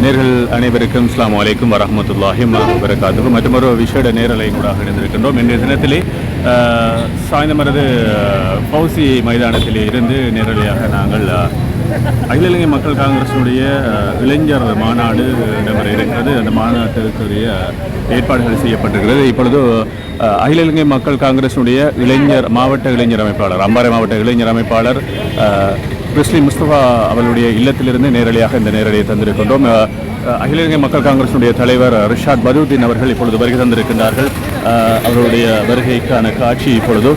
நேர்கள் அனைவருக்கும் அஸ்ஸலாமு அலைக்கும் வரஹ்மத்துல்லாஹி வபரகாத்துஹு. மற்றொரு விசேட நேரலை கூட இணைந்திருக்கின்றோம். இன்றைய தினத்திலே சாய்ந்தமரது பௌசி மைதானத்திலே இருந்து நேரலையாக நாங்கள் அகில இலங்கை மக்கள் காங்கிரஸினுடைய இளைஞர் மாநாடு நடைபெற இருக்கிறது. அந்த மாநாட்டுக்குரிய ஏற்பாடுகள் செய்யப்பட்டிருக்கிறது. இப்பொழுது அகில இலங்கை மக்கள் காங்கிரஸினுடைய மாவட்ட இளைஞர் அமைப்பாளர், அம்பாறை மாவட்ட இளைஞர் அமைப்பாளர் ரிஸ்லி முஸ்தபா அவர்களுடைய இல்லத்திலிருந்து நேரடியாக இந்த நேரடியை தந்திருக்கின்றோம். அகில இலங்கை மக்கள் காங்கிரஸினுடைய தலைவர் ரிஷாட் பதூதீன் அவர்கள் இப்பொழுது வருகை தந்திருக்கின்றார்கள். அவருடைய வருகைக்கான காட்சி இப்பொழுது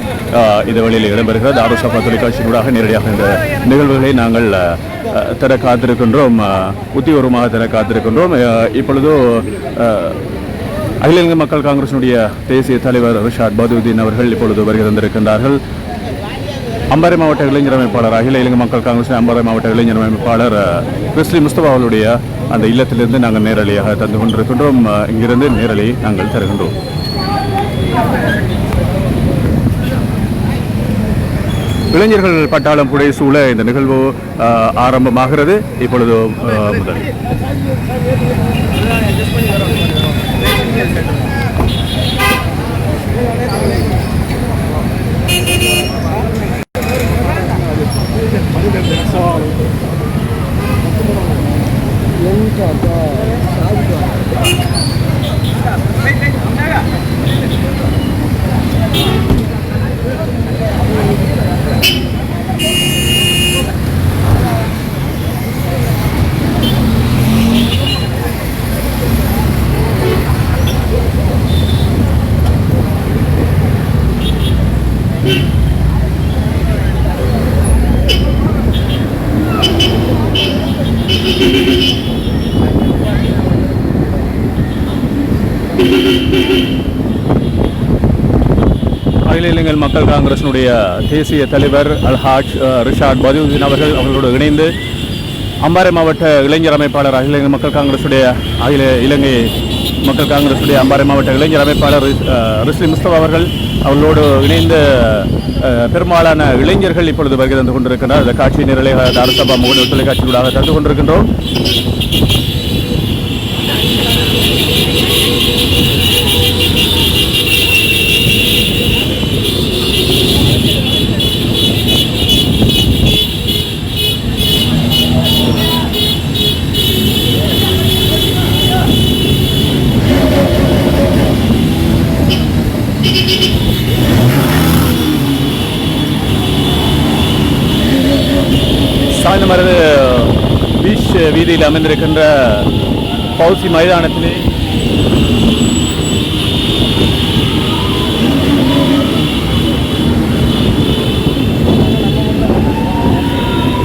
இந்த வழியில் இடம்பெறுகிறது. ஆரோசபா தொலைக்காட்சியினூடாக நேரடியாக இந்த நிகழ்வுகளை நாங்கள் தர காத்திருக்கின்றோம், உத்தியோகமாக தர காத்திருக்கின்றோம். இப்பொழுது அகில இலங்கை மக்கள் காங்கிரஸினுடைய தேசிய தலைவர் ரிஷாட் பதூதீன் அவர்கள் இப்பொழுது வருகை தந்திருக்கின்றார்கள். அம்பாறை மாவட்ட இளைஞர் அமைப்பாளர், அகில இலங்கை மக்கள் காங்கிரஸ் அம்பாறை மாவட்ட இளைஞர் அமைப்பாளர் ரிஸ்லி முஸ்தபா அவர்களுடைய அந்த இல்லத்திலிருந்து நாங்கள் நேரலையாக தந்து கொண்டிருக்கின்றோம். இங்கிருந்து நேரலை நாங்கள் தருகின்றோம். இளைஞர்கள் பட்டாளம் புடை சூழ இந்த நிகழ்வு ஆரம்பமாகிறது. இப்பொழுது முதல் அகில இலங்கை மக்கள் காங்கிரஸினுடைய தேசிய தலைவர் அல்ஹாஜ் ரிஷாட் பதூதீன் அவர்களோடு இணைந்து அம்பாறை மாவட்ட இளைஞர் அமைப்பாளர் அகில இலங்கை மக்கள் காங்கிரஸுடைய அம்பாறை மாவட்ட இளைஞர் அமைப்பாளர் ரிஸ்லி முஸ்தபா அவர்களோடு இணைந்து பெரும்பாலான இளைஞர்கள் இப்பொழுது வருகை தந்து கொண்டிருக்கின்றனர். இந்த காட்சி நிரலையாக தாரசபா முகநூல் தொலைக்காட்சியூடாக தந்து கொண்டிருக்கின்றோம். சாய்ந்தமரது பீச் வீதியில் அமைந்திருக்கின்ற பௌசி மைதானத்திலே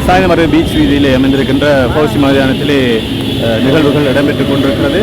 சாய்ந்தமரது பீச் வீதியிலே அமைந்திருக்கின்ற பௌசி மைதானத்திலே நிகழ்வுகள் இடம்பெற்றுக் கொண்டிருக்கிறது.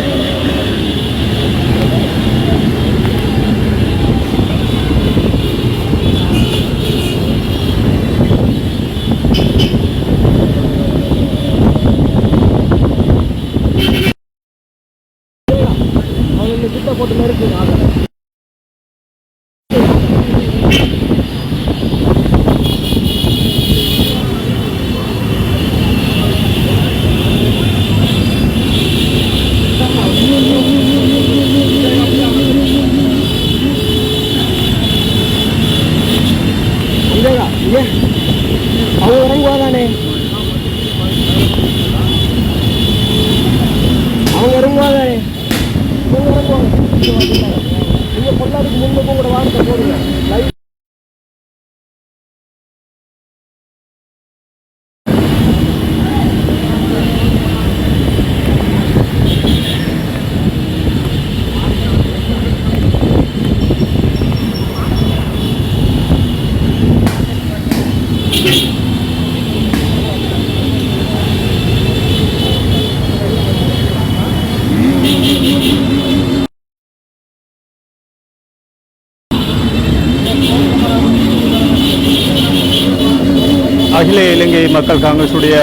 அகில இலங்கை மக்கள் காங்கிரஸுடைய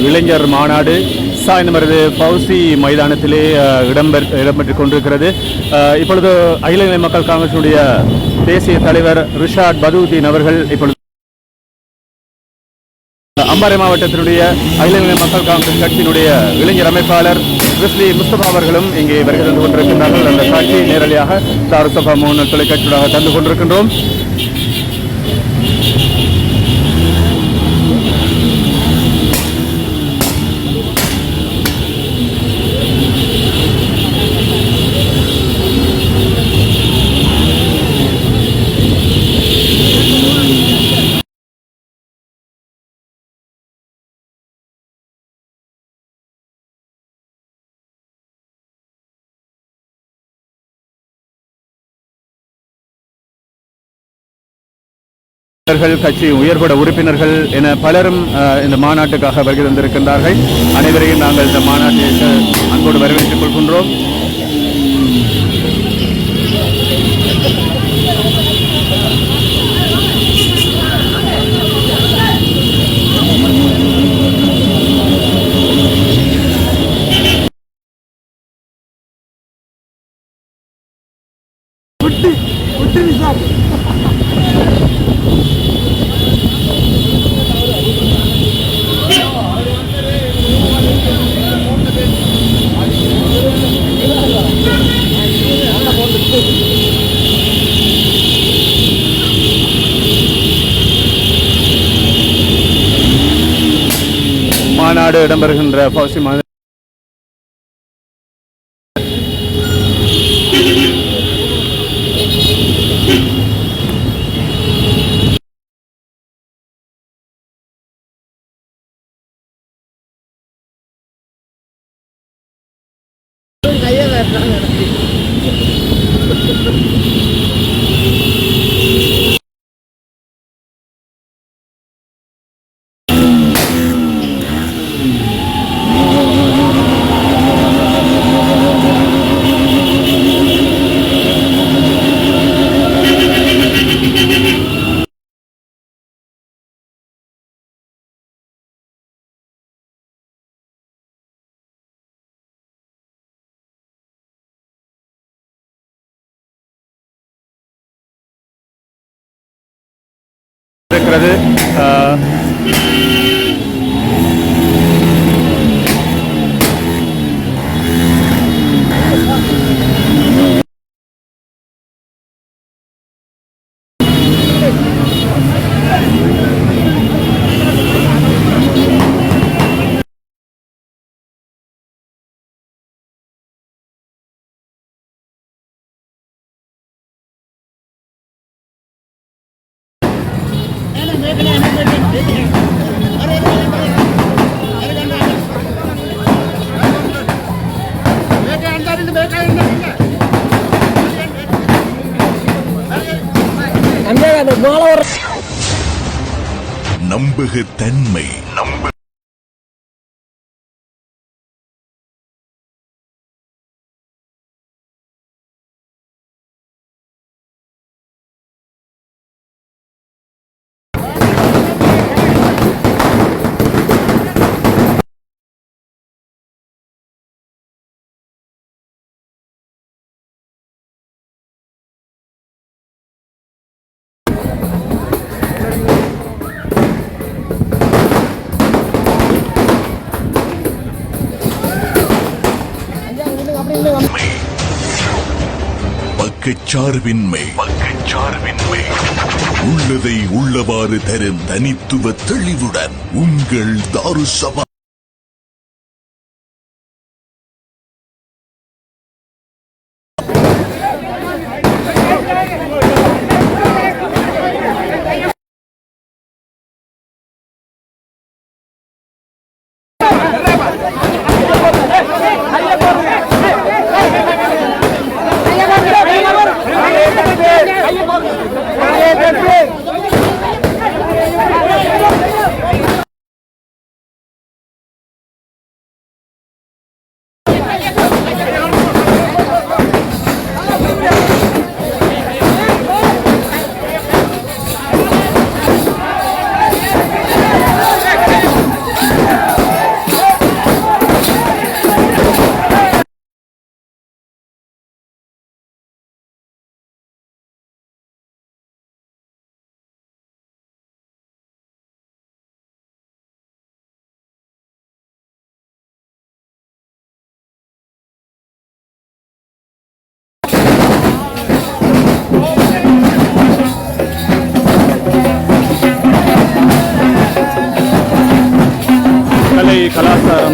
இளைஞர் மாநாடு சாய்ந்தமரது பௌசி மைதானத்திலே இடம்பெற்றுக் கொண்டிருக்கிறது. இப்பொழுது அகில இலங்கை மக்கள் காங்கிரஸுடைய தேசிய தலைவர் ரிஷாட் பதூதீன் அவர்கள் இப்பொழுது அம்பாறை மாவட்டத்தினுடைய அகில இந்திய மக்கள் காங்கிரஸ் கட்சியினுடைய இளைஞர் அமைப்பாளர் ரிஸ்லி முஸ்தபா அவர்களும் இங்கே வருகை தந்து கொண்டிருக்கின்றார்கள். அந்த காட்சி நேரடியாக தாருசபா முன்னாள் தொலைக்காட்சியாக தந்து கொண்டிருக்கின்றோம். கட்சி உயர்பட உறுப்பினர்கள் என பலரும் இந்த மாநாட்டுக்காக வருகை தந்திருக்கின்றார்கள். அனைவரையும் நாங்கள் இந்த மாநாட்டிற்கு அன்போடு வரவேற்றுக் கொள்கின்றோம். மாநாடு இடம்பெறுகின்ற பௌசி இருக்கிறது. நம்புகத்தன்மை பக்கச்சார்பின்மை உள்ளதை உள்ளவாறு தரும் தனித்துவ தெளிவுடன் உங்கள் தாருசபா.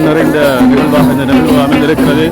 மனம் நிறைந்த நிகழ்வாக இந்த நிகழ்வு அமைந்திருக்கிறது.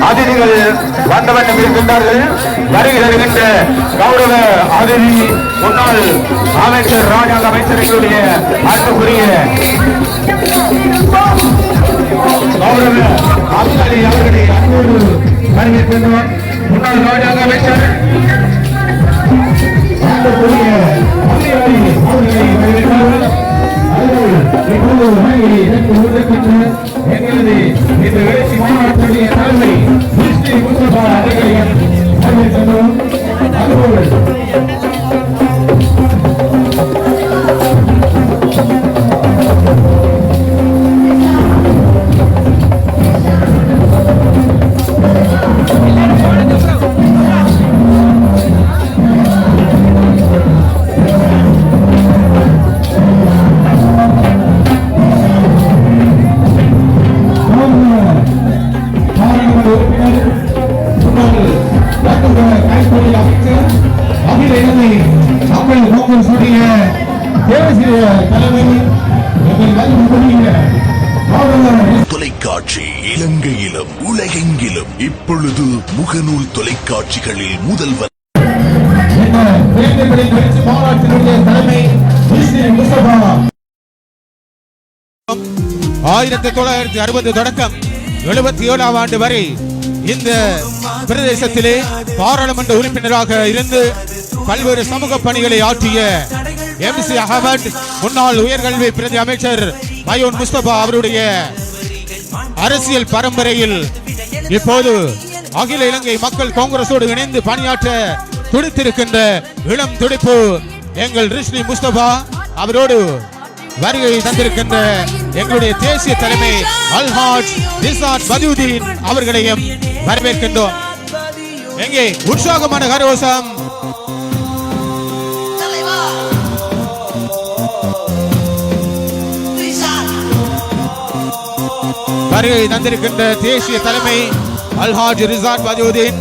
அதிதிகள் வந்த வண்ணம் இருக்கின்றார்கள். வருகின்ற கௌரவ அதிதி முன்னாள் அமைச்சர் ராஜாங்க அமைச்சர்களுடைய அன்புக்குரிய கௌரவ அப்சலி அவர்களை அன்போடு வரவேற்கின்றோம். முன்னாள் ராஜாங்க அமைச்சர் அன்புக்குரிய அவர்களை வரவேற்கிறார்கள். எங்களது இந்த எழுச்சி மாநாட்டுடைய தலைமை அதிகாரிகள் காங்கிரசுடைய தேசிய தலைமை எங்கள் மதிப்புக்குரிய தொலைக்காட்சி இலங்கையிலும் உலகெங்கிலும் இப்பொழுது முகநூல் தொலைக்காட்சிகளில் முதல்வர் மாநாட்டினுடைய தலைமை 1960 தொடக்கம் 77ஆம் ஆண்டு வரை இந்த பிரதேசத்திலே பாராளுமன்ற உறுப்பினராக இருந்து பல்வேறு சமூக பணிகளை ஆற்றிய MC அகமது முன்னாள் உயர்கல்வி பிரதி அமைச்சர் மயூன் முஸ்தபா அவருடைய அரசியல் பரம்பரையில் இப்போது அகில இலங்கை மக்கள் காங்கிரஸோடு இணைந்து பணியாற்ற துடித்திருக்கின்ற இளம் துடிப்பு எங்கள் ரிஷ்ணி முஸ்தபா அவரோடு வருகை தந்திருக்கின்ற எங்களுடைய தேசிய தலைமை அல்ஹாஜ் ரிசாத் பதுதீன் அவர்களையும் வரவேற்கின்றோம். எங்கே உற்சாகமான கரகோஷம். வருகை தந்திருக்கின்ற தேசிய தலைமை அல்ஹாஜ் ரிசாத் பதுதீன்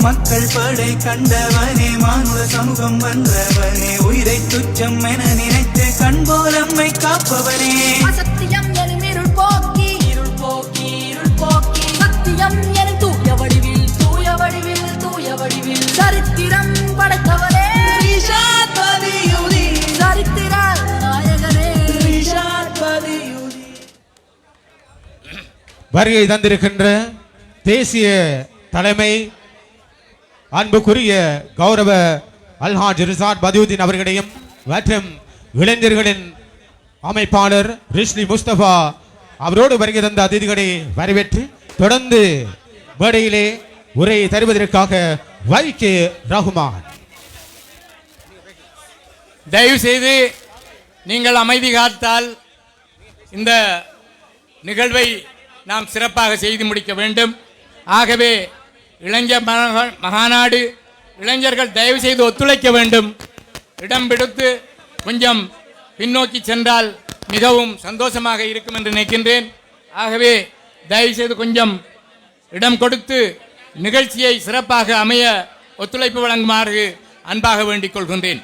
மக்கள் படை கண்டவனே மானுட சமூகம் வென்றவனே உயிரை துச்சம் என நினைத்து கண்போலம்மை காப்பவனே சத்தியம் எனும் இருள் போக்கி இருள் போக்கி இருள் போக்கி சத்தியம் எனும் தூய வடிவில் தூய வடிவில் தூய வடிவில் சரித்திரம் படைத்தவனே ரிஷாத் பதியுதி சரித்திர நாயகனே ரிஷாத் பதியுதி. வருகை தந்திருக்கின்ற தேசிய தலைமை அன்புக்குரிய கௌரவ அல்ஹாஜ் ரிசாத் பதுதீன் அவர்களையும் மற்றும் இளைஞர்களின் அமைப்பாளர் ரிஷ்ணி முஸ்தபா அவரோடு வருகை தந்த அதிதிகளை வரவேற்று தொடர்ந்து மேடையிலே உரை தருவதற்காக வைகே ரஹ்மான். தயவு செய்து நீங்கள் அமைதி காத்தால் இந்த நிகழ்வை நாம் சிறப்பாக செய்து முடிக்க வேண்டும். ஆகவே இளைஞர் மகாநாடு இளைஞர்கள் தயவு செய்து ஒத்துழைக்க வேண்டும். இடம் பிடித்து கொஞ்சம் பின்னோக்கி சென்றால் மிகவும் சந்தோஷமாக இருக்கும் என்று நினைக்கின்றேன். ஆகவே தயவு செய்து கொஞ்சம் இடம் கொடுத்து நிகழ்ச்சியை சிறப்பாக அமைய ஒத்துழைப்பு வழங்குமாறு அன்பாக வேண்டிக் கொள்கின்றேன்.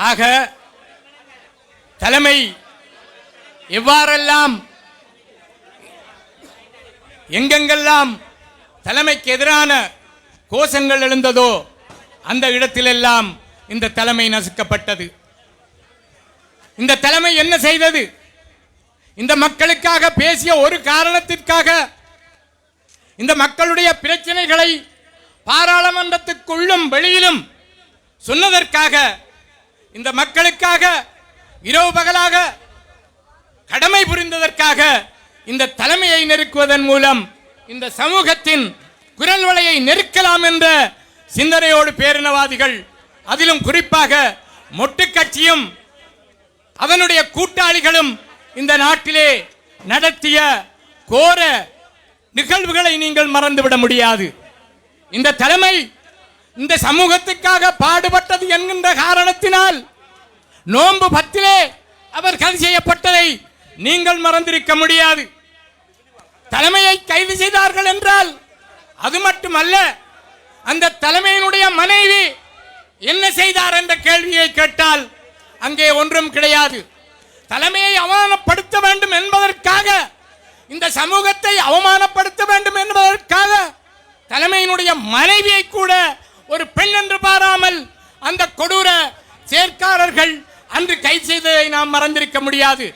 ஆக தலைமை எவ்வாறெல்லாம் எங்கெங்கெல்லாம் தலைமைக்கு எதிரான கோஷங்கள் எழுந்ததோ அந்த இடத்திலெல்லாம் இந்த தலைமை நசுக்கப்பட்டது. இந்த தலைமை என்ன செய்தது? இந்த மக்களுக்காக பேசிய ஒரு காரணத்திற்காக இந்த மக்களுடைய பிரச்சனைகளை பாராளுமன்றத்துக்குள்ளும் வெளியிலும் சொன்னதற்காக இந்த மக்களுக்காக இரவு பகலாக கடமை புரிந்ததற்காக இந்த தலைமையை நெருக்குவதன் மூலம் இந்த சமூகத்தின் குரல் வலையை நெருக்கலாம் என்ற சிந்தனையோடு பேரினவாதிகள், அதிலும் குறிப்பாக மொட்டு கட்சியும் அதனுடைய கூட்டாளிகளும் இந்த நாட்டிலே நடத்திய கோர நிகழ்வுகளை நீங்கள் மறந்துவிட முடியாது. இந்த தலைமை இந்த சமூகத்துக்காக பாடுபட்டது என்கின்ற காரணத்தினால் நோன்பு 10 அவர் கைது செய்யப்பட்டதை நீங்கள் மறந்திருக்க முடியாது. தலைமையை கைது செய்தார்கள் என்றால் அது மட்டுமல்ல, அந்த தலைமையினுடைய மனைவி என்ன செய்தார் என்ற கேள்வியை கேட்டால் அங்கே ஒன்றும் கிடையாது. தலைமையை அவமானப்படுத்த வேண்டும் என்பதற்காக, இந்த சமூகத்தை அவமானப்படுத்த வேண்டும் என்பதற்காக தலைமையினுடைய மனைவியை கூட ஒரு பெண் என்று பாராமல் அந்த கொடூர செயற்காரர்கள் அன்று கைது செய்ததை நாம் மறந்திருக்க முடியாது.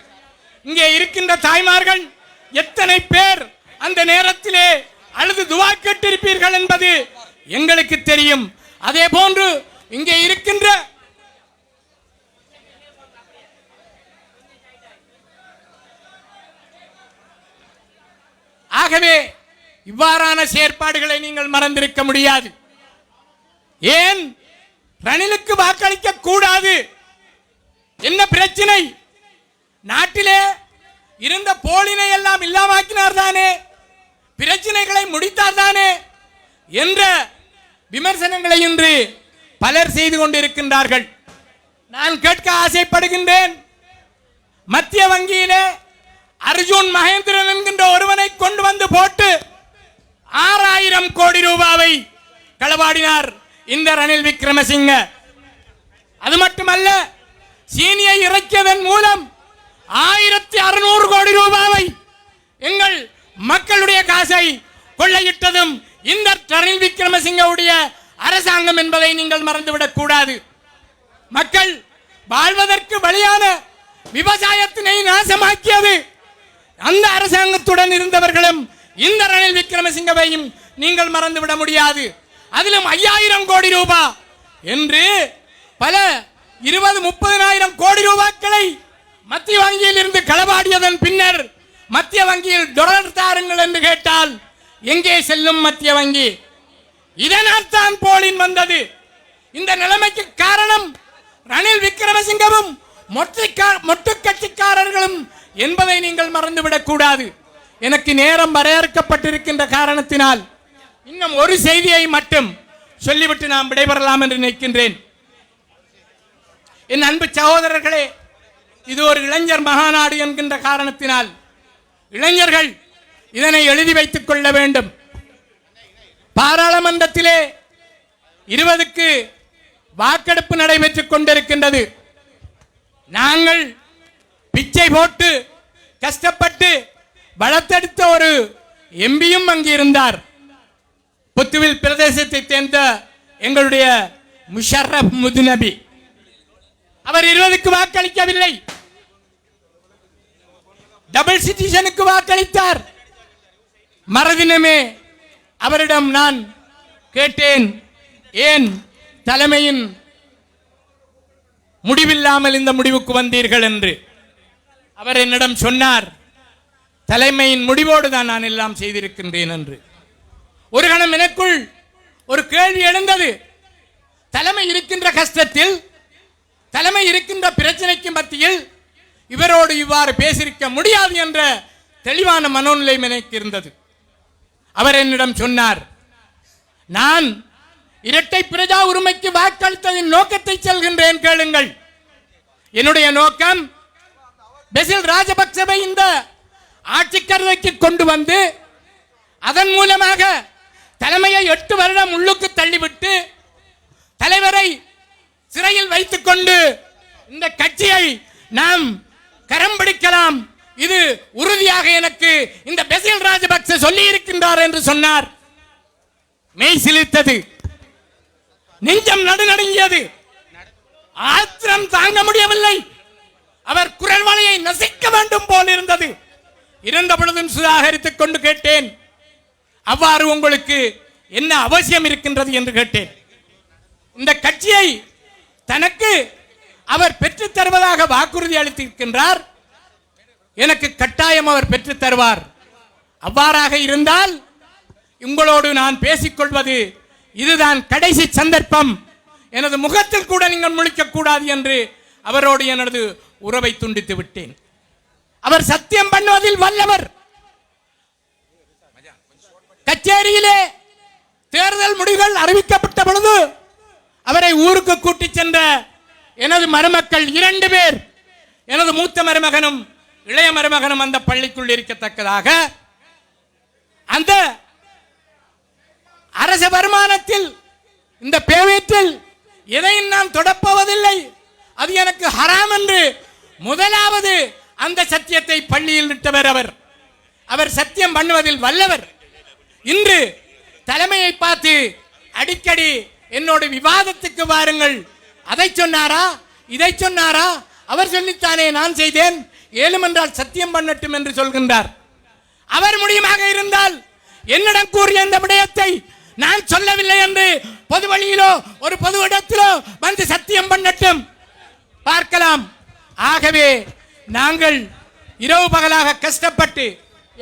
இங்கே இருக்கின்ற தாய்மார்கள் எத்தனை பேர் அந்த நேரத்திலே அழுது துவா கேட்டிருப்பீர்கள் என்பது எங்களுக்கு தெரியும். அதே போன்று இங்கே இருக்கின்ற ஆகவே இவ்வாறான செயற்பாடுகளை நீங்கள் மறந்திருக்க முடியாது. ஏன் ரணிலுக்கு வாக்களிக்க கூடாது? என்ன பிரச்சனை? நாட்டிலே இருந்த போலினை எல்லாம் இல்லாமாக்கினார் தானே, பிரச்சனைகளை முடித்தார் தானே என்ற விமர்சனங்களை இன்று பலர் செய்து கொண்டிருக்கின்றார்கள். நான் கேட்க ஆசைப்படுகின்றேன், மத்திய வங்கியிலே அர்ஜுன் மகேந்திரன் என்கின்ற ஒருவனை கொண்டு வந்து போட்டு 6000 கோடி ரூபாவை களவாடினார் இந்த ரணில் விக்ரமசிங்க. அது மட்டுமல்ல, சீனியை இறக்கியதன் மூலம் 1600 கோடி ரூபாவை எங்கள் மக்களுடைய காசை கொள்ளையிட்டதும் இந்த ரணில் விக்ரமசிங்கவுடைய அரசாங்கம் என்பதை நீங்கள் மறந்துவிடக் கூடாது. மக்கள் வாழ்வதற்கு வழியான விவசாயத்தினை நாசமாக்கியது அந்த அரசாங்கத்துடன் இருந்தவர்களும் இந்த ரணில் விக்ரமசிங்கவையும் நீங்கள் மறந்துவிட முடியாது. அதிலும் 5000 கோடி ரூபாய் என்று பல 20-30 கோடி ரூபாய்களை மத்திய வங்கியில் இருந்து களவாடியதன் பின்னர் மத்திய வங்கியில் டொலர் தாருங்கள் என்று கேட்டால் எங்கே செல்லும் மத்திய வங்கி? இதனால் தான் போலின் வந்தது. இந்த நிலைமைக்கு காரணம் ரணில் விக்ரமசிங்கவும் மொட்டு கட்சிக்காரர்களும் என்பதை நீங்கள் மறந்துவிடக் கூடாது. எனக்கு நேரம் வரையறுக்கப்பட்டிருக்கின்ற காரணத்தினால் இன்னும் ஒரு செய்தியை மட்டும் சொல்லிவிட்டு நாம் விடைபெறலாம் என்று நினைக்கின்றேன். என் அன்பு சகோதரர்களே, இது ஒரு இளைஞர் மகாநாடு என்கின்ற காரணத்தினால் இளைஞர்கள் இதனை எழுதி வைத்துக் கொள்ள வேண்டும். பாராளுமன்றத்திலே 20க்கு வாக்கெடுப்பு நடைபெற்றுக் கொண்டிருக்கின்றது. நாங்கள் பிச்சை போட்டு கஷ்டப்பட்டு வளர்த்தெடுத்த ஒரு எம்பியும் அங்கு இருந்தார். புத்துவில் பிரதேசத்தை சேர்ந்த எங்களுடைய முஷர்ரப் முதுநபி. அவர் 20க்கு வாக்களிக்கவில்லை, டபுள் சிட்டிசனுக்கு வாக்களித்தார். மறுதினமே அவரிடம் நான் கேட்டேன், ஏன் தலைமையின் முடிவில்லாமல் இந்த முடிவுக்கு வந்தீர்கள் என்று. அவர் என்னிடம் சொன்னார், தலைமையின் முடிவோடு தான் நான் எல்லாம் செய்திருக்கின்றேன் என்று. ஒரு கணம் எனக்குள் ஒரு கேள்வி எழுந்தது. தலைமை இருக்கின்ற கஷ்டத்தில், தலைமை இருக்கின்ற பிரச்சனைக்கு மத்தியில் இவரோடு இவ்வாறு பேசியிருக்க முடியாது என்ற தெளிவான மனோநிலை எனக்கு இருந்தது. அவர் என்னிடம் சொன்னார், நான் இரட்டை பிரஜா உரிமைக்கு வாக்களித்ததின் நோக்கத்தை சொல்கின்றேன், கேளுங்கள். என்னுடைய நோக்கம் பெசில் ராஜபக்சவை இந்த ஆட்சி கருதைக்கு கொண்டு வந்து அதன் மூலமாக தலைமையை 8 வருடம் உள்ளுக்கு தள்ளிவிட்டு தலைவரை சிறையில் வைத்துக் கொண்டு இந்த கட்சியை நாம் கரம் பிடிக்கலாம். இது உறுதியாக எனக்கு இந்த பெசில் ராஜபக்ச சொல்லி இருக்கின்றார் என்று சொன்னார். மெய் சிலிர்த்தது, நெஞ்சம் நடுநடுங்கியது, ஆத்திரம் தாங்க முடியவில்லை. அவர் குரல் வலையை நசிக்க வேண்டும் போல் இருந்தது. இருந்த பொழுதும் சுதாகரித்துக் கொண்டு கேட்டேன், அவ்வாறு உங்களுக்கு என்ன அவசியம் இருக்கின்றது என்று கேட்டேன். இந்த கட்சியை தனக்கு அவர் பெற்றுத் தருவதாக வாக்குறுதி அளித்திருக்கின்றார். எனக்கு கட்டாயம் அவர் பெற்றுத் தருவார். அவ்வாறாக இருந்தால் உங்களோடு நான் பேசிக்கொள்வது இதுதான் கடைசி சந்தர்ப்பம். எனது முகத்தில் கூட நீங்கள் முழிக்க கூடாது என்று அவரோடு எனது உறவை துண்டித்து விட்டேன். அவர் சத்தியம் பண்ணுவதில் வல்லவர். கச்சேரியிலே தேர்தல் முடிவுகள் அறிவிக்கப்பட்ட பொழுது அவரை ஊருக்கு கூட்டிச் சென்ற எனது மருமக்கள் 2 பேர், எனது மூத்த மருமகனும் இளைய மருமகனும் அந்த பள்ளிக்குள் இருக்கத்தக்கதாக அந்த அரச வருமானத்தில் இந்த பேவேற்றில் எதையும் நான் தொடப்போவதில்லை, அது எனக்கு ஹராம் என்று முதலாவது அந்த சத்தியத்தை பள்ளியில் விட்டவர் அவர். அவர் சத்தியம் பண்ணுவதில் வல்லவர். இன்று தலைமையை பார்த்து அடிக்கடி என்னோட விவாதத்துக்கு வாருங்கள், அதை சொன்னாரா இதை சொன்னாரா, அவர் சொல்லித்தானே நான் செய்தேன், ஏழுமென்றால் சத்தியம் பண்ணட்டும் என்று சொல்கின்றார். அவர் முடியுமாக இருந்தால் என்னிடம் கூறிய இந்த விடயத்தை நான் சொல்லவில்லை என்று பொது வழியிலோ ஒரு பொது இடத்திலோ வந்து சத்தியம் பண்ணட்டும், பார்க்கலாம். ஆகவே நாங்கள் இரவு பகலாக கஷ்டப்பட்டு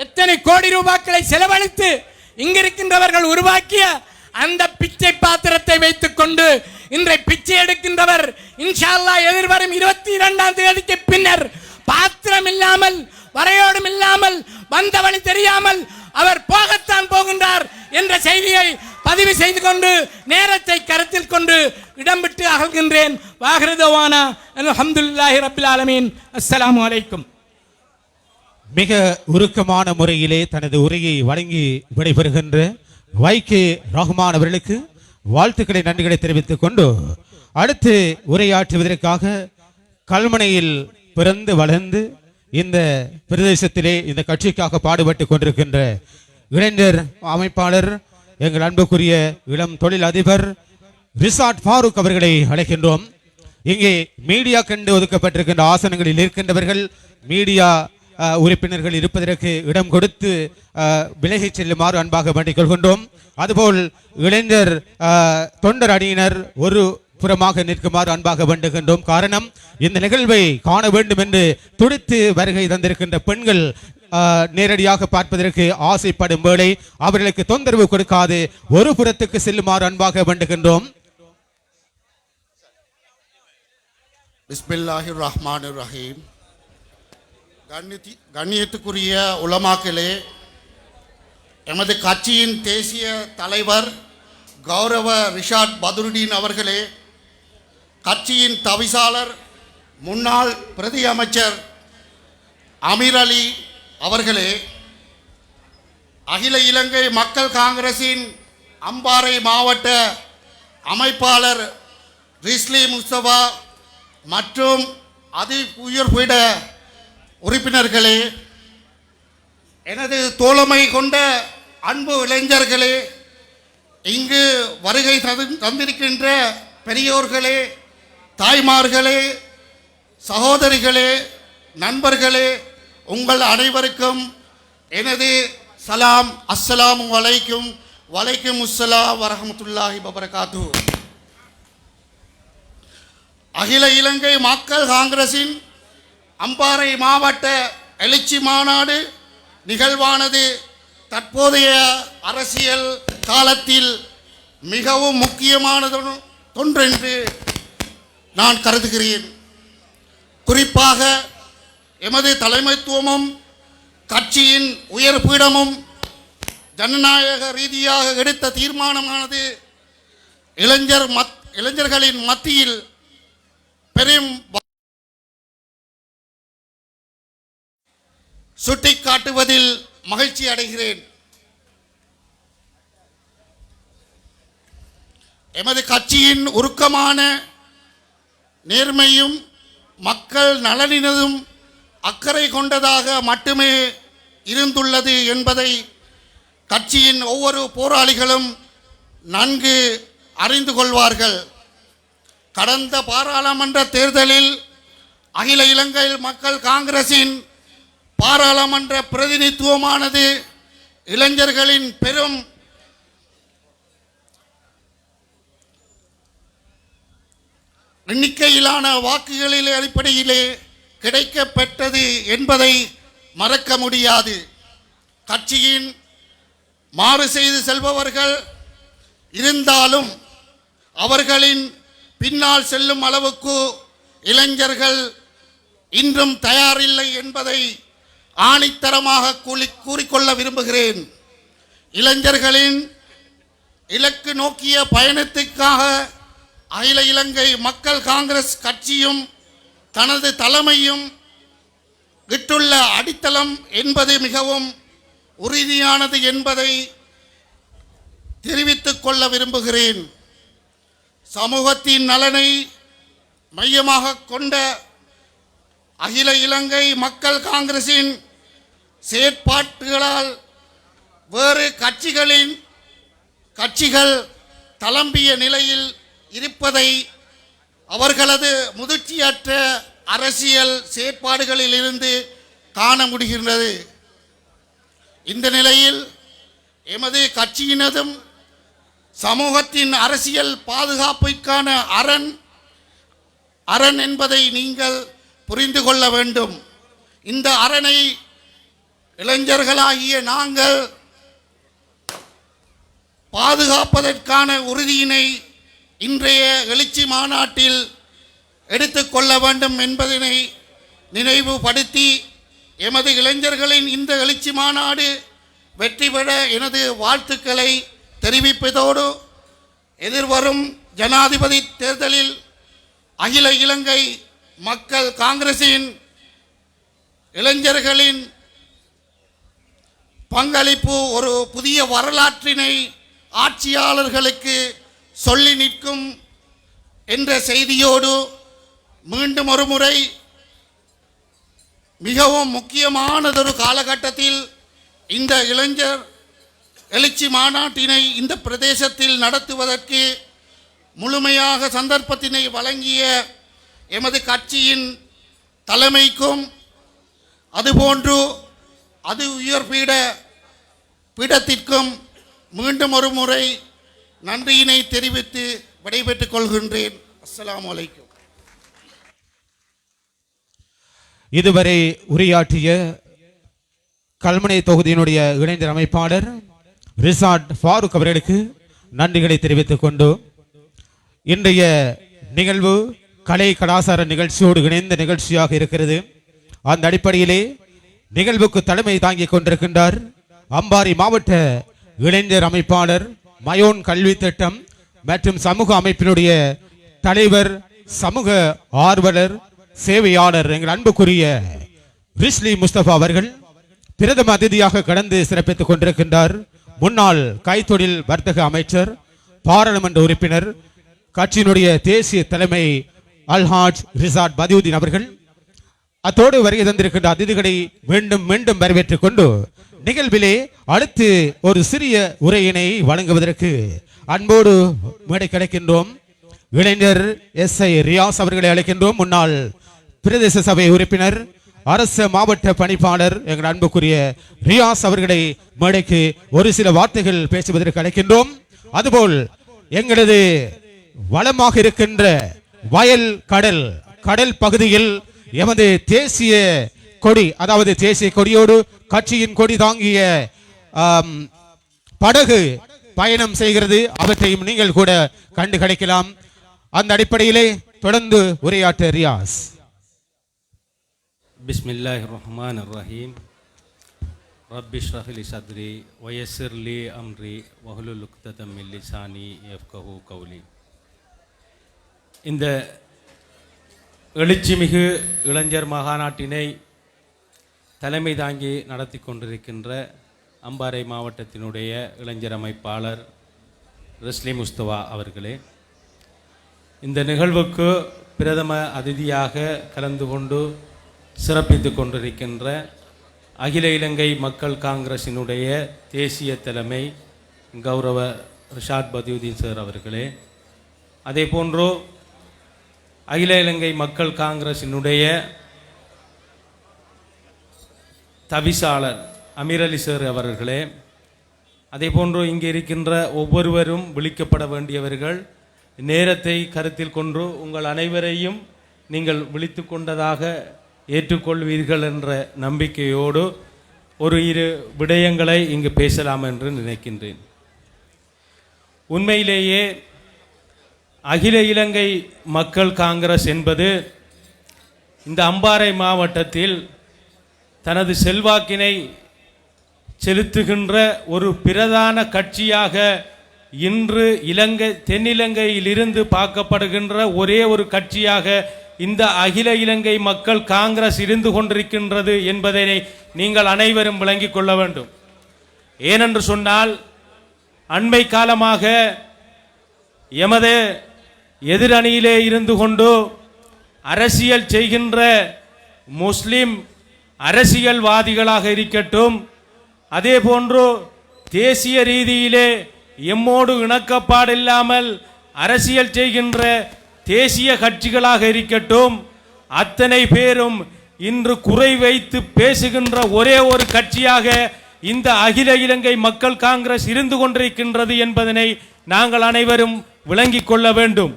எத்தனை கோடி ரூபாய்களை செலவழித்து இங்கிருக்கின்றவர்கள் உருவாக்கிய அந்த பிச்சை பாத்திரத்தை வைத்துக் கொண்டு இன்றை பிச்சை எடுக்கின்றவர் இன்ஷா அல்லாஹ் எதிர்வரும் 22ஆம் தேதிக்கு பின்னர் பாத்திரம் இல்லாமல் வரையோடும் இல்லாமல் வந்த வழி தெரியாமல் அவர் போகத்தான் போகின்றார் என்ற செய்தியை பதிவு செய்து கொண்டு நேரத்தை கருத்தில் கொண்டு இடம்பிட்டு அகழ்கின்றேன். வாஹிருதவானா அல்ஹம்துலில்லாஹி ரப்பில் ஆலமீன். அஸ்ஸலாமு அலைக்கும். மிக உருக்கமான முறையிலே தனது உரையை வழங்கி விடைபெறுகின்ற வைகே ரஹ்மான் அவர்களுக்கு வாழ்த்துக்களை நன்றிகளை தெரிவித்துக் கொண்டு அடுத்து உரையாற்றுவதற்காக கல்முனையில் பிறந்து வளர்ந்து இந்த பிரதேசத்திலே இந்த கட்சிக்காக பாடுபட்டு கொண்டிருக்கின்ற இளைஞர் அமைப்பாளர் எங்கள் அன்புக்குரிய இளம் தொழில் அதிபர் ரிசாட் ஃபாரூக் அவர்களை அழைக்கின்றோம். இங்கே மீடியா கண்டு ஒதுக்கப்பட்டிருக்கின்ற ஆசனங்களில் இருக்கின்றவர்கள் மீடியா உறுப்பினர்கள் இருப்பதற்கு இடம் கொடுத்து விலகிச் செல்லுமாறு அன்பாக வேண்டிக் கொள்கின்றோம். அதுபோல் இளைஞர் தொண்டர் அணியினர் ஒரு புறமாக நிற்குமாறு அன்பாக வேண்டுகின்றோம். காரணம், இந்த நிகழ்வை காண வேண்டும் என்று துடித்து வருகை தந்திருக்கின்ற பெண்கள் நேரடியாக பார்ப்பதற்கு ஆசைப்படும் வேளை அவர்களுக்கு தொந்தரவு கொடுக்காது ஒரு புறத்துக்கு செல்லுமாறு அன்பாக வேண்டுகின்றோம். பிஸ்மில்லாஹிர் ரஹ்மானிர் ரஹீம். கண்ணியத்துக்குரிய உலமாக்களே, எமது கட்சியின் தேசிய தலைவர் கௌரவ ரிஷாட் பதுருடீன் அவர்களே, கட்சியின் தவிசாளர் முன்னாள் பிரதி அமைச்சர் அமீர் அலி அவர்களே, அகில இலங்கை மக்கள் காங்கிரசின் அம்பாறை மாவட்ட அமைப்பாளர் ரிஸ்லி முஸ்தபா மற்றும் அதி உயர்பீட உறுப்பினர்களே, எனது தோழமை கொண்ட அன்பு இளைஞர்களே, இங்கு வருகை தந்திருக்கின்ற பெரியோர்களே, தாய்மார்களே, சகோதரிகளே, நண்பர்களே, உங்கள் அனைவருக்கும் எனது சலாம். அஸ்ஸலாமு அலைக்கும். வலைக்கும் அஸ்ஸலாம் வரஹ்மத்துல்லாஹி வபரகாத்துஹு. அகில இலங்கை மக்கள் காங்கிரசின் அம்பாறை மாவட்ட எழுச்சி மாநாடு நிகழ்வானது தற்போதைய அரசியல் காலத்தில் மிகவும் முக்கியமானதொன்றென்று நான் கருதுகிறேன். குறிப்பாக எமது தலைமைத்துவமும் கட்சியின் உயர் பீடமும் ஜனநாயக ரீதியாக எடுத்த தீர்மானமானது இளைஞர்களின் மத்தியில் பெரும் சுட்டிக்காட்டுவதில் மகிழ்ச்சி அடைகிறேன். எமது கட்சியின் உருக்கமான நேர்மையும் மக்கள் நலனினதும் அக்கறை கொண்டதாக மட்டுமே இருந்துள்ளது என்பதை கட்சியின் ஒவ்வொரு போராளிகளும் நன்கு அறிந்து கொள்வார்கள். கடந்த பாராளுமன்ற தேர்தலில் அகில இலங்கை மக்கள் காங்கிரசின் பாராளுமன்ற பிரதிநிதித்துவமானது இளைஞர்களின் பெரும் எண்ணிக்கையிலான வாக்குகளின் அடிப்படையிலே கிடைக்கப்பெற்றது என்பதை மறக்க முடியாது. கட்சியின் மாறு செய்து செல்பவர்கள் இருந்தாலும் அவர்களின் பின்னால் செல்லும் அளவுக்கு இளைஞர்கள் இன்றும் தயாரில்லை என்பதை ஆணித்தரமாக கூறிக்கொள்ள விரும்புகிறேன். இளைஞர்களின் இலக்கு நோக்கிய பயணத்துக்காக அகில இலங்கை மக்கள் காங்கிரஸ் கட்சியும் தனது தலைமையும் விட்டுள்ள அடித்தளம் என்பது மிகவும் உறுதியானது என்பதை தெரிவித்துக் கொள்ள விரும்புகிறேன். சமூகத்தின் நலனை மையமாக கொண்ட அகில இலங்கை மக்கள் காங்கிரசின் செயற்பாடுகளால் வேறு கட்சிகள் தளம்பிய நிலையில் இருப்பதை அவர்களது முதிர்ச்சியற்ற அரசியல் செயற்பாடுகளில் இருந்து காண முடிகின்றது. இந்த நிலையில் எமது கட்சியினதும் சமூகத்தின் அரசியல் பாதுகாப்பிற்கான அரண் என்பதை நீங்கள் புரிந்து கொள்ள வேண்டும். இந்த அரணை இளைஞர்களாகிய நாங்கள் பாதுகாப்பதற்கான உறுதியினை இன்றைய எழுச்சி மாநாட்டில் எடுத்துக்கொள்ள வேண்டும் என்பதனை நினைவுபடுத்தி எமது இளைஞர்களின் இந்த எழுச்சி மாநாடு வெற்றி பெற எனது வாழ்த்துக்களை தெரிவிப்பதோடு எதிர்வரும் ஜனாதிபதி தேர்தலில் அகில இலங்கை மக்கள் காங்கிரசின் இளைஞர்களின் பங்களிப்பு ஒரு புதிய வரலாற்றினை ஆட்சியாளர்களுக்கு சொல்லி நிற்கும் என்ற செய்தியோடு மீண்டும் ஒரு முறை மிகவும் முக்கியமானதொரு காலகட்டத்தில் இந்த இளைஞர் எழுச்சி மாநாட்டினை இந்த பிரதேசத்தில் நடத்துவதற்கு முழுமையாக சந்தர்ப்பத்தினை வழங்கிய எமது கட்சியின் தலைமைக்கும் அதுபோன்று அது உயர் பீடத்திற்கும் மீண்டும் ஒரு முறை நன்றியினை தெரிவித்து விடைபெற்றுக் கொள்கின்றேன். அஸ்ஸலாமு அலைக்கும். இதுவரை உரையாற்றிய கல்முனை தொகுதியினுடைய இளைஞர் அமைப்பாளர் ரிசாட் ஃபாரூக் அவர்களுக்கு நன்றிகளை தெரிவித்துக் கொண்டு இன்றைய நிகழ்வு கலை கலாச்சார நிகழ்ச்சியோடு இணைந்த நிகழ்ச்சியாக இருக்கிறது. அந்த அடிப்படையிலே நிகழ்வுக்கு தலைமை தாங்கிக் கொண்டிருக்கின்றார் அம்பாறை மாவட்ட இளைஞர் அமைப்பாளர், மயோன் கல்வி திட்டம் மற்றும் சமூக அமைப்பினுடைய தலைவர், சமூக ஆர்வலர், சேவையாளர் எங்கள் அன்புக்குரிய ரிஸ்லி முஸ்தபா அவர்கள் பிரதம அதிதியாக கடந்து சிறப்பித்துக் கொண்டிருக்கின்றார். முன்னாள் கைத்தொழில் வர்த்தக அமைச்சர், பாராளுமன்ற உறுப்பினர், கட்சியினுடைய தேசிய தலைமை அல்ஹாஜ் ரிசாட் பதியுதீன் அவர்கள் அத்தோடு வருகை தந்திருக்கின்ற அதிதிகளை மீண்டும் மீண்டும் வரவேற்றுக் கொண்டு நிகழ்விலே அடுத்து ஒரு சிறிய உரையினை வழங்குவதற்கு அன்போடு மேடை கிடைக்கின்றோம். இளைஞர் SI ரியாஸ் அவர்களை அழைக்கின்றோம். முன்னாள் பிரதேச சபை உறுப்பினர், அரச மாவட்ட பணிப்பாளர் எங்கள் அன்புக்குரிய ரியாஸ் அவர்களை மேடைக்கு ஒரு சில வார்த்தைகள் பேசுவதற்கு அழைக்கின்றோம். அதுபோல் எங்களது வளமாக இருக்கின்ற வயல் கடல் பகுதியில் எமது தேசிய கொடி, அதாவது தேசிய கொடியோடு கட்சியின் கொடி தாங்கிய படகு பயணம் செய்கிறது. அவற்றையும் நீங்கள் கூட கண்டு கிடைக்கலாம். அந்த அடிப்படையிலே தொடர்ந்து உரையாற்ற ரியாஸ். பிஸ்மில்லாஹிர் ரஹ்மானிர் ரஹீம். ரப்பி ஷ்ரஹ் லி சத்ரி வயஸ்ஸிர் லி அம்ரி வஹ்லுல் உக்ததம் மின் லிசானி யஃப்கஹு கௌலி. இந்த எழுச்சிமிகு இளைஞர் மாநாட்டினை தலைமை தாங்கி நடத்தி கொண்டிருக்கின்ற அம்பாறை மாவட்டத்தினுடைய இளைஞர் அமைப்பாளர் ரிஸ்லி முஸ்தபா அவர்களே, இந்த நிகழ்வுக்கு பிரதம அதிதியாக கலந்து கொண்டு சிறப்பித்து கொண்டிருக்கின்ற அகில இலங்கை மக்கள் காங்கிரசினுடைய தேசிய தலைமை கௌரவ ரிஷாட் பதியுதீன் சார் அவர்களே, அதே போன்று அகில இலங்கை மக்கள் காங்கிரசினுடைய தவிசாளர் அமீர் அலி சார் அவர்களே, அதே போன்று இங்கே இருக்கின்ற ஒவ்வொருவரும் விழிக்கப்பட வேண்டியவர்கள், நேரத்தை கருத்தில் கொண்டு உங்கள் அனைவரையும் நீங்கள் விழித்து கொண்டதாக ஏற்றுக்கொள்வீர்கள் என்ற நம்பிக்கையோடு ஒரு இரு விடயங்களை இங்கு பேசலாம் என்று நினைக்கின்றேன். உண்மையிலேயே அகில இலங்கை மக்கள் காங்கிரஸ் என்பது இந்த அம்பாறை மாவட்டத்தில் தனது செல்வாக்கினை செலுத்துகின்ற ஒரு பிரதான கட்சியாக இன்று தென்னிலங்கையில் இருந்து பார்க்கப்படுகின்ற ஒரே ஒரு கட்சியாக இந்த அகில இலங்கை மக்கள் காங்கிரஸ் இருந்து கொண்டிருக்கின்றது என்பதனை நீங்கள் அனைவரும் விளங்கிக் கொள்ள வேண்டும். ஏனென்று சொன்னால் அண்மை காலமாக எமது எதிரணியிலே இருந்து கொண்டு அரசியல் செய்கின்ற முஸ்லிம் அரசியல்வாதிகளாக இருக்கட்டும், அதே போன்று தேசிய ரீதியிலே எம்மோடு இணக்கப்பாடில்லாமல் அரசியல் செய்கின்ற தேசிய கட்சிகளாக இருக்கட்டும், அத்தனை பேரும் இன்று குறை வைத்து பேசுகின்ற ஒரே ஒரு கட்சியாக இந்த அகில இலங்கை மக்கள் காங்கிரஸ் இருந்து கொண்டிருக்கின்றது என்பதனை நாங்கள் அனைவரும் விளங்கிக் கொள்ள வேண்டும்.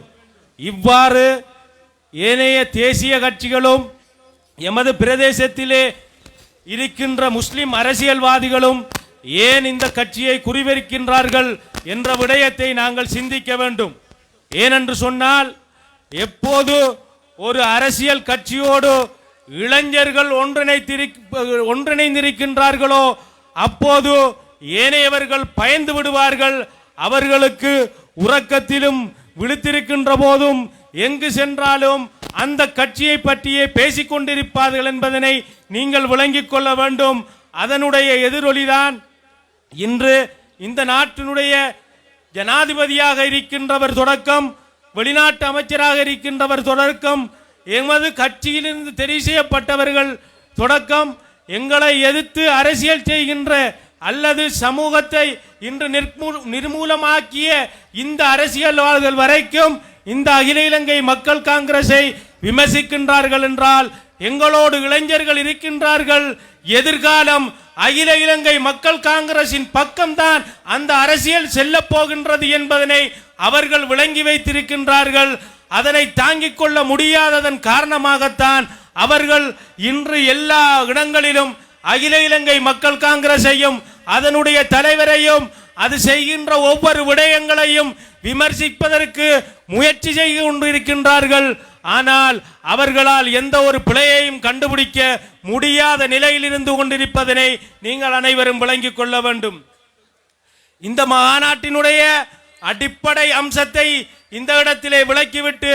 இவ்வாறு ஏனைய தேசிய கட்சிகளும் எமது பிரதேசத்திலே இருக்கின்ற முஸ்லிம் அரசியல்வாதிகளும் ஏன் இந்த கட்சியை குறிவைக்கின்றார்கள் என்ற விடயத்தை நாங்கள் சிந்திக்க வேண்டும். ஏனென்று சொன்னால், எப்போது ஒரு அரசியல் கட்சியோடு இளைஞர்கள் ஒன்றிணைந்திருக்கின்றார்களோ அப்போது ஏனையவர்கள் பயந்து விடுவார்கள். அவர்களுக்கு உறக்கத்திலும் விழித்திருக்கின்ற போதும் எங்கு சென்றாலும் அந்த கட்சியை பற்றியே பேசிக் கொண்டிருப்பார்கள் என்பதனை நீங்கள் விளங்கிக் கொள்ள வேண்டும். அதனுடைய எதிரொலிதான் இன்று இந்த நாட்டினுடைய ஜனாதிபதியாக இருக்கின்றவர் தொடக்கம், வெளிநாட்டு அமைச்சராக இருக்கின்றவர் தொடக்கம், எமது கட்சியிலிருந்து தெரிவு செய்யப்பட்டவர்கள் தொடக்கம், எங்களை எதிர்த்து அரசியல் செய்கின்ற அல்லது சமூகத்தை இன்று நிர்மூலமாக்கிய இந்த அரசியல்வாதிகள் வரைக்கும் இந்த அகில இலங்கை மக்கள் காங்கிரஸை விமர்சிக்கின்றார்கள் என்றால் எங்களோடு இளைஞர்கள் இருக்கின்றார்கள். எதிர்காலம் அகில இலங்கை மக்கள் காங்கிரசின் பக்கம்தான் அந்த அரசியல் செல்ல போகின்றது என்பதனை அவர்கள் விளங்கி வைத்திருக்கின்றார்கள். அதனை தாங்கிக் கொள்ள முடியாததன் காரணமாகத்தான் அவர்கள் இன்று எல்லா இடங்களிலும் அகில இலங்கை மக்கள் காங்கிரஸையும் அதனுடைய தலைவரையும் அது செய்கின்ற ஒவ்வொரு விடயங்களையும் விமர்சிப்பதற்கு முயற்சி செய்து கொண்டிருக்கின்றார்கள். ஆனால் அவர்களால் எந்த ஒரு பிழையையும் கண்டுபிடிக்க முடியாத நிலையில் இருந்து கொண்டிருப்பதனை நீங்கள் அனைவரும் விளங்கிக் கொள்ள வேண்டும். இந்த மாநாட்டினுடைய அடிப்படை அம்சத்தை இந்த இடத்திலே விளக்கிவிட்டு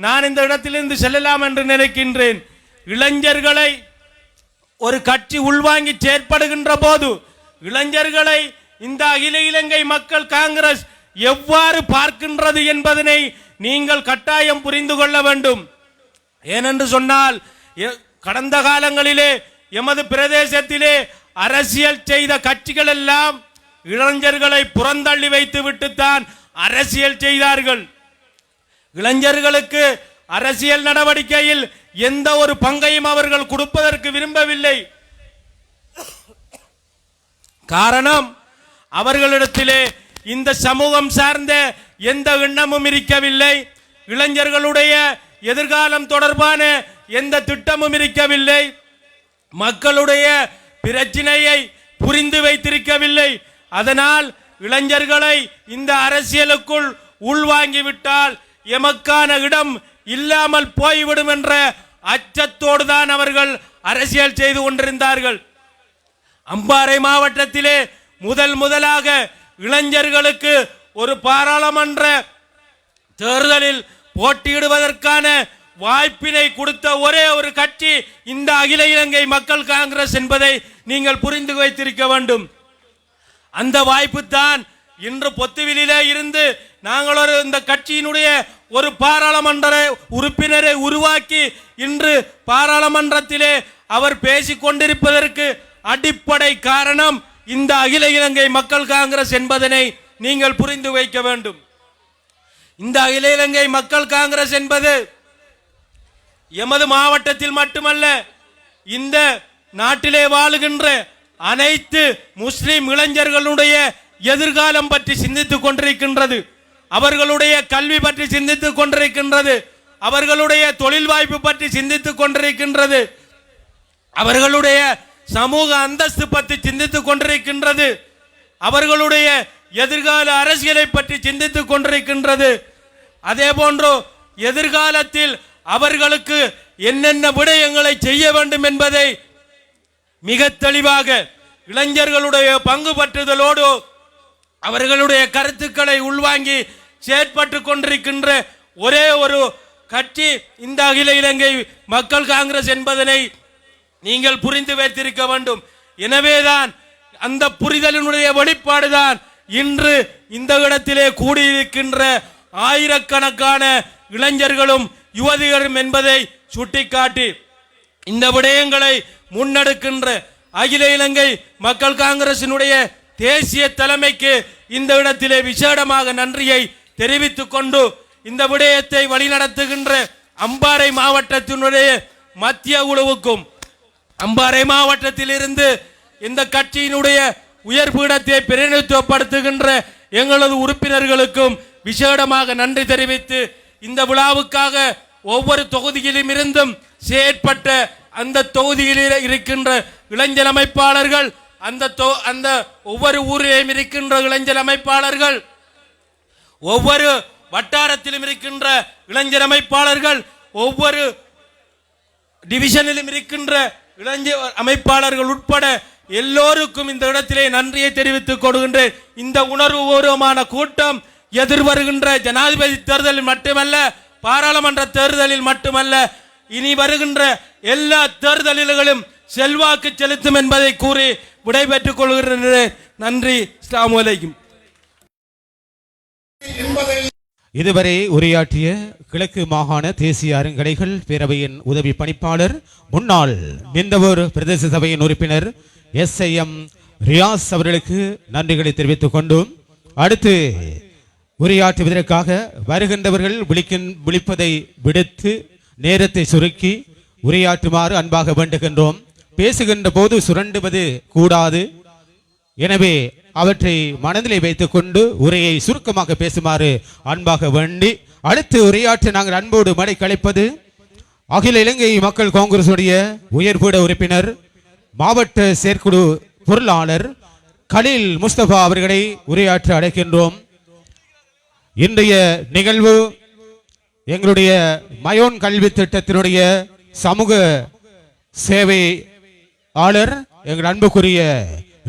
நான் இந்த இடத்திலிருந்து செல்லலாம் என்று நினைக்கின்றேன். இளைஞர்களை ஒரு கட்சி உள்வாங்கி செயற்படுகின்ற போது இளைஞர்களை இந்த அகில இலங்கை மக்கள் காங்கிரஸ் எவ்வாறு பார்க்கின்றது என்பதனை நீங்கள் கட்டாயம் புரிந்து கொள்ள வேண்டும். ஏனென்று சொன்னால், கடந்த காலங்களிலே எமது பிரதேசத்திலே அரசியல் செய்த கட்சிகள் எல்லாம் இளைஞர்களை புறந்தள்ளி வைத்து விட்டுத்தான் அரசியல் செய்தார்கள். இளைஞர்களுக்கு அரசியல் நடவடிக்கையில் எந்த ஒரு பங்கையும் அவர்கள் கொடுப்பதற்கு விரும்பவில்லை. காரணம், அவர்களிடத்திலே இந்த சமூகம் சார்ந்த எந்த எண்ணமும் இருக்கவில்லை. இளைஞர்களுடைய எதிர்காலம் தொடர்பான எந்த திட்டமும் இருக்கவில்லை. மக்களுடைய பிரச்சனையை புரிந்து வைத்திருக்கவில்லை. அதனால் இளைஞர்களை இந்த அரசியலுக்குள் உள்வாங்கிவிட்டால் எமக்கான இடம் இல்லாமல் போய்விடும் என்ற அச்சத்தோடு தான் அவர்கள் அரசியல் செய்து கொண்டிருந்தார்கள். அம்பாறை மாவட்டத்திலே முதலாக இளைஞர்களுக்கு ஒரு பாராளுமன்ற தேர்தலில் போட்டியிடுவதற்கான வாய்ப்பினை கொடுத்த ஒரே ஒரு கட்சி இந்த அகில இலங்கை மக்கள் காங்கிரஸ் என்பதை நீங்கள் புரிந்து வைத்திருக்க வேண்டும். அந்த வாய்ப்பு தான் இன்று பொத்துவிலே இருந்து நாங்கள் இந்த கட்சியினுடைய ஒரு பாராளுமன்ற உறுப்பினரை உருவாக்கி இன்று பாராளுமன்றத்திலே அவர் பேசிக் கொண்டிருப்பதற்கு அடிப்படை காரணம் இந்த அகில இலங்கை மக்கள் காங்கிரஸ் என்பதனை நீங்கள் புரிந்து வைக்க வேண்டும். இந்த அகில இலங்கை மக்கள் காங்கிரஸ் என்பது எமது மாவட்டத்தில் மட்டுமல்ல, இந்த நாட்டிலே வாழுகின்ற அனைத்து முஸ்லிம் இளைஞர்களுடைய எதிர்காலம் பற்றி சிந்தித்துக் கொண்டிருக்கின்றது. அவர்களுடைய கல்வி பற்றி சிந்தித்துக் கொண்டிருக்கின்றது. அவர்களுடைய தொழில் வாய்ப்பு பற்றி சிந்தித்துக் கொண்டிருக்கின்றது. அவர்களுடைய சமூக அந்தஸ்து பற்றி சிந்தித்துக் கொண்டிருக்கின்றது. அவர்களுடைய எதிர்கால அரசியலை பற்றி சிந்தித்துக் கொண்டிருக்கின்றது. அதே போன்று எதிர்காலத்தில் அவர்களுக்கு என்னென்ன விடயங்களை செய்ய வேண்டும் என்பதை மிக தெளிவாக இளைஞர்களுடைய பங்கு பற்றுதலோடு அவர்களுடைய கருத்துக்களை உள்வாங்கி செயற்பட்டு கொண்டிருக்கின்ற ஒரே ஒரு கட்சி இந்த அகில இலங்கை மக்கள் காங்கிரஸ் என்பதனை நீங்கள் புரிந்து வைத்திருக்க வேண்டும். எனவேதான் அந்த புரிதலினுடைய வெளிப்பாடுதான் இன்று இந்த இடத்திலே கூடியிருக்கின்ற ஆயிரக்கணக்கான இளைஞர்களும் யுவதிகளும் என்பதை சுட்டிக்காட்டி இந்த விடயங்களை முன்னெடுக்கின்ற அகில இலங்கை மக்கள் காங்கிரசினுடைய தேசிய தலைமைக்கு இந்த இடத்திலே விசேடமாக நன்றியை தெரிவித்துக் கொண்டு இந்த விடயத்தை வழிநடத்துகின்ற அம்பாறை மாவட்டத்தினுடைய மத்திய குழுவுக்கும் அம்பாறை மாவட்டத்தில் இருந்து இந்த கட்சியினுடைய உயர் பீடத்தை பிரதிநிதித்துவப்படுத்துகின்ற எங்களது உறுப்பினர்களுக்கும் விசேடமாக நன்றி தெரிவித்து இந்த விழாவுக்காக ஒவ்வொரு தொகுதியிலும் இருந்தும் செயற்பட்ட அந்த தொகுதியில் இருக்கின்ற இளைஞர் அமைப்பாளர்கள், அந்த ஒவ்வொரு ஊரிலும் இருக்கின்ற இளைஞர் அமைப்பாளர்கள், ஒவ்வொரு வட்டாரத்திலும் இருக்கின்ற இளைஞர் அமைப்பாளர்கள், ஒவ்வொரு டிவிஷனிலும் இருக்கின்ற இளைஞர் அமைப்பாளர்கள் உட்பட எல்லோருக்கும் இந்த இடத்திலே நன்றியை தெரிவித்துக் கொடுக்கின்றேன். இந்த உணர்வுபூர்வமான கூட்டம் எதிர்வருகின்ற ஜனாதிபதி தேர்தலில் மட்டுமல்ல, பாராளுமன்ற தேர்தலில் மட்டுமல்ல, இனி வருகின்ற எல்லா தேர்தல்களிலும் செல்வாக்கு செலுத்தும் என்பதை கூறி விடைபெற்றுக் கொள்கிறேன். நன்றி. அஸ்ஸலாமு அலைக்கும். இதுவரை உரையாற்றிய கிழக்கு மாகாண தேசிய அருங்கலைகள் பேரவையின் உதவி பணிப்பாளர், முன்னாள் நிந்தவூர் பிரதேச சபையின் உறுப்பினர் SIM ரியாஸ் அவர்களுக்கு நன்றிகளை தெரிவித்துக் கொண்டோம். அடுத்து உரையாற்றுவதற்காக வருகின்றவர்கள் விழிப்பதை விடுத்து நேரத்தை சுருக்கி உரையாற்றுமாறு அன்பாக வேண்டுகின்றோம். பேசுகின்ற போது சுரண்டுவது கூடாது. எனவே அவற்றை மனதிலே வைத்துக் கொண்டு உரையை சுருக்கமாக பேசுமாறு அன்பாக வேண்டி, அடுத்து உரையாற்ற நாங்கள் அன்போடு மடை கலைப்பது அகில இலங்கை மக்கள் காங்கிரசுடைய உயர்பீட உறுப்பினர், மாவட்ட செயற்குழு பொருளாளர் கலீல் முஸ்தபா அவர்களை உரையாற்ற அழைக்கின்றோம். இன்றைய நிகழ்வு எங்களுடைய மயோன் கல்வி திட்டத்தினுடைய சமூக சேவையாளர் எங்கள் அன்புக்குரிய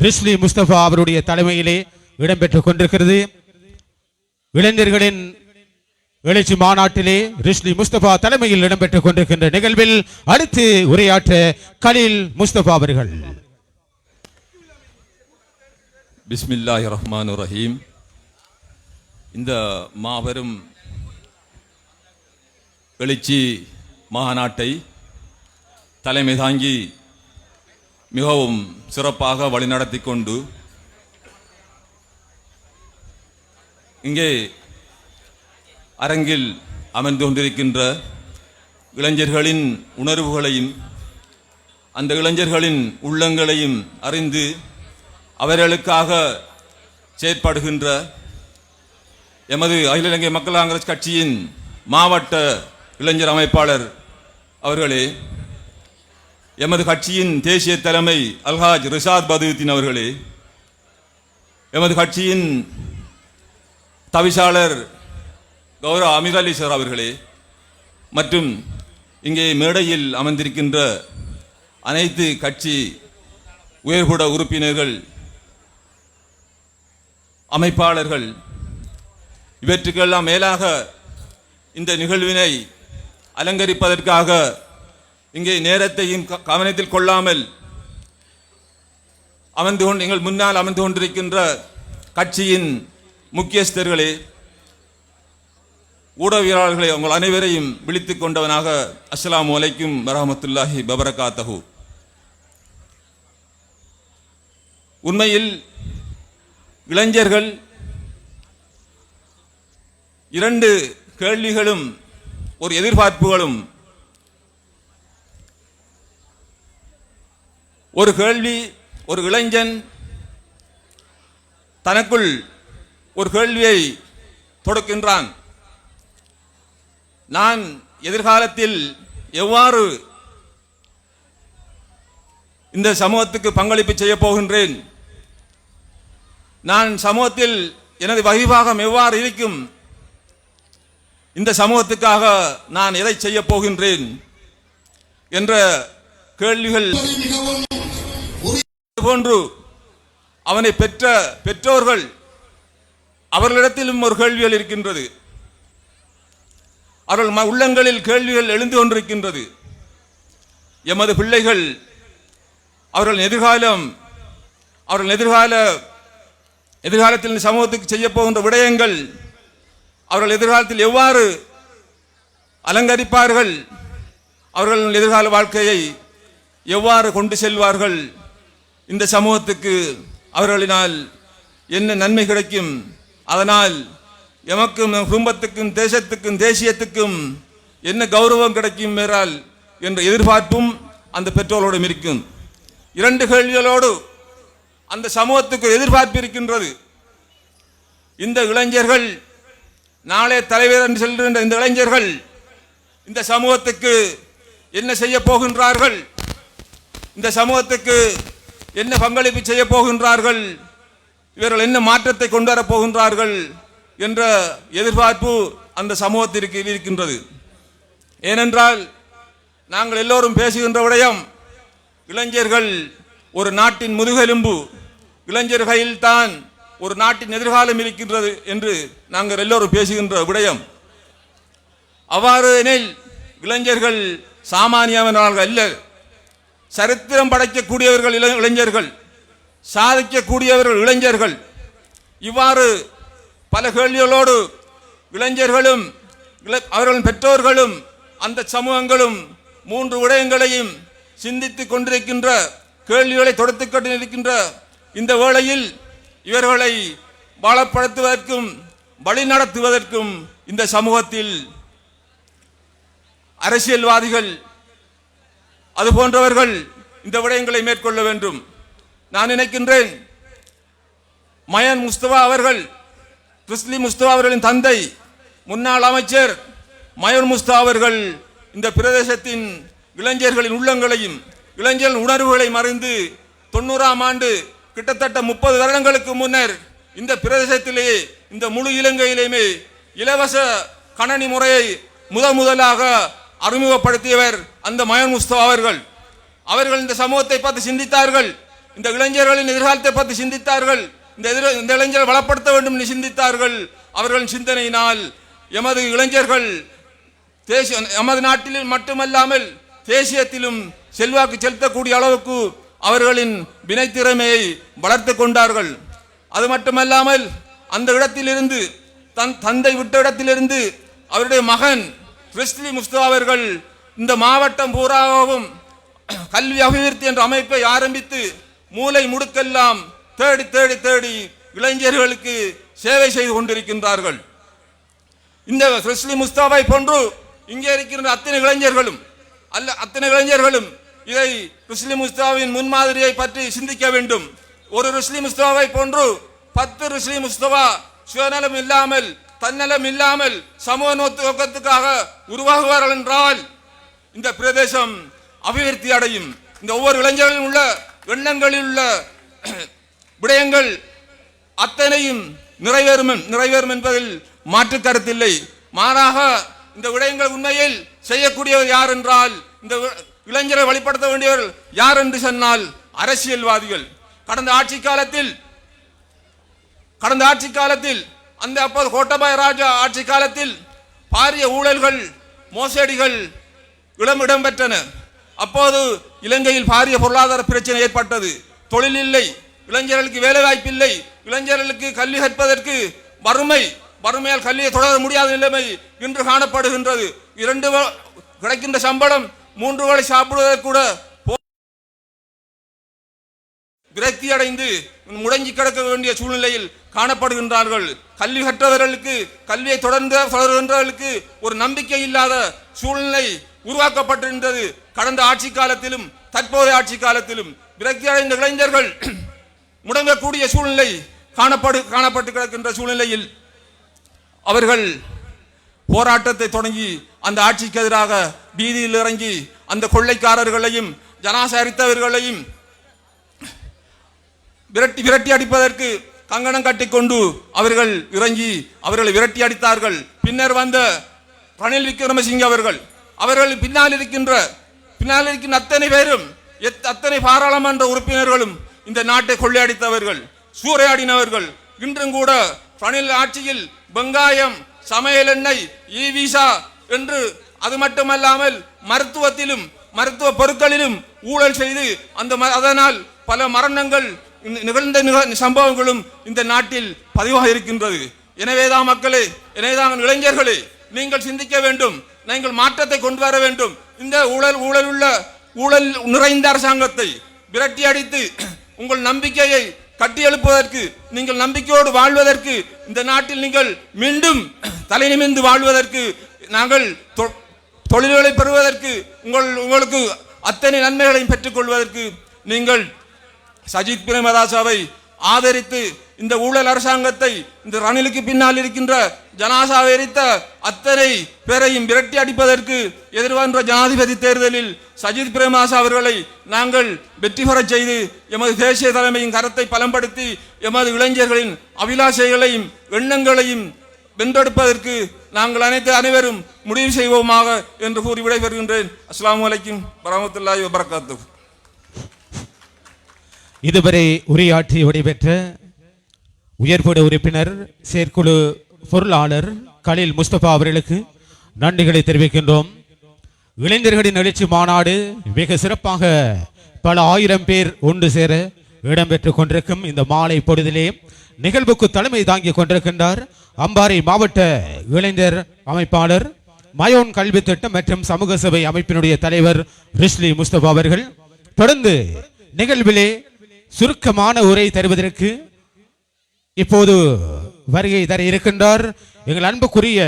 ரிஸ்லி முஸ்தபா அவருடைய தலைமையிலே இடம்பெற்றுக் கொண்டிருக்கிறது. இளைஞர்களின் எழுச்சி மாநாட்டிலே ரிஸ்லி முஸ்தபா தலைமையில் இடம்பெற்றுக் கொண்டிருக்கின்ற நிகழ்வில் அடுத்து உரையாற்ற கலீல் முஸ்தபா அவர்கள். பிஸ்மில்லாஹிர் ரஹ்மானிர் ரஹீம். இந்த மாபெரும் எழுச்சி மாநாட்டை தலைமை தாங்கி மிகவும் சிறப்பாக வழிநடத்தி கொண்டு இங்கே அரங்கில் அமர்ந்து கொண்டிருக்கின்ற இளைஞர்களின் உணர்வுகளையும் அந்த இளைஞர்களின் உள்ளங்களையும் அறிந்து அவர்களுக்காக செயற்படுகின்ற எமது அகில இலங்கை மக்கள் காங்கிரஸ் கட்சியின் மாவட்ட இளைஞர் அமைப்பாளர் அவர்களே, எமது கட்சியின் தேசிய தலைமை அல்ஹாஜ் ரிஷாத் பதுவுத்தீன் அவர்களே, எமது கட்சியின் தவிசாளர் கௌரவ அமீர் அலி சார் அவர்களே, மற்றும் இங்கே மேடையில் அமர்ந்திருக்கின்ற அனைத்து கட்சி உயர்குட உறுப்பினர்கள், அமைப்பாளர்கள், இவற்றுக்கெல்லாம் மேலாக இந்த நிகழ்வினை அலங்கரிப்பதற்காக இங்கே நேரத்தையும் கவனத்தில் கொள்ளாமல் எங்கள் முன்னால் அமர்ந்து கொண்டிருக்கின்ற கட்சியின் முக்கியஸ்தர்களே, ஊடகவியலாளர்களை உங்கள் அனைவரையும் விழித்துக் கொண்டவனாக அஸ்ஸலாமு அலைக்கும் வரஹ்மத்துல்லாஹி வபரகாத்துஹு. உண்மையில் இளைஞர்கள் இரண்டு கேள்விகளும் ஒரு எதிர்பார்ப்புகளும், ஒரு கேள்வி, ஒரு இளைஞன் தனக்குள் ஒரு கேள்வியை தொடுக்கின்றான். நான் எதிர்காலத்தில் எவ்வாறு இந்த சமூகத்துக்கு பங்களிப்பு செய்ய போகின்றேன், நான் சமூகத்தில் எனது வகிபாகம் எவ்வாறு இருக்கும், இந்த சமூகத்துக்காக நான் எதை செய்ய போகின்றேன் என்ற கேள்விகள் போன்று அவனை பெற்ற பெற்றோர்கள் அவர்களிடத்திலும் ஒரு கேள்விகள் இருக்கின்றது. அவர்கள் உள்ளங்களில் கேள்விகள் எழுந்து கொண்டிருக்கின்றது. எமது பிள்ளைகள் அவர்கள் எதிர்காலத்தில் சமூகத்துக்கு செய்ய போகின்ற விடயங்கள், அவர்கள் எதிர்காலத்தில் எவ்வாறு அலங்கரிப்பார்கள், அவர்கள் எதிர்கால வாழ்க்கையை எவ்வாறு கொண்டு செல்வார்கள், இந்த சமூகத்துக்கு அவர்களினால் என்ன நன்மை கிடைக்கும், அதனால் எமக்கும் குடும்பத்துக்கும் தேசத்துக்கும் தேசியத்துக்கும் என்ன கௌரவம் கிடைக்கும் என்ற எதிர்பார்ப்பும் அந்த பெற்றோரோடும் இருக்கும். இரண்டு கேள்விகளோடு அந்த சமூகத்துக்கு எதிர்பார்ப்பு இருக்கின்றது. இந்த இளைஞர்கள் நாளே தலைவர் என்று செல்கின்ற இந்த இளைஞர்கள் இந்த சமூகத்துக்கு என்ன செய்ய போகின்றார்கள், இந்த சமூகத்துக்கு என்ன பங்களிப்பு செய்ய போகின்றார்கள், இவர்கள் என்ன மாற்றத்தை கொண்டு வரப் போகின்றார்கள் என்ற எதிர்பார்ப்பு அந்த சமூகத்திற்கு இருக்கின்றது. ஏனென்றால் நாங்கள் எல்லோரும் பேசுகின்ற விடயம் இளைஞர்கள் ஒரு நாட்டின் முதுகெலும்பு, இளைஞர்களில் தான் ஒரு நாட்டின் எதிர்காலம் இருக்கின்றது என்று நாங்கள் எல்லோரும் பேசுகின்ற விடயம். அவ்வாறு எனில் இளைஞர்கள் சாமானியவர்கள் அல்ல, சரித்திரம் படைக்கக்கூடியவர்கள் இளைஞர்கள், சாதிக்கக்கூடியவர்கள் இளைஞர்கள். இவ்வாறு பல கேள்விகளோடு இளைஞர்களும் அவர்களின் பெற்றோர்களும் அந்த சமூகங்களும் 3 விடயங்களையும் சிந்தித்துக் கொண்டிருக்கின்ற, கேள்விகளை தொடுத்துக் கொண்டிருக்கின்ற இந்த வேளையில் இவர்களை பலப்படுத்துவதற்கும் வழி நடத்துவதற்கும் இந்த சமூகத்தில் அரசியல்வாதிகள் அது போன்றவர்கள் இந்த விடயங்களை மேற்கொள்ள வேண்டும். நான் நினைக்கின்றேன், மயன் முஸ்தபா அவர்கள், ரிஸ்லி முஸ்தபா அவர்களின் தந்தை முன்னாள் அமைச்சர் மயன் முஸ்தபா அவர்கள் இந்த பிரதேசத்தின் இளைஞர்களின் உள்ளங்களையும் இளைஞர்களின் உணர்வுகளையும் அறிந்து 90ஆம் ஆண்டு கிட்டத்தட்ட 30 வருடங்களுக்கு முன்னர் இந்த பிரதேசத்திலேயே இந்த முழு இலங்கையிலேயுமே இலவச கணனி முறையை முதலாக அறிமுகப்படுத்தியவர் அந்த மயன் முஸ்தபா அவர்கள். அவர்கள் இந்த சமூகத்தை பார்த்து சிந்தித்தார்கள், இந்த இளைஞர்களின் எதிர்காலத்தை பார்த்து சிந்தித்தார்கள், இந்த இளைஞர்கள் வளப்படுத்த வேண்டும் என்று சிந்தித்தார்கள். அவர்களின் சிந்தனையினால் எமது இளைஞர்கள் எமது நாட்டில் மட்டுமல்லாமல் தேசியத்திலும் செல்வாக்கு செலுத்தக்கூடிய அளவுக்கு அவர்களின் வினைத்திறமையை வளர்த்து கொண்டார்கள். அது மட்டுமல்லாமல் அந்த இடத்திலிருந்து தந்தை விட்ட இடத்திலிருந்து அவருடைய மகன் ரிஸ்லி முஸ்தபா அவர்கள் இந்த மாவட்டம் பூராவும் கல்வி அபிவிருத்தி என்ற அமைப்பை ஆரம்பித்து மூலை முடுக்கெல்லாம் தேடி தேடி தேடி இளைஞர்களுக்கு சேவை செய்து கொண்டிருக்கின்றார்கள். இந்த ரிஸ்லி முஸ்தபாவை போன்று இங்கே இருக்கின்ற அத்தனை இளைஞர்களும் இதை ரிஸ்லி முஸ்தபாவின் முன்மாதிரியை பற்றி சிந்திக்க வேண்டும். ஒரு ரிஸ்லி முஸ்தபாவை போன்று 10 ரிஸ்லி முஸ்தபா சுயநலம் இல்லாமல் தன்னலம் இல்லாமல் சமூக நோக்கத்துக்காக உருவாகுவார்கள் என்றால் இந்த பிரதேசம் அபிவிருத்தி அடையும். இந்த ஒவ்வொரு இளைஞர்களில் உள்ள எண்ணங்களில் உள்ள விடயங்கள் அத்தனையும் நிறைவேறும் என்பதில் மாற்று கருத்தில்லை. மாறாக இந்த விடயங்கள் உண்மையில் செய்யக்கூடியவர் யார் என்றால், இந்த இளைஞரை வழிபடுத்த வேண்டியவர்கள் யார் என்று சொன்னால் அரசியல்வாதிகள். கடந்த ஆட்சி காலத்தில் அந்த அப்போது கோட்டபாய ராஜா ஆட்சி காலத்தில் பாரிய ஊழல்கள் மோசடிகள் இடம்பெற்றன. அப்போது இலங்கையில் பாரிய பொருளாதார பிரச்சனை ஏற்பட்டது. தொழில் இல்லை, இளைஞர்களுக்கு வேலை வாய்ப்பில்லை, இளைஞர்களுக்கு கல்வி கற்பதற்கு வறுமையால் கல்வியை தொடர முடியாத நிலைமை இன்று காணப்படுகின்றது. 2 கிடைக்கின்ற சம்பளம் 3 வேளை சாப்பிடுவதற்கு கூட விரக்தி அடைந்து முடங்கி கிடக்க வேண்டிய சூழ்நிலையில் காணப்படுகின்றார்கள். கல்வி கற்றவர்களுக்கு கல்வியை தொடர்கின்றவர்களுக்கு ஒரு நம்பிக்கை இல்லாத சூழ்நிலை உருவாக்கப்பட்டிருந்தது. கடந்த ஆட்சி காலத்திலும் தற்போதைய ஆட்சி காலத்திலும் விரக்தி அடைந்த இளைஞர்கள் முடங்கக்கூடிய சூழ்நிலை காணப்பட்டு கிடக்கின்ற சூழ்நிலையில் அவர்கள் போராட்டத்தை தொடங்கி அந்த ஆட்சிக்கு எதிராக வீதியில் இறங்கி அந்த கொள்ளைக்காரர்களையும் ஜனாசாரித்தவர்களையும் விரட்டி அடிப்பதற்கு கங்கணம் கட்டிக்கொண்டு அவர்கள் இறங்கி அவர்களை விரட்டி அடித்தார்கள். பின்னர் வந்த ரணில் விக்ரமசிங்கே அவர்கள் பின்னால் இருக்கின்ற அத்தனை பேரும் அத்தனை பாராளுமன்ற உறுப்பினர்களும் இந்த நாட்டை கொள்ளையடித்தவர்கள், சூறையாடினவர்கள். இன்றும் கூட ரணில் ஆட்சியில் வெங்காயம், சமையல் எண்ணெய், விசா என்று அது மட்டுமல்லாமல் மருத்துவ பொருட்களிலும் ஊழல் செய்து அதனால் பல மரணங்கள் நிகழ்ந்த சம்பவங்களும் இந்த நாட்டில் பதிவாக இருக்கின்றது. எனவேதான் மக்களே, எனவேதான் இளைஞர்களே, நீங்கள் சிந்திக்க வேண்டும், நீங்கள் மாற்றத்தை கொண்டு வர வேண்டும். இந்த ஊழல் நிறைந்த அரசாங்கத்தை விரட்டி அடித்து உங்கள் நம்பிக்கையை கட்டி எழுப்புவதற்கு, நீங்கள் நம்பிக்கையோடு வாழ்வதற்கு, இந்த நாட்டில் நீங்கள் மீண்டும் தலை நிமிர்ந்து வாழ்வதற்கு, நாங்கள் தொழில்களை பெறுவதற்கு, உங்களுக்கு அத்தனை நன்மைகளையும் பெற்றுக் கொள்வதற்கு நீங்கள் சஜித் பிரேமதாசாவை ஆதரித்து இந்த ஊழல் அரசாங்கத்தை, இந்த ரணிலுக்கு பின்னால் இருக்கின்ற ஜனாசாவை எரித்த அத்தனை பேரையும் விரட்டி அடிப்பதற்கு எதிர்வருகின்ற ஜனாதிபதி தேர்தலில் சஜித் பிரேமதாச அவர்களை நாங்கள் வெற்றி பெறச் செய்து எமது தேசிய தலைமையின் கரத்தை பலப்படுத்தி எமது இளைஞர்களின் அபிலாஷைகளையும் எண்ணங்களையும் வென்றெடுப்பதற்கு நாங்கள் அனைவரும் முடிவு செய்வோமாக என்று கூறி விடைபெறுகின்றேன். அஸ்ஸலாமு அலைக்கும் வரஹ்மத்துல்லாஹி வபரகாத்துஹு. இதுவரை உரையாற்றி விடைபெற்ற உயர்படு உறுப்பினர் செயற்குழு பொருளாளர் கலீல் முஸ்தபா அவர்களுக்கு நன்றிகளை தெரிவிக்கின்றோம். இளைஞர்களின் எழுச்சி மாநாடு மிக சிறப்பாக பல ஆயிரம் பேர் ஒன்று சேர இடம்பெற்றுக் கொண்டிருக்கும் இந்த மாலை பொழுதிலே நிகழ்வுக்கு தலைமை தாங்கிக் கொண்டிருக்கின்றார் அம்பாறை மாவட்ட இளைஞர் அமைப்பாளர், மயோன் கல்வி திட்டம் மற்றும் சமூக சபை அமைப்பினுடைய தலைவர் ரிஸ்லி முஸ்தபா அவர்கள். தொடர்ந்து நிகழ்விலே சுருக்கமான உரை தருவதற்கு இப்போது வருகை தர இருக்கின்றார் எங்கள் அன்புக்குரிய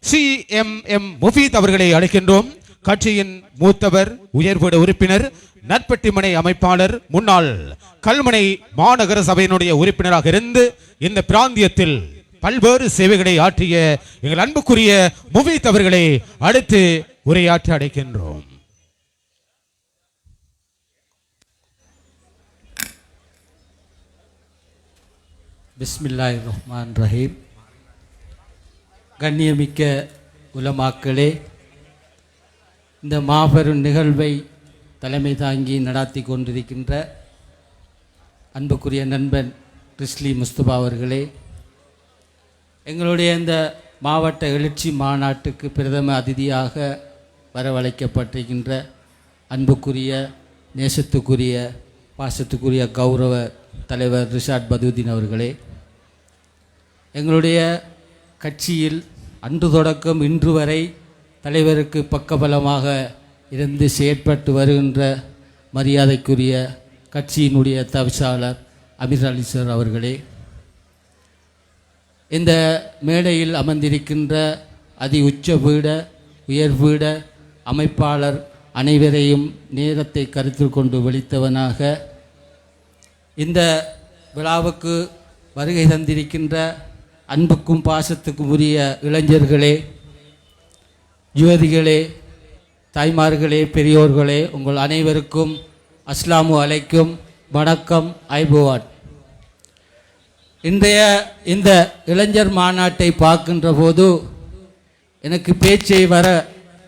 CMM முஃபீத் அவர்களை அழைக்கின்றோம். கட்சியின் மூத்தவர், உயர்படு உறுப்பினர், நற்பட்டிமனை அமைப்பாளர், முன்னாள் கல்முனை மாநகர சபையினுடைய உறுப்பினராக இருந்து இந்த பிராந்தியத்தில் பல்வேறு சேவைகளை ஆற்றிய எங்கள் அன்புக்குரிய முஃபீத் அவர்களை அடுத்து உரையாற்ற அழைக்கின்றோம். பிஸ்மில்லாஹிர் ரஹ்மான் ரஹீம். கண்ணியமிக்க உலமாக்களே, இந்த மாபெரும் நிகழ்வை தலைமை தாங்கி நடாத்தி கொண்டிருக்கின்ற அன்புக்குரிய நண்பன் ரிஸ்லி முஸ்தபா அவர்களே, எங்களுடைய இந்த மாவட்ட எழுச்சி மாநாட்டுக்கு பிரதம அதிதியாக வரவழைக்கப்பட்டிருக்கின்ற அன்புக்குரிய, நேசத்துக்குரிய, பாசத்துக்குரிய கௌரவ தலைவர் ரிஷாட் பதுதீன் அவர்களே, எங்களுடைய கட்சியில் அன்று தொடக்கம் இன்று வரை தலைவருக்கு பக்கபலமாக இருந்து செயற்பட்டு வருகின்ற மரியாதைக்குரிய கட்சியினுடைய தவிசாளர் அமீர் அலி சார் அவர்களே, இந்த மேடையில் அமர்ந்திருக்கின்ற அதி உச்ச பீட உயர்பீட அமைப்பாளர் அனைவரையும் நேரத்தை கருத்தில் கொண்டு வெளித்தவனாக இந்த விழாவுக்கு வருகை தந்திருக்கின்ற அன்புக்கும் பாசத்துக்கும் உரிய இளைஞர்களே, யுவதிகளே, தாய்மார்களே, பெரியோர்களே, உங்கள் அனைவருக்கும் அஸ்ஸலாமு அலைக்கும், வணக்கம், ஐபோவான். இன்றைய இந்த இளைஞர் மாநாட்டை பார்க்கின்ற போது எனக்கு பேச்சை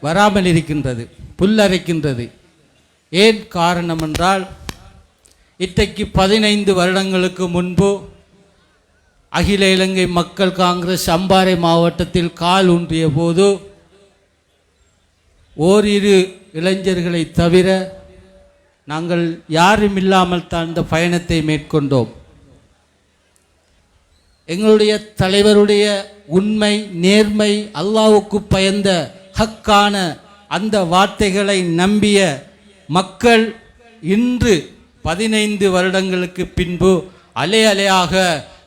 வராமல் இருக்கின்றது, புல்லரைக்கின்றது. ஏன் காரணம் என்றால், இன்றைக்கு 15 வருடங்களுக்கு முன்பு அகில இலங்கை மக்கள் காங்கிரஸ் அம்பாறை மாவட்டத்தில் கால் ஊன்றிய போது ஓரிரு இளைஞர்களை தவிர நாங்கள் யாரும் இல்லாமல் தான் இந்த பயணத்தை மேற்கொண்டோம். எங்களுடைய தலைவருடைய உண்மை, நேர்மை, அல்லாஹ்வுக்கு பயந்த ஹக்கான அந்த வார்த்தைகளை நம்பிய மக்கள் இன்று 15 வருடங்களுக்கு பின்பு அலை அலையாக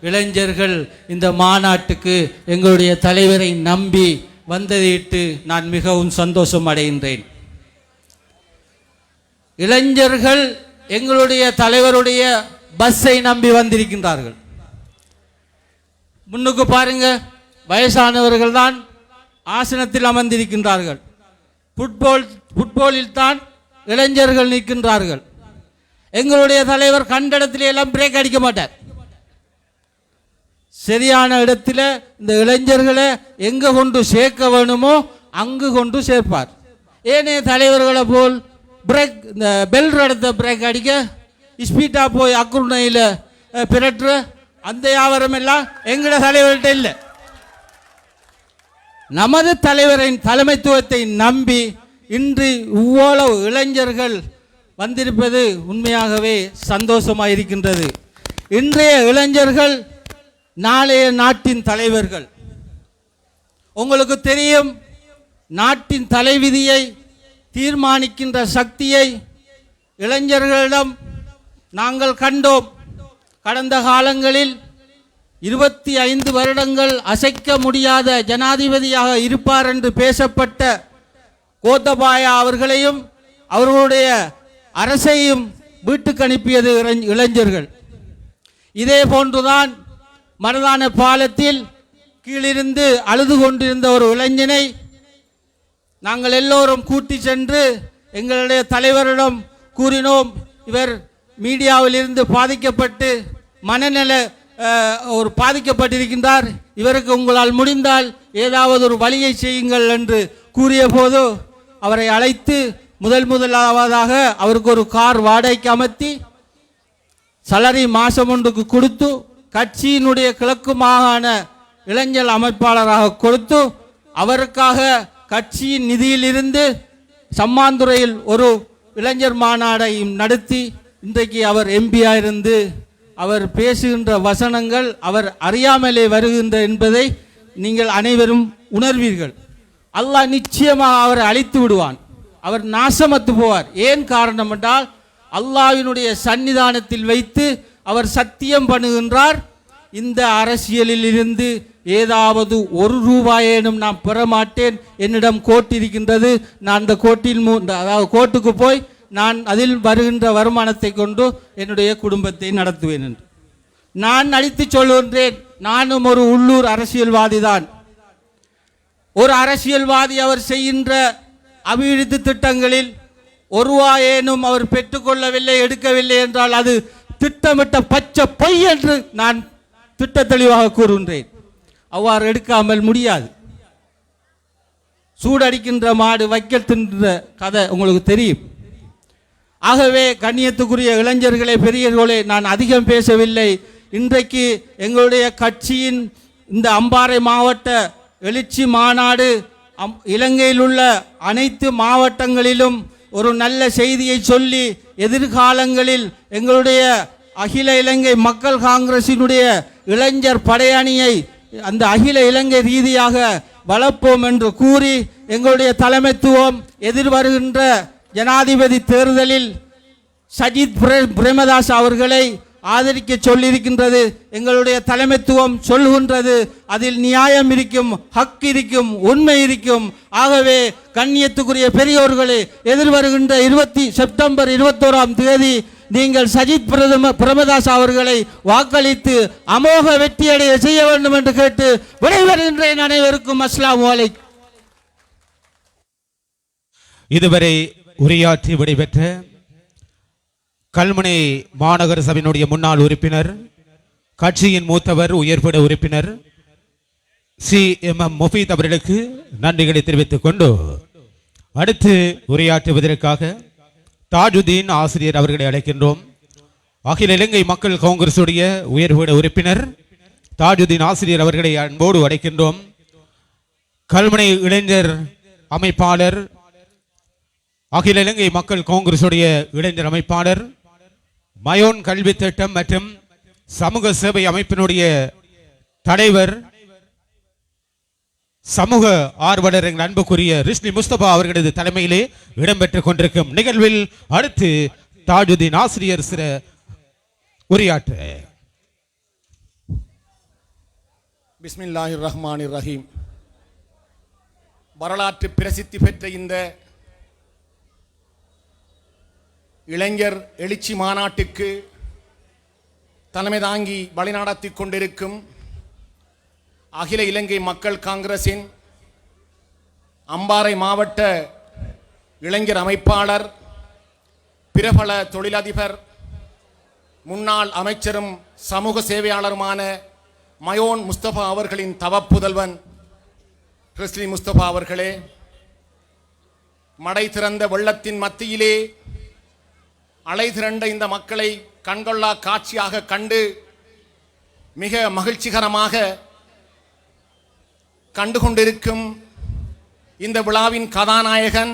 இளைஞர்கள் இந்த மாநாட்டுக்கு எங்களுடைய தலைவரை நம்பி வந்ததையிட்டு நான் மிகவும் சந்தோஷம் அடைகின்றேன். இளைஞர்கள் எங்களுடைய தலைவருடைய பஸ்ஸை நம்பி வந்திருக்கின்றார்கள். முன்னுக்கு பாருங்க, வயசானவர்கள் தான் ஆசனத்தில் அமர்ந்திருக்கின்றார்கள். ஃபுட்பாலில் தான் இளைஞர்கள் நிற்கின்றார்கள். எங்களுடைய தலைவர் கண்ட இடத்துல எல்லாம் பிரேக் அடிக்க மாட்டார். சரியான இடத்துல இந்த இளைஞர்களை எங்கே கொண்டு சேர்க்க வேணுமோ அங்கு கொண்டு சேர்ப்பார். ஏனே தலைவர்களை போல் பிரேக், இந்த பெல் இடத்த பிரேக் அடிக்க ஸ்பீட்டாக போய் அக்குருணையில் பிரட்டுற அந்த வியாபாரம் எல்லாம் எங்களோட தலைவர்கிட்ட இல்லை. நமது தலைவரின் தலைமைத்துவத்தை நம்பி இன்று இவ்வளவு இளைஞர்கள் வந்திருப்பது உண்மையாகவே சந்தோஷமாக இருக்கின்றது. இன்றைய இளைஞர்கள் நாளைய நாட்டின் தலைவர்கள். உங்களுக்கு தெரியும், நாட்டின் தலைவிதியை தீர்மானிக்கின்ற சக்தியை இளைஞர்களிடம் நாங்கள் கண்டோம். கடந்த காலங்களில் 25 வருடங்கள் அசைக்க முடியாத ஜனாதிபதியாக இருப்பார் என்று பேசப்பட்ட கோத்தபாயா அவர்களையும் அவர்களுடைய அரசையும் வீட்டுக்கு அனுப்பியது இளைஞர்கள். இதே போன்றுதான் மருதான பாலத்தில் கீழிருந்து அழுது கொண்டிருந்த ஒரு இளைஞனை நாங்கள் எல்லோரும் கூட்டி சென்று எங்களுடைய தலைவரிடம் கூறினோம். இவர் மீடியாவில் இருந்து பாதிக்கப்பட்டு மனநல ஒரு பாதிக்கப்பட்டிருக்கின்றார், இவருக்கு உங்களால் முடிந்தால் ஏதாவது ஒரு வழியை செய்யுங்கள் என்று கூறிய போது அவரை அழைத்து முதலாவதாக அவருக்கு ஒரு கார் வாடகைக்கு அமர்த்தி சலரி மாசம் ஒன்றுக்கு கொடுத்து கட்சியினுடைய கிழக்கு மாகாண இளைஞர் அமைப்பாளராக கொடுத்து அவருக்காக கட்சியின் நிதியிலிருந்து சம்மாந்துறையில் ஒரு இளைஞர் மாநாடையும் நடத்தி இன்றைக்கு அவர் எம்பியாக இருந்து அவர் பேசுகின்ற வசனங்கள் அவர் அறியாமலே வருகின்ற என்பதை நீங்கள் அனைவரும் உணர்வீர்கள். அல்லாஹ் நிச்சயமாக அவரை அழித்து விடுவான், அவர் நாசமத்து போவார். ஏன் காரணம் என்றால் அல்லாஹ்வினுடைய சன்னிதானத்தில் வைத்து அவர் சத்தியம் பண்ணுகின்றார், இந்த அரசியலில் இருந்து ஏதாவது ஒரு ரூபாயேனும் நான் பெற மாட்டேன், என்னிடம் கோட் இருக்கின்றது, நான் அந்த கோட்டில் அதாவது கோட்டுக்கு போய் நான் அதில் வருகின்ற வருமானத்தை கொண்டு என்னுடைய குடும்பத்தை நடத்துவேன் என்று நான் அடித்து சொல்கின்றேன். நானும் ஒரு உள்ளூர் அரசியல்வாதி தான். ஒரு அரசியல்வாதி அவர் செய்கின்ற அபிவிருத்தி திட்டங்களில் ஒரு ரூபாயேனும் அவர் பெற்றுக்கொள்ளவில்லை, எடுக்கவில்லை என்றால் அது திட்டமிட்ட பச்சை பொய் என்று நான் திட்ட தெளிவாக கூறுகின்றேன். அவ்வாறு எடுக்காமல் முடியாது. சூடடிக்கின்ற மாடு வைக்கல் தின்ற கதை உங்களுக்கு தெரியும். ஆகவே கண்ணியத்துக்குரிய இளைஞர்களே, பெரியவர்களே, நான் அதிகம் பேசவில்லை. இன்றைக்கு எங்களுடைய கட்சியின் இந்த அம்பாறை மாவட்ட எழுச்சி மாநாடு இலங்கையில் உள்ள அனைத்து மாவட்டங்களிலும் ஒரு நல்ல செய்தியை சொல்லி எதிர்காலங்களில் எங்களுடைய அகில இலங்கை மக்கள் காங்கிரசினுடைய இளைஞர் படையணியை அந்த அகில இலங்கை ரீதியாக வளர்ப்போம் என்று கூறி எங்களுடைய தலைமைத்துவம் எதிர்வருகின்ற ஜனாதிபதி தேர்தலில் சஜித் பிரேமதாஸ் அவர்களை ஆதரிக்க சொல்லியிருக்கின்றது. எங்களுடைய தலைமைத்துவம் சொல்கின்றது, அதில் நியாயம் இருக்கும், ஹக் இருக்கும், உண்மை இருக்கும். ஆகவே கண்ணியத்துக்குரிய பெரியோர்களே, எதிர்வருகின்ற செப்டம்பர் 21ஆம் தேதி நீங்கள் சஜித் பிரேமதாஸ் அவர்களை வாக்களித்து அமோக வெற்றியடைய செய்ய வேண்டும் என்று கேட்டு விடைபெறுகின்றேன். அனைவருக்கும் அஸ்ஸலாமு அலைக்கும். இதுவரை உரையாற்றி விடைபெற்ற கல்முனை மாநகர சபையினுடைய முன்னாள் உறுப்பினர், கட்சியின் மூத்தவர், உயர்பட உறுப்பினர் CMM முஃபீத் அவர்களுக்கு நன்றிகளை தெரிவித்துக் கொண்டு அடுத்து உரையாற்றுவதற்காக தாஜுதீன் ஆசிரியர் அவர்களை அழைக்கின்றோம். அகில இலங்கை மக்கள் காங்கிரசுடைய உயர்பட உறுப்பினர் தாஜுதீன் ஆசிரியர் அவர்களை அன்போடு அழைக்கின்றோம். கல்முனை இளைஞர் அமைப்பாளர், அகில இலங்கை மக்கள் காங்கிரசுடைய இளைஞர் அமைப்பாளர், மயோன் கல்வி திட்டம் மற்றும் சமூக சேவை அமைப்பினுடைய தலைவர், சமூக ஆர்வலர் எங்கள் அன்புக்குரிய ரிஸ்லி முஸ்தபா அவர்களது தலைமையிலே இடம்பெற்றுக் கொண்டிருக்கும் நிகழ்வில் அடுத்து தாஜுதீன் ஆசிரியர் சில உரையாற்ற. பிஸ்மில்லாஹிர் ரஹ்மானிர் ரஹீம். வரலாற்று பிரசித்தி பெற்ற இந்த இளைஞர் எழுச்சி மாநாட்டுக்கு தலைமை தாங்கி வழிநடத்தி கொண்டிருக்கும் அகில இலங்கை மக்கள் காங்கிரசின் அம்பாறை மாவட்ட இளைஞர் அமைப்பாளர், பிரபல தொழிலதிபர், முன்னாள் அமைச்சரும் சமூக சேவையாளருமான மயோன் முஸ்தபா அவர்களின் தவப்புதல்வன் ரிஸ்லி முஸ்தபா அவர்களே, மடை திறந்த வெள்ளத்தின் மத்தியிலே அலை திரண்ட இந்த மக்களை கண்கொள்ளா காட்சியாக கண்டு மிக மகிழ்ச்சிகரமாக கண்டுகொண்டிருக்கும் இந்த விழாவின் கதாநாயகன்,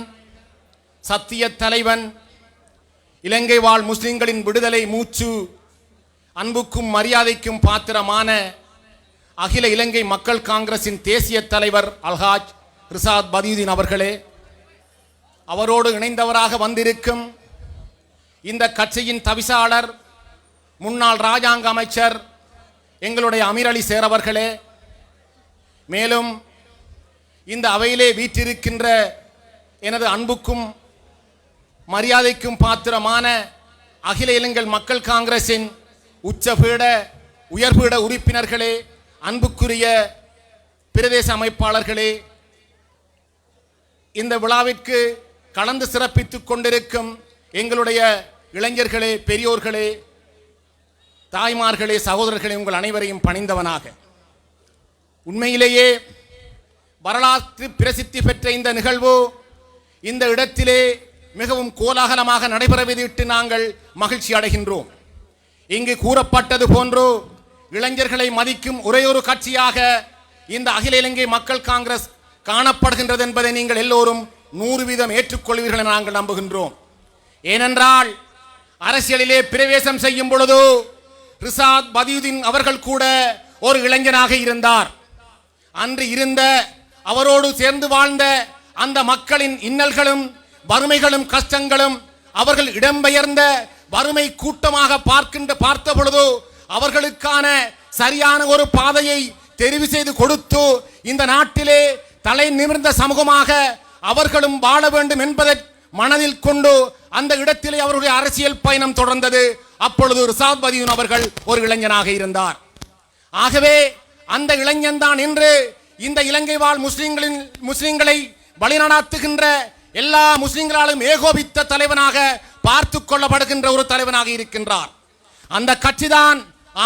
சத்திய தலைவன், இலங்கை வாழ் முஸ்லிம்களின் விடுதலை மூச்சு, அன்புக்கும் மரியாதைக்கும் பாத்திரமான அகில இலங்கை மக்கள் காங்கிரசின் தேசிய தலைவர் அல்ஹாஜ் ரிசாத் பதியுதீன் அவர்களே, அவரோடு இணைந்தவராக வந்திருக்கும் இந்த கட்சியின் தவிசாளர், முன்னாள் ராஜாங்க அமைச்சர் எங்களுடைய அமீர் அலி சேரவர்களே, மேலும் இந்த அவையிலே வீற்றிருக்கின்ற எனது அன்புக்கும் மரியாதைக்கும் பாத்திரமான அகில இலங்கை மக்கள் காங்கிரசின் உச்சபீட உயர்பீட உறுப்பினர்களே, அன்புக்குரிய பிரதேச அமைப்பாளர்களே, இந்த விழாவிற்கு கலந்து சிறப்பித்துக் கொண்டிருக்கும் எங்களுடைய இளைஞர்களே, பெரியோர்களே, தாய்மார்களே, சகோதரர்களே, உங்கள் அனைவரையும் பணிந்தவனாக, உண்மையிலேயே வரலாற்று பிரசித்தி பெற்ற இந்த நிகழ்வு இந்த இடத்திலே மிகவும் கோலாகலமாக நடைபெறவிட்டு நாங்கள் மகிழ்ச்சி அடைகின்றோம். இங்கு கூறப்பட்டது போன்று இளைஞர்களை மதிக்கும் ஒரே ஒரு கட்சியாக இந்த அகில இலங்கை மக்கள் காங்கிரஸ் காணப்படுகின்றது என்பதை நீங்கள் எல்லோரும் 100% ஏற்றுக்கொள்வீர்கள் என நாங்கள் நம்புகின்றோம். ஏனென்றால் அரசியலிலே பிரவேசம் செய்யும் பொழுது ரிசாத் பதியுதீன் அவர்கள் கூட ஒரு இளைஞனாக இருந்தார். அன்று இருந்த அவரோடு சேர்ந்து வாழ்ந்த அந்த மக்களின் இன்னல்களும் வறுமைகளும் கஷ்டங்களும் அவர்கள் இடம்பெயர்ந்த வறுமை கூட்டமாக பார்த்த பொழுது அவர்களுக்கான சரியான ஒரு பாதையை தெரிவு செய்து கொடுத்து இந்த நாட்டிலே தலை நிமிர்ந்த சமூகமாக அவர்களும் வாழ வேண்டும் என்பதை மனதில் கொண்டு அந்த இடத்திலே அவருடைய அரசியல் பயணம் தொடர்ந்தது. அப்பொழுது ரிசாத் பதியுதீன் அவர்கள் ஒரு இளைஞனாக இருந்தார். ஆகவே அந்த இளைஞன் தான் இன்று இந்த இலங்கை வாழ் முஸ்லிம்களை வழிநடாத்துகின்ற எல்லா முஸ்லிம்களாலும் ஏகோபித்த தலைவனாக பார்த்து கொள்ளப்படுகின்ற ஒரு தலைவனாக இருக்கின்றார். அந்த கட்சிதான்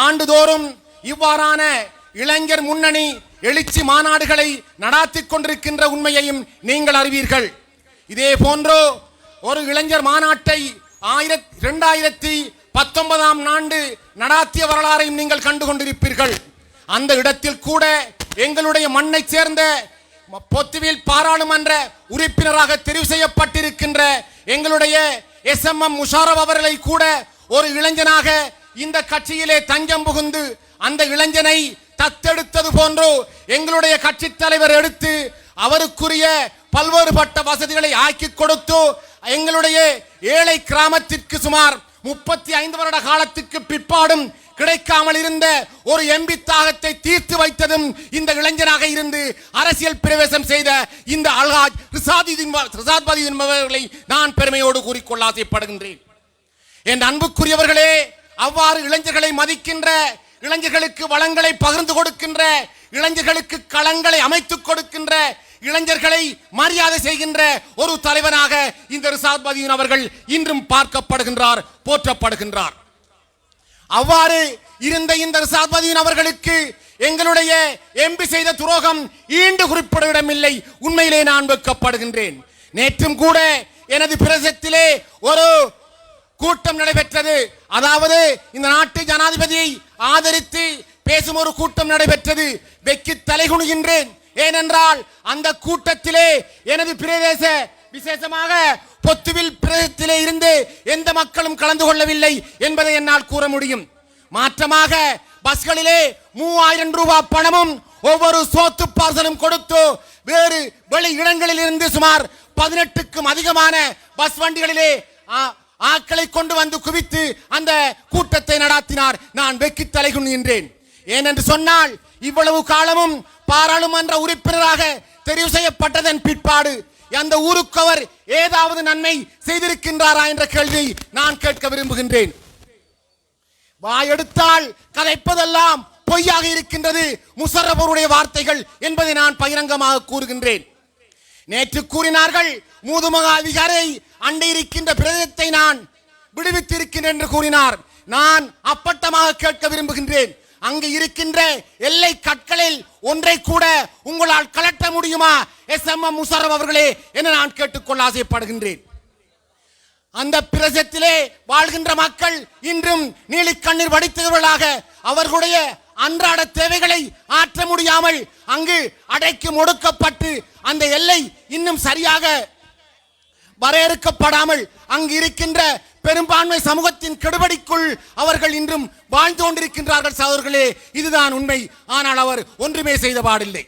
ஆண்டுதோறும் இவ்வாறான இளைஞர் முன்னணி எழுச்சி மாநாடுகளை நடாத்தி கொண்டிருக்கின்ற உண்மையையும் நீங்கள் அறிவீர்கள். இதே போன்று ஒரு இளைஞர் மாநாட்டை 2019ஆம் ஆண்டு நடாத்திய வரலாறையும் நீங்கள் கண்டு கொண்டிருப்பீர்கள். அந்த இடத்தில் கூட எங்களுடைய மண்ணை சேர்ந்த பொத்துவில் பாராளுமன்ற உறுப்பினராக தெரிவு செய்யப்பட்டிருக்கின்ற எங்களுடைய SMM முஷாரப் அவர்களை கூட ஒரு இளைஞனாக இந்த கட்சியிலே தஞ்சம் புகுந்து அந்த இளைஞனை தத்தெடுத்தது போன்று எங்களுடைய கட்சி தலைவர் எடுத்து அவருக்குரிய பல்வேறுபட்ட வசதிகளை ஆக்கி கொடுத்து எங்களுடைய ஏழை கிராமத்திற்கு சுமார் 35 வருட காலத்துக்கு பிற்பாடும் கிடைக்காமல் இருந்த ஒரு எம்பி தாகத்தை தீர்த்து வைத்ததும் இந்த இளைஞனாக இருந்து அரசியல் பிரவேசம் செய்த இந்த அல்ஹாஜ் ரிசாத் பதியுதீன் அவர்களை நான் பெருமையோடு கூறிக்கொள்ள ஆசைப்படுகின்றேன். என் அன்புக்குரியவர்களே, அவ்வாறு இளைஞர்களை மதிக்கின்ற, இளைஞர்களுக்கு வளங்களை பகிர்ந்து கொடுக்கின்ற, இளைஞர்களுக்கு களங்களை அமைத்துக் கொடுக்கின்ற, இளைஞர்களை மரியாதை செய்கின்ற ஒரு தலைவனாக இந்த ரிசாத் பதியுதீன் அவர்கள் இன்றும் பார்க்கப்படுகின்றார், போற்றப்படுகின்றார். அவ்வாறு இருந்த இந்த ரிசாத் பதியுதீன் அவர்களுக்கு எங்களுடைய எம்பி செய்த துரோகம் ஈண்டு குறிப்பிட இடமில்லை. உண்மையிலே நான் வெட்கப்படுகின்றேன். நேற்றும் கூட எனது பிரதேசத்திலே ஒரு கூட்டம் நடைபெற்றது. அதாவது இந்த நாட்டு ஜனாதிபதியை ஆதரித்து பேசும் ஒரு கூட்டம் நடைபெற்றது. வெக்கி தலைகுனிகின்றேன். ஏனென்றால் அந்த கூட்டத்திலே எனது பிரதேச விசேஷமாக பொத்துவில் பிரதேசத்திலே இருந்து எந்த மக்களும் கலந்து கொள்ளவில்லை என்பதை என்னால் கூற முடியும். மாற்றமாக பஸ்களிலே 3000 ரூபாய் பணமும் ஒவ்வொரு சோத்து பார்சலும் கொடுத்து வேறு வெளி இடங்களில் இருந்து சுமார் 18க்கும் அதிகமான பஸ் வண்டிகளிலே ஆட்களை கொண்டு வந்து குவித்து அந்த கூட்டத்தை நடாத்தினார். நான் வெக்கி தலைகுனிகின்றேன். ஏனென்று சொன்னால் இவ்வளவு காலமும் பாராளுமன்ற உறுப்பினராக தெரிவு செய்யப்பட்டதன் பிற்பாடு அந்த ஊருக்கு அவர் ஏதாவது நன்மை செய்திருக்கின்றாரா என்ற கேள்வியை நான் கேட்க விரும்புகின்றேன். வாயெடுத்தால் கதைப்பதெல்லாம் பொய்யாக இருக்கின்றது முஷரப் அவருடைய வார்த்தைகள் என்பதை நான் பகிரங்கமாக கூறுகின்றேன். நேற்று கூறினார்கள் மூதுமகா அதிகாரை அண்டை இருக்கின்ற பிரதேசத்தை நான் விடுவித்திருக்கின்றேன் என்று கூறினார். நான் அப்பட்டமாக கேட்க விரும்புகின்றேன், அங்கு இருக்கின்ற எல்லை கற்களில் ஒன்றை கூட உங்களால் கலட்ட முடியுமா SMM முஷாரப் அவர்களே என நான் கேட்டுக்கொள்ள ஆசைப்படுகின்றேன். அந்த பிரதேசத்திலே வாழ்கின்ற மக்கள் இன்றும் நீலி கண்ணீர் வடித்தவர்களாக அவர்களுடைய அன்றாட தேவைகளை ஆற்ற முடியாமல் அங்கு அடைக்கு ஒடுக்கப்பட்டு அந்த எல்லை இன்னும் சரியாக வரையறுக்கப்படாமல் அங்கு இருக்கின்ற பெரும்பான்மை சமூகத்தின் கெடுபடிக்குள் அவர்கள் இன்றும் வாழ்ந்து கொண்டிருக்கின்றார்கள். சகோதரர்களே, இதுதான் உண்மை. ஆனால் அவர் ஒன்றுமே செய்த பாடில்லை.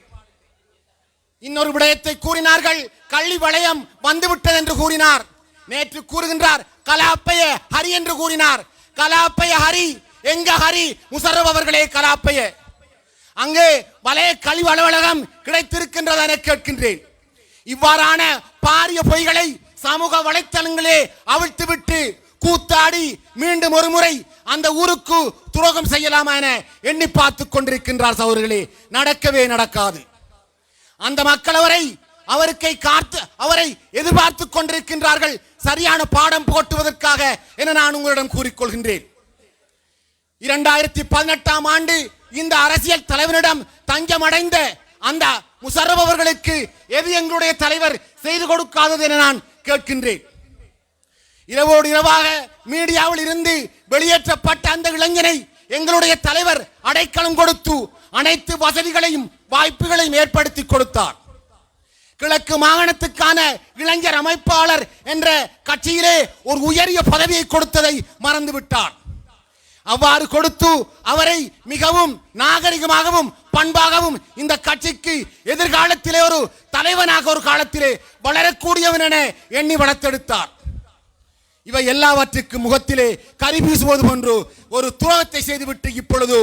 இன்னொரு விடயத்தை கூறினார்கள், கள்ளி வளையம் வந்துவிட்டது என்று கூறினார். நேற்று கூறுகின்றார் கலாப்பைய ஹரி என்று கூறினார். கலாப்பைய ஹரி எங்க ஹரி? முஷரப் அவர்களே கலாப்பைய. அங்கே வளைய கழிவு அலுவலகம் கிடைத்திருக்கின்றது என கேட்கின்றேன். இவ்வாறான பாரிய பொய்களை சமூக வலைத்தளங்களே அவிழ்த்துவிட்டு கூத்தாடி மீண்டும் ஒரு முறை அந்த ஊருக்கு துரோகம் செய்யலாமா என எண்ணி பார்த்து கொண்டிருக்கின்றார் சகோதரர்களே. நடக்கவே நடக்காது. அந்த மக்கள் அவரை எதிர்பார்த்து கொண்டிருக்கின்றார்கள் சரியான பாடம் போட்டுவதற்காக என நான் உங்களிடம் கூறிக்கொள்கின்றேன். 2018ஆம் ஆண்டு இந்த அரசியல் தலைவரிடம் தஞ்சமடைந்த அந்த முஷரப் அவர்களுக்கு எது எங்களுடைய தலைவர் செய்து கொடுக்காதது என நான் கேட்கின்றேன். இரவோடு இரவாக மீடியாவில் இருந்து வெளியேற்றப்பட்ட அந்த இளைஞனை எங்களுடைய தலைவர் அடைக்கலம் கொடுத்து அனைத்து வசதிகளையும் வாய்ப்புகளையும் ஏற்படுத்தி கொடுத்தார். கிழக்கு மாகாணத்துக்கான இளைஞர் அமைப்பாளர் என்ற கட்சியிலே ஒரு உயரிய பதவியை கொடுத்ததை மறந்துவிட்டார். அவ்வாறு கொடுத்து அவரை மிகவும் நாகரிகமாகவும் பண்பாகவும் இந்த கட்சிக்கு எதிர்காலத்திலே ஒரு தலைவனாக ஒரு காலத்திலே வளரக்கூடியவன் என எண்ணி வளர்த்தெடுத்தார். இவை எல்லாவற்றுக்கும் முகத்திலே கரி வீசுவது போன்று ஒரு துரோகத்தை செய்துவிட்டு இப்பொழுது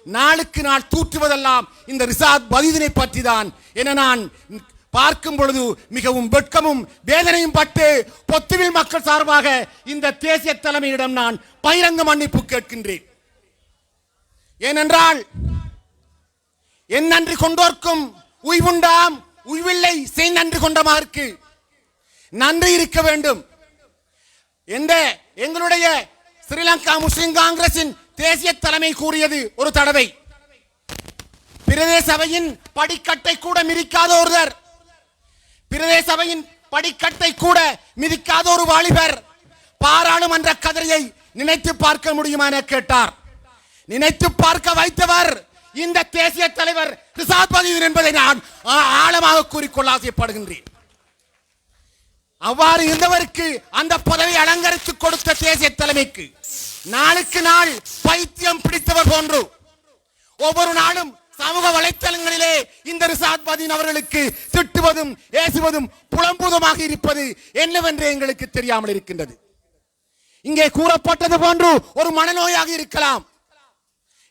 நாளுக்கு நாள் தூற்றுவதெல்லாம் இந்த ரிசாத் பதீதினை பற்றி தான் என நான் பார்க்கும் பொழுது மிகவும் வெட்கமும் வேதனையும் பட்டு பொத்துவில் மக்கள் சார்பாக இந்த தேசிய தலைமையிடம் நான் பகிரங்க மன்னிப்பு கேட்கின்றேன். ஏனென்றால் என் நன்றி கொண்டோர்க்கும் உய்வுண்டாம் உய்வில்லை செய் நன்றி கொண்டமாருக்கு நன்றி இருக்க வேண்டும். எங்களுடைய ஸ்ரீலங்கா முஸ்லிம் காங்கிரசின் தேசிய தலைமை கூறியது ஒரு தடவை, பிரதேச சபையின் படிக்கட்டை கூட மிதிக்காத ஒருவர், பிரதேச சபையின் படிக்கட்டை கூட மிதிக்காத ஒரு வாலிபர் பாராளுமன்ற கதிரையை நினைத்து பார்க்க முடியுமா என கேட்டார். நினைத்து பார்க்க வைத்தவர் இந்த தேசிய தலைவர் ரிசாத் பதீதின் என்பதை நான் ஆழமாக கூறிக்கொள்ள ஆசைப்படுகின்றேன். அவ்வாறு இருந்தவருக்கு அந்த பதவி அலங்கரித்து கொடுத்த தேசிய தலைமைக்கு நாளுக்கு நாள் பைத்தியம் பிடித்தவர் போன்று ஒவ்வொரு நாளும் சமூக வலைத்தளங்களிலே இந்த ரிசாத் பதீன் அவர்களுக்கு திட்டுவதும் ஏசுவதும் புலம்புவதுமாக இருப்பது என்னவென்று எங்களுக்கு தெரியாமல் இருக்கின்றது. இங்கே கூறப்பட்டது போன்று ஒரு மனநோயாக இருக்கலாம்.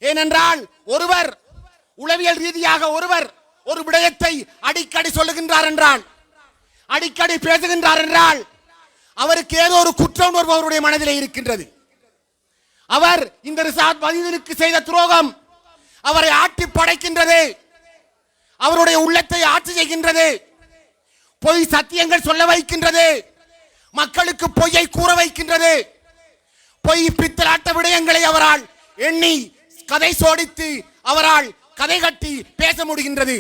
ஏனென்றால் ஒருவர் உளவியல் ரீதியாக ஒருவர் ஒரு விடயத்தை அடிக்கடி சொல்லுகின்றார் என்றால், அடிக்கடி பேசுகின்றார் என்றால் அவருக்கு ஏதோ ஒரு குற்ற உணர்வு அவருடைய மனதிலே இருக்கின்றது. அவர் இந்த ரிசாத் பதீனுக்கு செய்த துரோகம் அவரை ஆட்டி படைக்கின்றது, அவருடைய உள்ளத்தை ஆட்சி செய்கின்றது, பொய் சத்தியங்கள் சொல்ல வைக்கின்றது, மக்களுக்கு பொய்யை கூற வைக்கின்றது, பொய் பித்தலாட்ட விடயங்களை அவரால் எண்ணி கதை சோடித்து அவரால் கதை கட்டி பேச முடிகின்றது.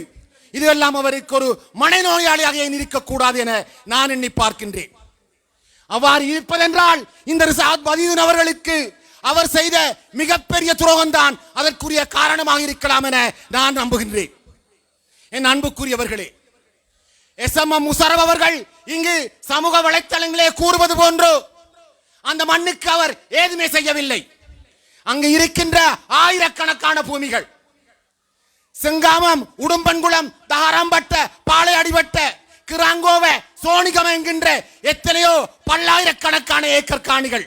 இதெல்லாம் அவருக்கு ஒரு மனநோயாளியாக இருக்கக்கூடாது என நான் எண்ணி பார்க்கின்றேன். அவ்வாறு இருப்பதென்றால் இந்த ரிசாத் பதீன் அவர்களுக்கு அவர் செய்த மிகப்பெரிய துரோகம் தான் அதற்குரிய காரணமாக இருக்கலாம் என நான் நம்புகின்றேன். என் அன்புக்குரியவர்களே, எஸ்எம்எம் முஷரப் அவர்கள் இங்கு சமூக வலைத்தளங்களே கூறுவது போன்று அந்த மண்ணுக்கு அவர் ஏதுமே செய்யவில்லை. அங்கு இருக்கின்ற ஆயிரக்கணக்கான பூமிகள் செங்காமம், உடும்பன்குளம், தஹராம்பட்ட, பாளை அடிவட்ட, கிராங்கோவ, சோனிகம் என்கின்ற எத்தனையோ பல்லாயிரக்கணக்கான ஏக்கர் காணிகள்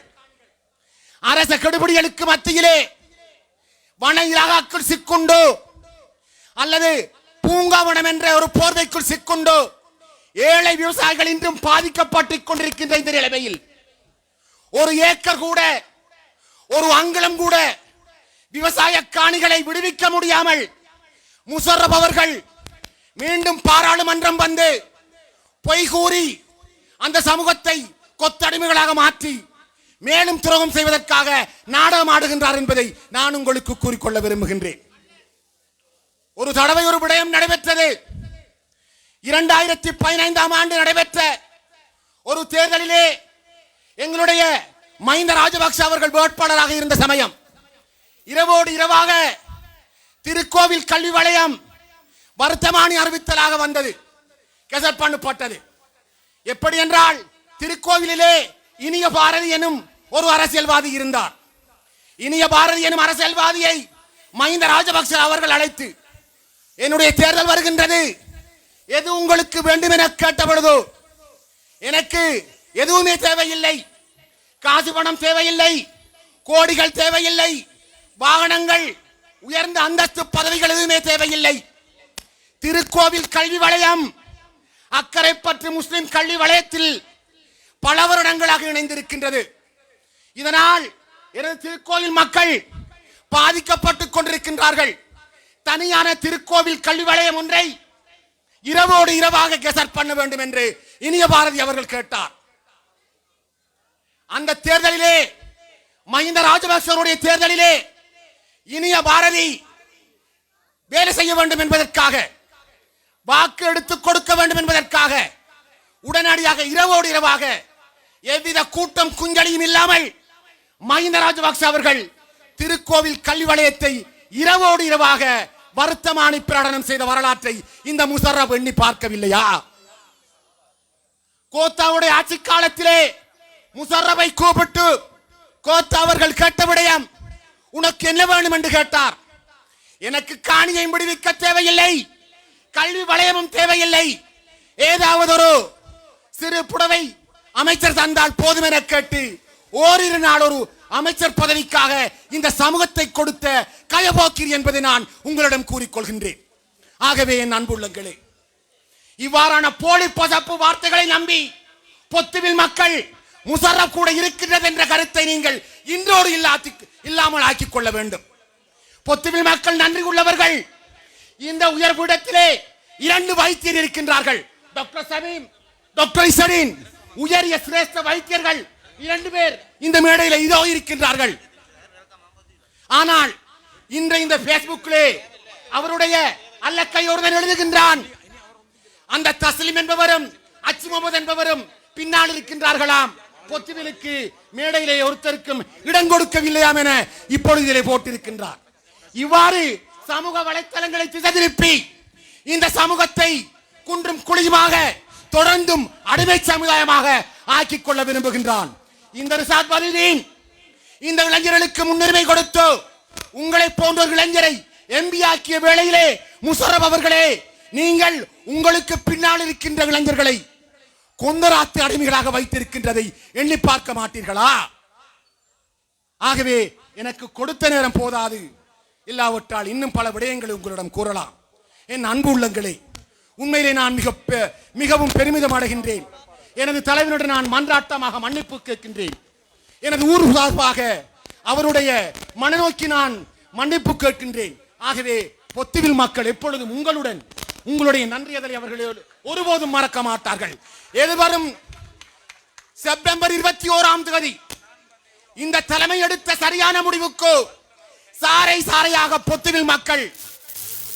அரச கெடுபிடிகளுக்கு மத்தியிலே வன இலாகாக்குள் சிக்குண்டோ அல்லது பூங்காவனம் என்ற ஒரு போர்வைக்குள் சிக்குண்டோ ஏழை விவசாயிகள் இன்றும் பாதிக்கப்பட்டுக் கொண்டிருக்கின்ற இந்த நிலைமையில் ஒரு ஏக்கர் கூட, ஒரு அங்குலம் கூட விவசாய காணிகளை விடுவிக்க முடியாமல் முஷரப் அவர்கள் மீண்டும் பாராளுமன்றம் வந்து பொய் கூறி அந்த சமூகத்தை கொத்தடிமைகளாக மாற்றி மேலும் துரோகம் செய்வதற்காக நாடகம் ஆடுகின்றார் என்பதை நான் உங்களுக்கு கூறிக்கொள்ள விரும்புகின்றேன். ஒரு தடவை ஒரு விடயம் நடைபெற்றது. 2015ஆம் ஆண்டு நடைபெற்ற ஒரு தேர்தலிலே எங்களுடைய மஹிந்த ராஜபக்ஷ அவர்கள் வேட்பாளராக இருந்த சமயம் இரவோடு இரவாக திருக்கோவில் கல்வி வலயம் வர்த்தமானி அறிவித்தலாக வந்தது, கெசட் பண்ணப்பட்டது. எப்படி என்றால், திருக்கோவிலிலே இனிய பாரதி எனும் ஒரு அரசியல்வாதி இருந்தார். இனிய பாரதி எனும் அரசியல்வாதியை மஹிந்த ராஜபக்ஷ அவர்கள் அழைத்து, என்னுடைய தேர்தல் வருகின்றது, எது உங்களுக்கு வேண்டும் என கேட்ட பொழுது, எனக்கு எதுவுமே தேவையில்லை, காசு பணம் தேவையில்லை, கோடிகள் தேவையில்லை, வாகனங்கள், உயர்ந்த அந்தஸ்து பதவிகள் எதுவுமே தேவையில்லை, திருக்கோவில் கல்வி வலயம் அக்கரைப்பற்று முஸ்லிம் கல்வி வலயத்தில் பல வருடங்களாக இணைந்திருக்கின்றது. இதனால் எனது திருக்கோவில் மக்கள் பாதிக்கப்பட்டுக் கொண்டிருக்கின்றார்கள். தனியான திருக்கோவில் கல்வி வலயம் ஒன்றை இரவோடு இரவாக கெசட் பண்ண வேண்டும் என்று இனிய பாரதி அவர்கள் கேட்டார். அந்த தேர்தலிலே, மஹிந்த ராஜபக்சவருடைய தேர்தலிலே இனிய பாரதி வேலை செய்ய வேண்டும் என்பதற்காக, வாக்கு எடுத்துக் கொடுக்க வேண்டும் என்பதற்காக உடனடியாக இரவோடு இரவாக எவ்வித கூட்டம் குஞ்சலியும் இல்லாமல் மஹிந்த ராஜபக்ச அவர்கள் திருக்கோவில் கல்வி வலயத்தை இரவோடு இரவாக வருத்தமானி பிரகடனம் செய்த வரலாற்றை இந்த முஷர்ரப் எண்ணி பார்க்கவில்லையா? கோத்தாவுடைய ஆட்சி காலத்திலே முஷர்ரப்பை கூப்பிட்டு கோத்தா அவர்கள் கேட்ட விடயம், உனக்கு என்ன வேண்டும் என்று கேட்டார். எனக்கு காணியை விடுவிக்க தேவையில்லை, கல்வி வலயமும் தேவையில்லை, ஏதாவது ஒரு சிறு புடவை அமைச்சர் தந்தால் போதும் என கேட்டு ஓரிரு நாள் ஒரு அமைச்சர் பதவிக்காக இந்த சமூகத்தை கொடுத்த கயபோக்கிரி என்பதை நான் உங்களிடம் கூறிக்கொள்கின்றேன். ஆகவே என் அன்புள்ளங்களே, இவ்வாறான போலி பசப்பு வார்த்தைகளை நம்பி பொத்துவில் மக்கள் முஷர்ரப் கூட இருக்கின்றது என்ற கருத்தை நீங்கள் இன்றோடு இல்லாமல் ஆக்கிக் கொள்ள வேண்டும். பொத்துவில் மக்கள் நன்றி உள்ளவர்கள். இந்த உயர்விடத்திலே 2 வைத்தியர் இருக்கின்றார்கள். டாக்டர் சமீம், டாக்டர் இசரின், உயரிய சிரேஷ்ட வைத்தியர்கள் 2 பேர் இந்த மேடையில் இதோ இருக்கின்றார்கள். ஆனால் இன்று இந்த பேஸ்புக்கிலே அவருடைய அல்லக்கையோருடன் எழுதுகின்றான், அந்த தஸ்லிம் என்பவரும் அச்சு முகமது என்பவரும் பின்னால் இருக்கின்றார்களாம், பொத்துவிலுக்கு மேடையிலே ஒருத்தருக்கும் இடம் கொடுக்கவில்லையாம் என இப்பொழுது இதிலே போட்டிருக்கின்றார். இவ்வாறு சமூக வலைத்தளங்களை திசை இந்த சமூகத்தை குன்றும் குழியுமாக தொடர்ந்தும் அடிமை சமுதாயமாக ஆக்கிக் கொள்ள விரும்புகின்றான். இந்த ரிசாத் பதீன் இந்த இளைஞர்களுக்கு முன்னுரிமை கொடுத்து உங்களை போன்ற ஒரு இளைஞரை எம்பி ஆக்கிய வேளையிலே முஷர்ரப் அவர்களே, நீங்கள் உங்களுக்கு பின்னால் இருக்கின்ற இளைஞர்களை கொந்தராத்து அடிமைகளாக வைத்திருக்கின்றதை எண்ணி பார்க்க மாட்டீர்களா? ஆகவே எனக்கு கொடுத்த நேரம் போதாது, இல்லாவிட்டால் இன்னும் பல விடயங்களை உங்களிடம் கூறலாம். என் அன்பு உள்ளங்களே, உண்மையிலே நான் மிகவும் பெருமிதம் அடைகின்றேன். எனது தலைவனுடன் நான் மன்றாட்டமாக மன்னிப்பு கேட்கின்றேன். எனது ஊர் சார்பாக அவருடைய மனநோக்கி நான் மன்னிப்பு கேட்கின்றேன். ஆகவே பொத்துவில் மக்கள் எப்பொழுதும் உங்களுடைய நன்றியதலை அவர்கள் ஒருபோதும் மறக்க மாட்டார்கள். எதிர்வரும் செப்டம்பர் 21ஆம் தேதி இந்த தலைமை எடுத்த சரியான முடிவுக்கு சாரை சாரையாக பொத்துவில் மக்கள்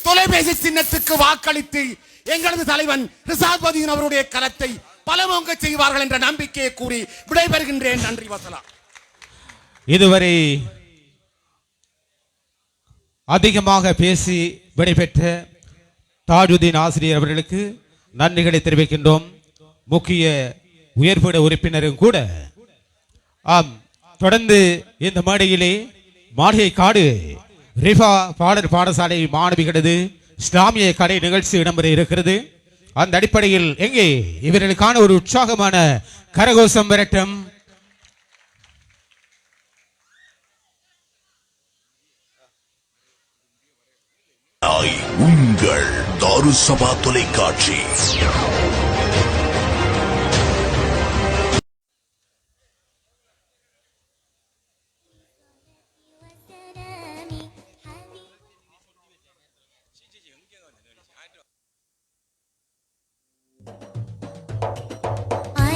தொலைபேசி சின்னத்துக்கு வாக்களித்து எங்களது தலைவன் ரிசாத் பதீன் அவருடைய கரத்தை பலமோங்க செய்வார்கள் என்ற நம்பிக்கையை கூறி விடைபெறுகின்றேன். நன்றி, வசலாம். இதுவரை அதிகமாக பேசி விடைபெற்ற தாஜுதீன் ஆசிரியர் அவர்களுக்கு நன்றிகளை தெரிவிக்கின்றோம். முக்கிய உயர்பட உறுப்பினரும் கூட. ஆம், தொடர்ந்து இந்த மேடையிலே மாளிகை காடு ரிஃபா பாடர் பாடசாலை மாணவிகளது இஸ்லாமிய கடை நிகழ்ச்சி இடம்பெற இருக்கிறது. அந்த அடிப்படையில் எங்கே இவர்களுக்கான ஒரு உற்சாகமான கரகோஷம் விரட்டும். உங்கள் தாருசபா தொலைக்காட்சி.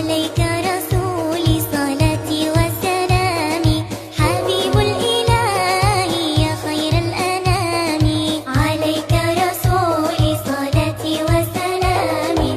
عليك رسولي صلاتي وسلامي حبيب الإله يا خير الأنام عليك رسولي صلاتي وسلامي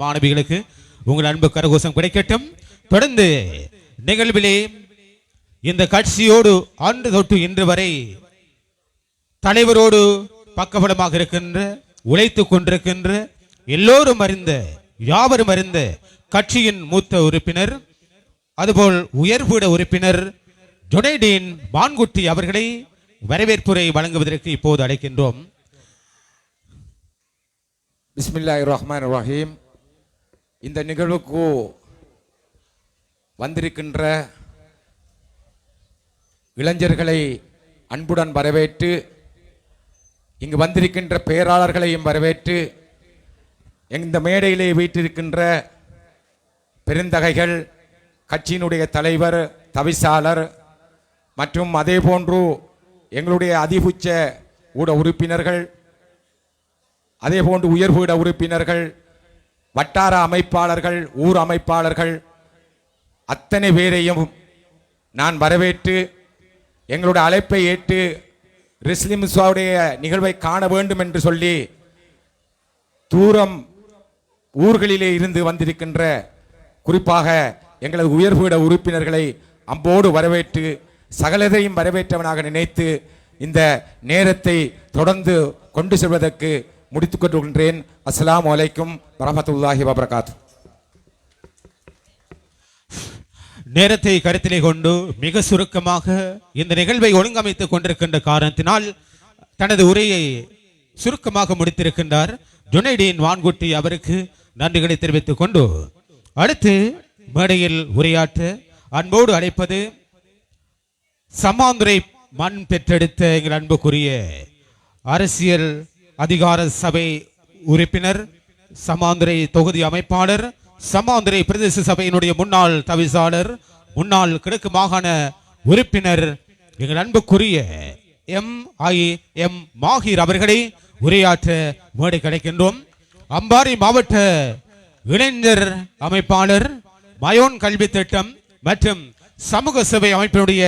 மாணவிகளுக்கு உங்கள் அன்பு கரகோஷம் கிடைக்கட்டும். தொடர்ந்து நிகழ்விலே இந்த கட்சியோடு ஆண்டு தொட்டு இன்று வரை தலைவரோடு பக்கபலமாக இருக்கின்ற, உழைத்துக் கொண்டிருக்கின்ற, எல்லோரும் அறிந்த, யாவரும் அறிந்த கட்சியின் மூத்த உறுப்பினர், அதுபோல் உயர்பீட உறுப்பினர் ஜுனைடீன் வான்குட்டி அவர்களை வரவேற்புரை வழங்குவதற்கு இப்போது அழைக்கின்றோம். பிஸ்மில்லாஹிர் ரஹ்மானிர் ரஹீம். இந்த நிகழ்வுக்கு வந்திருக்கின்ற இளைஞர்களை அன்புடன் வரவேற்று, இங்கு வந்திருக்கின்ற பேராளர்களையும் வரவேற்று, இந்த மேடையிலே வீட்டிருக்கின்ற பெருந்தகைகள், கட்சியினுடைய தலைவர், தவிசாளர் மற்றும் அதே போன்று எங்களுடைய அதிபுச்ச ஊட உறுப்பினர்கள், அதே போன்று உயர்வீட உறுப்பினர்கள், வட்டார அமைப்பாளர்கள், ஊர் அமைப்பாளர்கள், அத்தனை பேரையும் நான் வரவேற்று எங்களுடைய அழைப்பை ஏற்று ரிஸ்லி முஸ்வாவுடைய நிகழ்வை காண வேண்டும் என்று சொல்லி தூரம் ஊர்களிலே இருந்து வந்திருக்கின்ற குறிப்பாக எங்களது உயர்வீட உறுப்பினர்களை அம்போடு வரவேற்று சகலதையும் வரவேற்றவனாக நினைத்து இந்த நேரத்தை தொடர்ந்து கொண்டு செல்வதற்கு முடித்துக் கொண்டிருக்கின்றேன். அஸ்ஸலாமு அலைக்கும் வரஹ்மத்துல்லாஹி வபரகாத்து. நேரத்தை கருத்திலே கொண்டு மிக சுருக்கமாக இந்த நிகழ்வை ஒழுங்கமைத்துக் கொண்டிருக்கின்ற காரணத்தினால் தனது உரையை சுருக்கமாக முடித்திருக்கின்றார் ஜுனைடீன் வான்குட்டி. அவருக்கு நன்றிகளை தெரிவித்துக் கொண்டு அடுத்து மேடையில் உரையாற்ற அன்போடு அழைப்பது சமாந்துரை மண் பெற்றெடுத்த எங்கள் அன்புக்குரிய அரசியல் அதிகார சபை உறுப்பினர், சமாந்துரை தொகுதி அமைப்பாளர், சமாந்துரை பிரதேச சபையினுடைய முன்னாள் தவிசாளர், முன்னாள் கிழக்கு மாகாண உறுப்பினர், எங்கள் அன்புக்குரிய எம் மாஹிர் அவர்களை உரையாற்ற மேடை கிடைக்கின்றோம். அம்பாறை மாவட்ட இளைஞர் அமைப்பாளர், மயோன் கல்வி திட்டம் மற்றும் சமூக சேவை அமைப்பினுடைய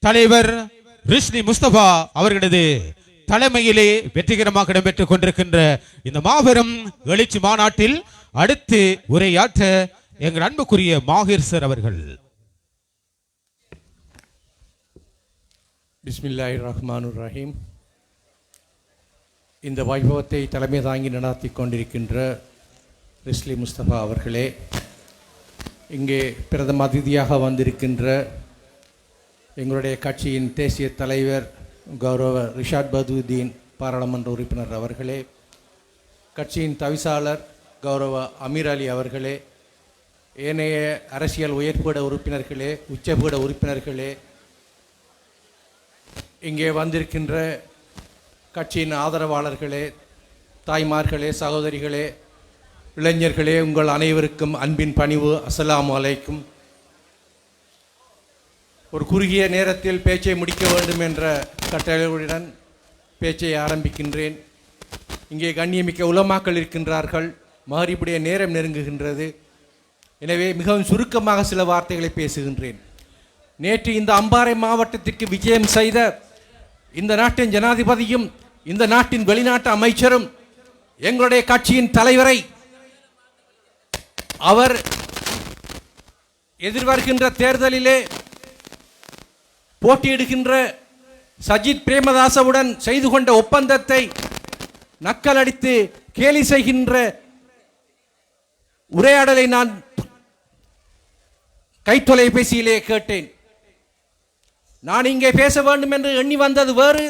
தலைவர் ரிஸ்லி முஸ்தபா அவர்களது தலைமையிலே வெற்றிகரமாக இடம்பெற்றுக் கொண்டிருக்கின்ற இந்த மாபெரும் எழுச்சி மாநாட்டில் அடுத்து உரையாற்ற எங்கள் அன்புக்குரிய மாஹிர் சார் அவர்கள். பிஸ்மில்லாஹிர் ரஹ்மானுர் ரஹீம். இந்த வைபவத்தை தலைமை தாங்கி நடாத்தி கொண்டிருக்கின்ற ரிஸ்லி முஸ்தபா அவர்களே, இங்கே பிரதம அதிதியாக வந்திருக்கின்ற எங்களுடைய கட்சியின் தேசிய தலைவர் கௌரவ ரிஷாட் பதுதீன் பாராளுமன்ற உறுப்பினர் அவர்களே, கட்சியின் தவிசாளர் கௌரவ அமீர் அலி அவர்களே, ஏனைய அரசியல் உயர்பீட உறுப்பினர்களே, உச்சபீட உறுப்பினர்களே, இங்கே வந்திருக்கின்ற கட்சியின் ஆதரவாளர்களே, தாய்மார்களே, சகோதரிகளே, இளைஞர்களே, உங்கள் அனைவருக்கும் அன்பின் பணிவு. அஸ்ஸலாமு அலைக்கும். ஒரு குறுகிய நேரத்தில் பேச்சை முடிக்க வேண்டும் என்ற கட்டளையுடன் பேச்சை ஆரம்பிக்கின்றேன். இங்கே கண்ணியமிக்க உலமாக்கள் இருக்கின்றார்கள். மகரிபுடைய நேரம் நெருங்குகின்றது. எனவே மிகவும் சுருக்கமாக சில வார்த்தைகளை பேசுகின்றேன். நேற்று இந்த அம்பாறை மாவட்டத்திற்கு விஜயம் செய்த இந்த நாட்டின் ஜனாதிபதியும் இந்த நாட்டின் வெளிநாட்டு அமைச்சரும் எங்களுடைய கட்சியின் தலைவரை அவர் எதிர்வருகின்ற தேர்தலிலே போட்டியிடுகின்ற சஜித் பிரேமதாசவுடன் செய்து கொண்ட ஒப்பந்தத்தை நக்கலடித்து கேலி செய்கின்ற உரையாடலை நான் கைத்தொலைபேசியிலே கேட்டேன். நான் இங்கே பேச வேண்டும் என்று எண்ணி வந்தது வேறு.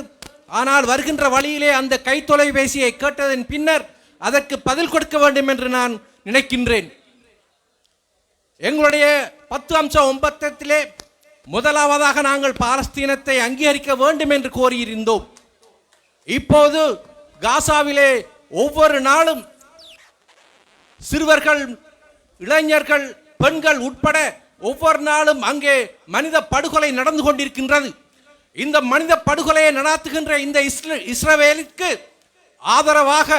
ஆனால் வருகின்ற வழியிலே அந்த கைத்தொலைபேசியை கேட்டதன் பின்னர் அதற்கு பதில் கொடுக்க வேண்டும் என்று நான் நினைக்கின்றேன். எங்களுடைய 10 அம்ச ஒப்பந்தத்திலே முதலாவதாக நாங்கள் பாலஸ்தீனத்தை அங்கீகரிக்க வேண்டும் என்று கோரியிருந்தோம். இப்போது காசாவிலே ஒவ்வொரு நாளும் சிறுவர்கள், இளைஞர்கள், பெண்கள் உட்பட ஒவ்வொரு நாளும் அங்கே மனித படுகொலை நடந்து கொண்டிருக்கின்றது. இந்த மனித படுகொலையை நடாத்துகின்ற இந்த இஸ்ரவேலுக்கு ஆதரவாக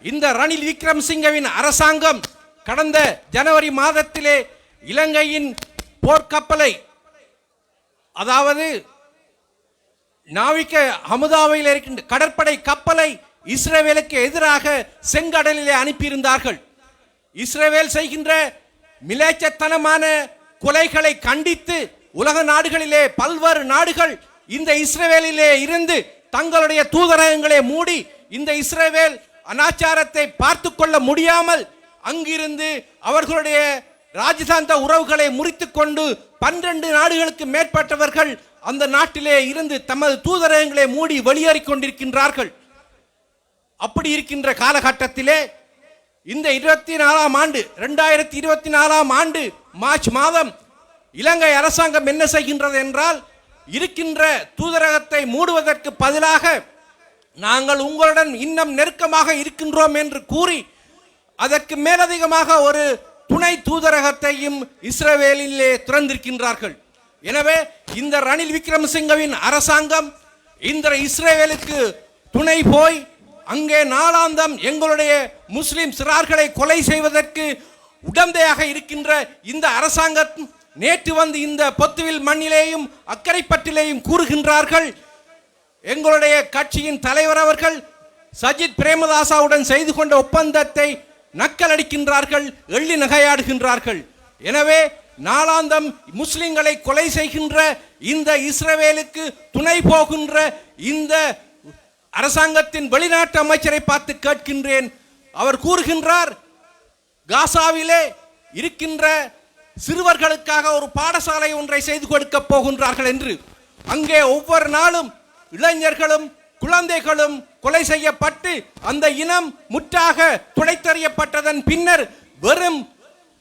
இந்த ரணில் விக்ரமசிங்கவின் அரசாங்கம் கடந்த ஜனவரி மாதத்திலே இலங்கையின் போர்க்கப்பலை, அதாவது நாவிக்க ஹமுதாவில் இருக்கின்ற கடற்படை கப்பலை இஸ்ரேலுக்கு எதிராக செங்கடலிலே அனுப்பியிருந்தார்கள். இஸ்ரேல் செய்கின்ற மிலேச்சத்தனமான கொலைகளை கண்டித்து உலக நாடுகளிலே பல்வேறு நாடுகள் இந்த இஸ்ரேலிலே இருந்து தங்களுடைய தூதரகங்களை மூடி இந்த இஸ்ரேல் அனாச்சாரத்தை பார்த்து கொள்ள முடியாமல் அங்கிருந்து அவர்களுடைய ராஜதாந்த உறவுகளை முறித்துக் கொண்டு 12 நாடுகளுக்கு மேற்பட்டவர்கள் அந்த நாட்டிலே இருந்து தமது தூதரகங்களை மூடி வெளியேறிக் கொண்டிருக்கின்றார்கள். அப்படி இருக்கின்ற காலகட்டத்திலே இந்த 2024 ஆண்டு மார்ச் மாதம் இலங்கை அரசாங்கம் என்ன செய்கின்றது என்றால், இருக்கின்ற தூதரகத்தை மூடுவதற்கு பதிலாக நாங்கள் உங்களுடன் இன்னும் நெருக்கமாக இருக்கின்றோம் என்று கூறி அதற்கு மேலதிகமாக ஒரு துணை தூதரகத்தையும் இஸ்ரேலிலே திறந்திருக்கின்றார்கள். எனவே இந்த ரணில் விக்ரமசிங்கவின் அரசாங்கம் இந்த இஸ்ரேலுக்கு துணை போய் அங்கே நாளாந்தம் எங்களுடைய முஸ்லிம் சிறார்களை கொலை செய்வதற்கு உடந்தையாக இருக்கின்ற இந்த அரசாங்கம் நேற்று வந்து இந்த பொத்துவில் மண்ணிலேயும் அக்கரைப்பட்டிலேயும் கூறுகின்றார்கள், எங்களுடைய கட்சியின் தலைவர் அவர்கள் சஜித் பிரேமதாசாவுடன் செய்து கொண்ட ஒப்பந்தத்தை நக்கல் அடிக்கின்றார்கள், எள்ளி நகையாடுகின்றார்கள். எனவே நாளாந்தம் முஸ்லிம்களை கொலை செய்கின்ற இந்த இஸ்ரேலுக்கு துணை போகின்ற இந்த அரசாங்கத்தின் வெளிநாட்டு அமைச்சரை பார்த்து கேட்கின்றேன். அவர் கூறுகின்றார், காசாவிலே இருக்கின்ற சிறுவர்களுக்காக ஒரு பாடசாலை ஒன்றை செய்து கொடுக்க போகின்றார்கள் என்று. அங்கே ஒவ்வொரு நாளும் இளைஞர்களும் குழந்தைகளும் கொலை செய்யப்பட்டு அந்த இனம் முற்றாக துடைத்தறியப்பட்டதன் பின்னர் வெறும்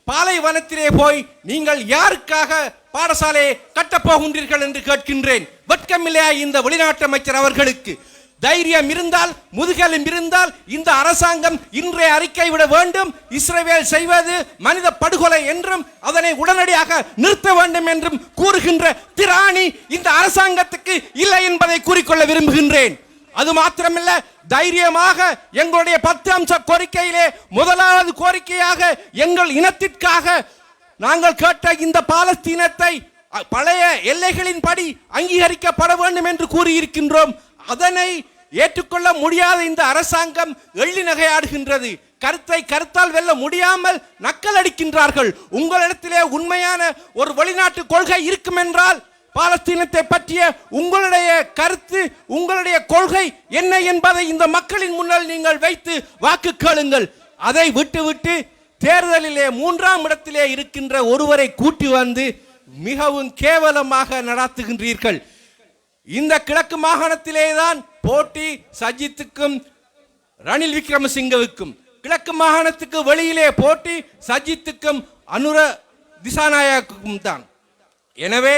பாலைவனத்திலே போய் நீங்கள் யாருக்காக பாடசாலையை கட்டப்போகின்றீர்கள் என்று கேட்கின்றேன். வெட்கமில்லையா இந்த வெளிநாட்டு அமைச்சர் அவர்களுக்கு? தைரியம் இருந்தால், முதுகெலும் இருந்தால் இந்த அரசாங்கம் இன்றைய அறிக்கை விட வேண்டும். இஸ்ரேல் செய்வது மனித படுகொலை என்றும் அதனை உடனடியாக நிறுத்த வேண்டும் என்றும் கூறுகின்ற திராணி இந்த அரசாங்கத்துக்கு இல்லை என்பதை கூறிக்கொள்ள விரும்புகின்றேன். அது மாத்திரமல்ல, தைரியமாக எங்களுடைய 10 அம்ச கோரிக்கையிலே முதலாவது கோரிக்கையாக எங்கள் இனத்திற்காக நாங்கள் கேட்ட இந்த பாலஸ்தீனத்தை பழைய எல்லைகளின்படி அங்கீகரிக்கப்பட வேண்டும் என்று கூறியிருக்கின்றோம். அதனை ஏற்றுக்கொள்ள முடியாத இந்த அரசாங்கம் எள்ளி நகையாடுகின்றது. கருத்தை கருத்தால் வெல்ல முடியாமல் நக்கல் அடிக்கின்றார்கள். உங்களிடத்திலே உண்மையான ஒரு வெளிநாட்டு கொள்கை இருக்கும் என்றால் பாலஸ்தீனத்தை பற்றிய உங்களுடைய கருத்து, உங்களுடைய கொள்கை என்ன என்பதை இந்த மக்களின் முன்னால் நீங்கள் வைத்து வாக்கு கேளுங்கள். அதை விட்டுவிட்டு தேர்தலிலே 3ஆம் இடத்திலே இருக்கின்ற ஒருவரை கூட்டி வந்து மிகவும் கேவலமாக நடாத்துகின்றீர்கள். இந்த கிழக்கு மாகாணத்திலே தான் போட்டி சஜித்துக்கும் ரணில் விக்ரமசிங்கவுக்கும். கிழக்கு மாகாணத்துக்கு வெளியிலே போட்டி சஜித்துக்கும் அனுர திசாநாயக்கும் தான். எனவே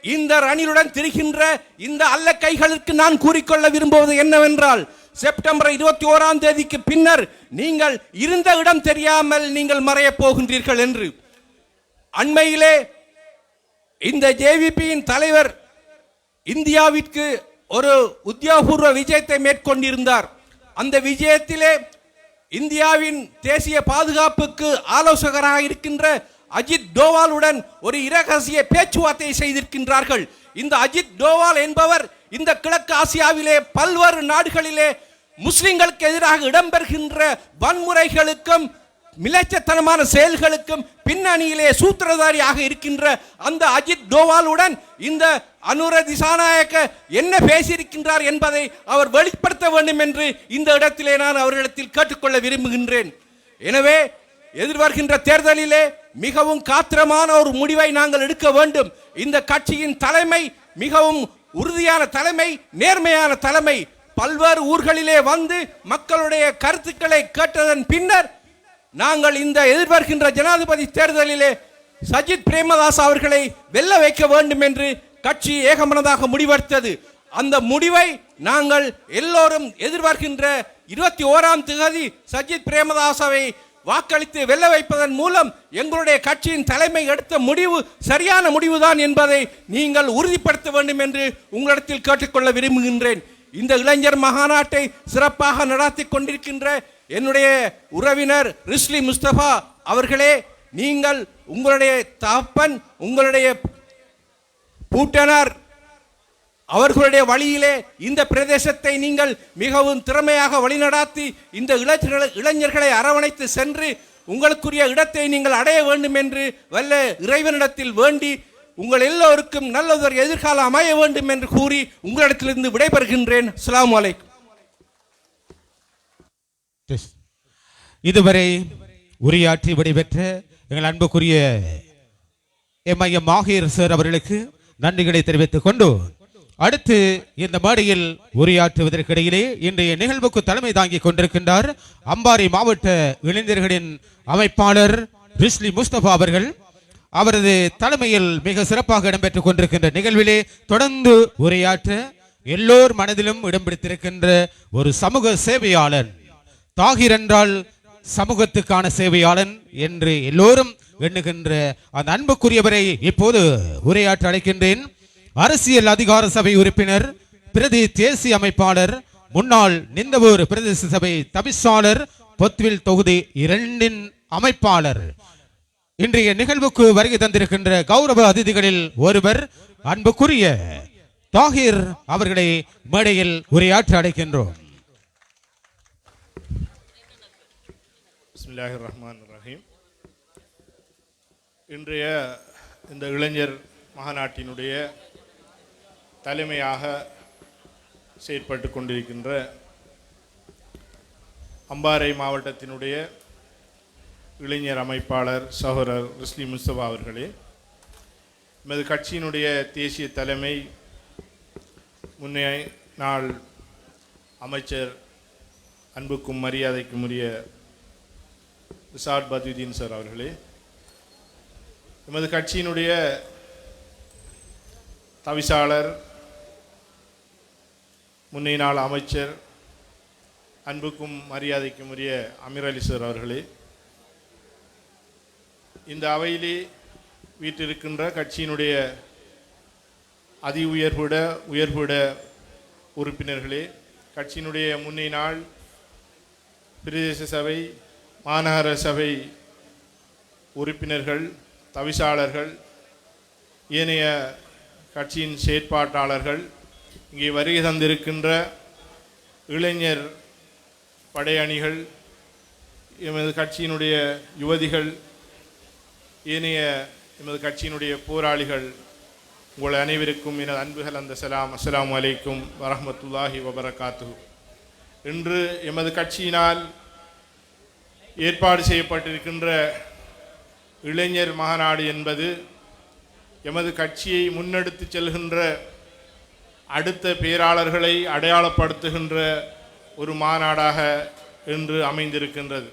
இந்த ரணிலுடன் திரிகின்ற இந்த அல்ல கைகளுக்கு நான் கூறிக்கொள்ள விரும்புவது என்னவென்றால், செப்டம்பர் 21ஆம் தேதிக்கு பின்னர் நீங்கள் இருந்த இடம் தெரியாமல் நீங்கள் மறையப் போகின்றீர்கள் என்று. அண்மையிலே இந்த ஜேவிபியின் தலைவர் இந்தியாவிற்கு ஒரு உத்தியோகபூர்வ விஜயத்தை மேற்கொண்டிருந்தார். அந்த விஜயத்திலே இந்தியாவின் தேசிய பாதுகாப்புக்கு ஆலோசகராக இருக்கின்ற அஜித் டோவாலுடன் ஒரு இரகசிய பேச்சுவார்த்தை செய்திருக்கின்றார்கள். இந்த அஜித் டோவால் என்பவர் இந்த கிழக்கு ஆசியாவிலே பல்வேறு நாடுகளிலே முஸ்லிம்களுக்கு எதிராக இடம்பெறுகின்ற வன்முறைகளுக்கும் மிலேச்சத்தனமான செயல்களுக்கும் பின்னணியிலே சூத்திரதாரியாக இருக்கின்ற அந்த அஜித் டோவாலுடன் இந்த அனுர திசாநாயக்க என்ன பேசியிருக்கின்றார் என்பதை அவர் வெளிப்படுத்த வேண்டும் என்று இந்த இடத்திலே நான் அவர்களிடத்தில் கேட்டுக்கொள்ள விரும்புகின்றேன். எனவே எதிர்வருகின்ற தேர்தலிலே மிகவும் காத்திரமான ஒரு முடிவை நாங்கள் எடுக்க வேண்டும். இந்த கட்சியின் தலைமை மிகவும் உறுதியான தலைமை, நேர்மையான தலைமை. பல்வேறு ஊர்களிலே வந்து மக்களுடைய கருத்துக்களை கேட்டதன் பின்னர் நாங்கள் இந்த எதிர்வருகின்ற ஜனாதிபதி தேர்தலிலே சஜித் பிரேமதாஸ் அவர்களை வெல்ல வைக்க வேண்டும் என்று கட்சி ஏகமனதாக முடிவெடுத்தது. அந்த முடிவை நாங்கள் எல்லோரும் எதிர்வருகின்ற 21ஆம் தேதி சஜித் பிரேமதாசவை வாக்களித்து வெல்ல வைப்பதன் மூலம் எங்களுடைய கட்சியின் தலைமை எடுத்த முடிவு சரியான முடிவுதான் என்பதை நீங்கள் உறுதிப்படுத்த வேண்டும் என்று உங்களிடத்தில் கேட்டுக்கொள்ள விரும்புகின்றேன். இந்த இளைஞர் மகாநாட்டை சிறப்பாக நடத்தி கொண்டிருக்கின்ற என்னுடைய உறவினர் ரிஸ்லி முஸ்தபா அவர்களே, நீங்கள் உங்களுடைய தகப்பன், உங்களுடைய பூட்டனார் அவர்களுடைய வழியிலே இந்த பிரதேசத்தை நீங்கள் மிகவும் திறமையாக வழிநடாத்தி இந்த இளைஞர்களை அரவணைத்து சென்று உங்களுக்குரிய இடத்தை நீங்கள் அடைய வேண்டும் என்று வல்ல இறைவனிடத்தில் வேண்டி உங்கள் எல்லோருக்கும் நல்லதொரு எதிர்காலம் அமைய வேண்டும் என்று கூறி உங்களிடத்திலிருந்து விடைபெறுகின்றேன். அஸ்ஸலாமு அலைக்கும். இதுவரை உரையாற்றி விடைபெற்ற எங்கள் அன்புக்குரிய எம்ஐஎம் மாஹீர் சார் அவர்களுக்கு நன்றிகளை தெரிவித்துக் கொண்டு அடுத்து இந்த மேடையில் உரையாற்றுவதற்கிடையிலே இன்றைய நிகழ்வுக்கு தலைமை தாங்கிக் கொண்டிருக்கின்றார் அம்பாறை மாவட்ட இளைஞர்களின் அமைப்பாளர் ரிஸ்லி முஸ்தபா அவர்கள். அவரது தலைமையில் மிக சிறப்பாக இடம்பெற்றுக் கொண்டிருக்கின்ற நிகழ்விலே தொடர்ந்து உரையாற்ற எல்லோர் மனதிலும் இடம் பிடித்திருக்கின்ற ஒரு சமூக சேவையாளன். தாகிர் என்றால் சமூகத்துக்கான சேவையாளன் என்று எல்லோரும் எண்ணுகின்ற அந்த அன்புக்குரியவரை இப்போது உரையாற்ற அழைக்கின்றேன். அரசியல் அதிகார சபை உறுப்பினர், பிரதி தேசிய அமைப்பாளர், முன்னாள் நிந்தவூர் பிரதேச சபை தவிசாளர், பொத்வில் தொகுதி 2 அமைப்பாளர். இன்றைய நிகழ்வுக்கு வருகை தந்திருக்கின்ற கௌரவ அதிதிகளில் ஒருவர் அன்புக்குரிய தாகிர் அவர்களை மேடையில் உரையாற்ற அழைக்கின்றோம். பிஸ்மில்லாஹிர் ரஹ்மானிர் ரஹீம். இன்றைய இந்த இளைஞர் மகாநாட்டினுடைய தலைமையாக செயற்பட்டு கொண்டிருக்கின்ற அம்பாறை மாவட்டத்தினுடைய இளைஞர் அமைப்பாளர் சகோதரர் ரிஸ்லி முஸ்தபா அவர்களே, எமது கட்சியினுடைய தேசிய தலைமை முன்னைய நாள் அமைச்சர் அன்புக்கும் மரியாதைக்கும் உரிய ரிசாட் பத்யுதீன் சார் அவர்களே, எமது கட்சியினுடைய தவிசாளர் முன்னைய நாள் அமைச்சர் அன்புக்கும் மரியாதைக்கும் உரிய அமீர் அலி சார் அவர்களே, இந்த அவையிலே வீட்டிருக்கின்ற கட்சியினுடைய அதி உயர்புட உறுப்பினர்களே, கட்சியினுடைய முன்னைய நாள் பிரதேச சபை மாநகர சபை உறுப்பினர்கள், தவிசாளர்கள், ஏனைய கட்சியின் செயற்பாட்டாளர்கள், இங்கே வருகை தந்திருக்கின்ற இளைஞர் படையணிகள், எமது கட்சியினுடைய யுவதிகள், ஏனைய எமது கட்சியினுடைய போராளிகள், உங்கள் அனைவருக்கும் எனது அன்புகள் அந்த சலாம். அஸ்ஸலாமு அலைக்கும் வரஹ்மத்துல்லாஹி வபரகாத்துஹு. இன்று எமது கட்சியினால் ஏற்பாடு செய்யப்பட்டிருக்கின்ற இளைஞர் மாநாடு என்பது எமது கட்சியை முன்னெடுத்து செல்கின்ற அடுத்த பேராளர்களை அடையாளப்படுத்துகின்ற ஒரு மாநாடாக இன்று அமைந்திருக்கின்றது.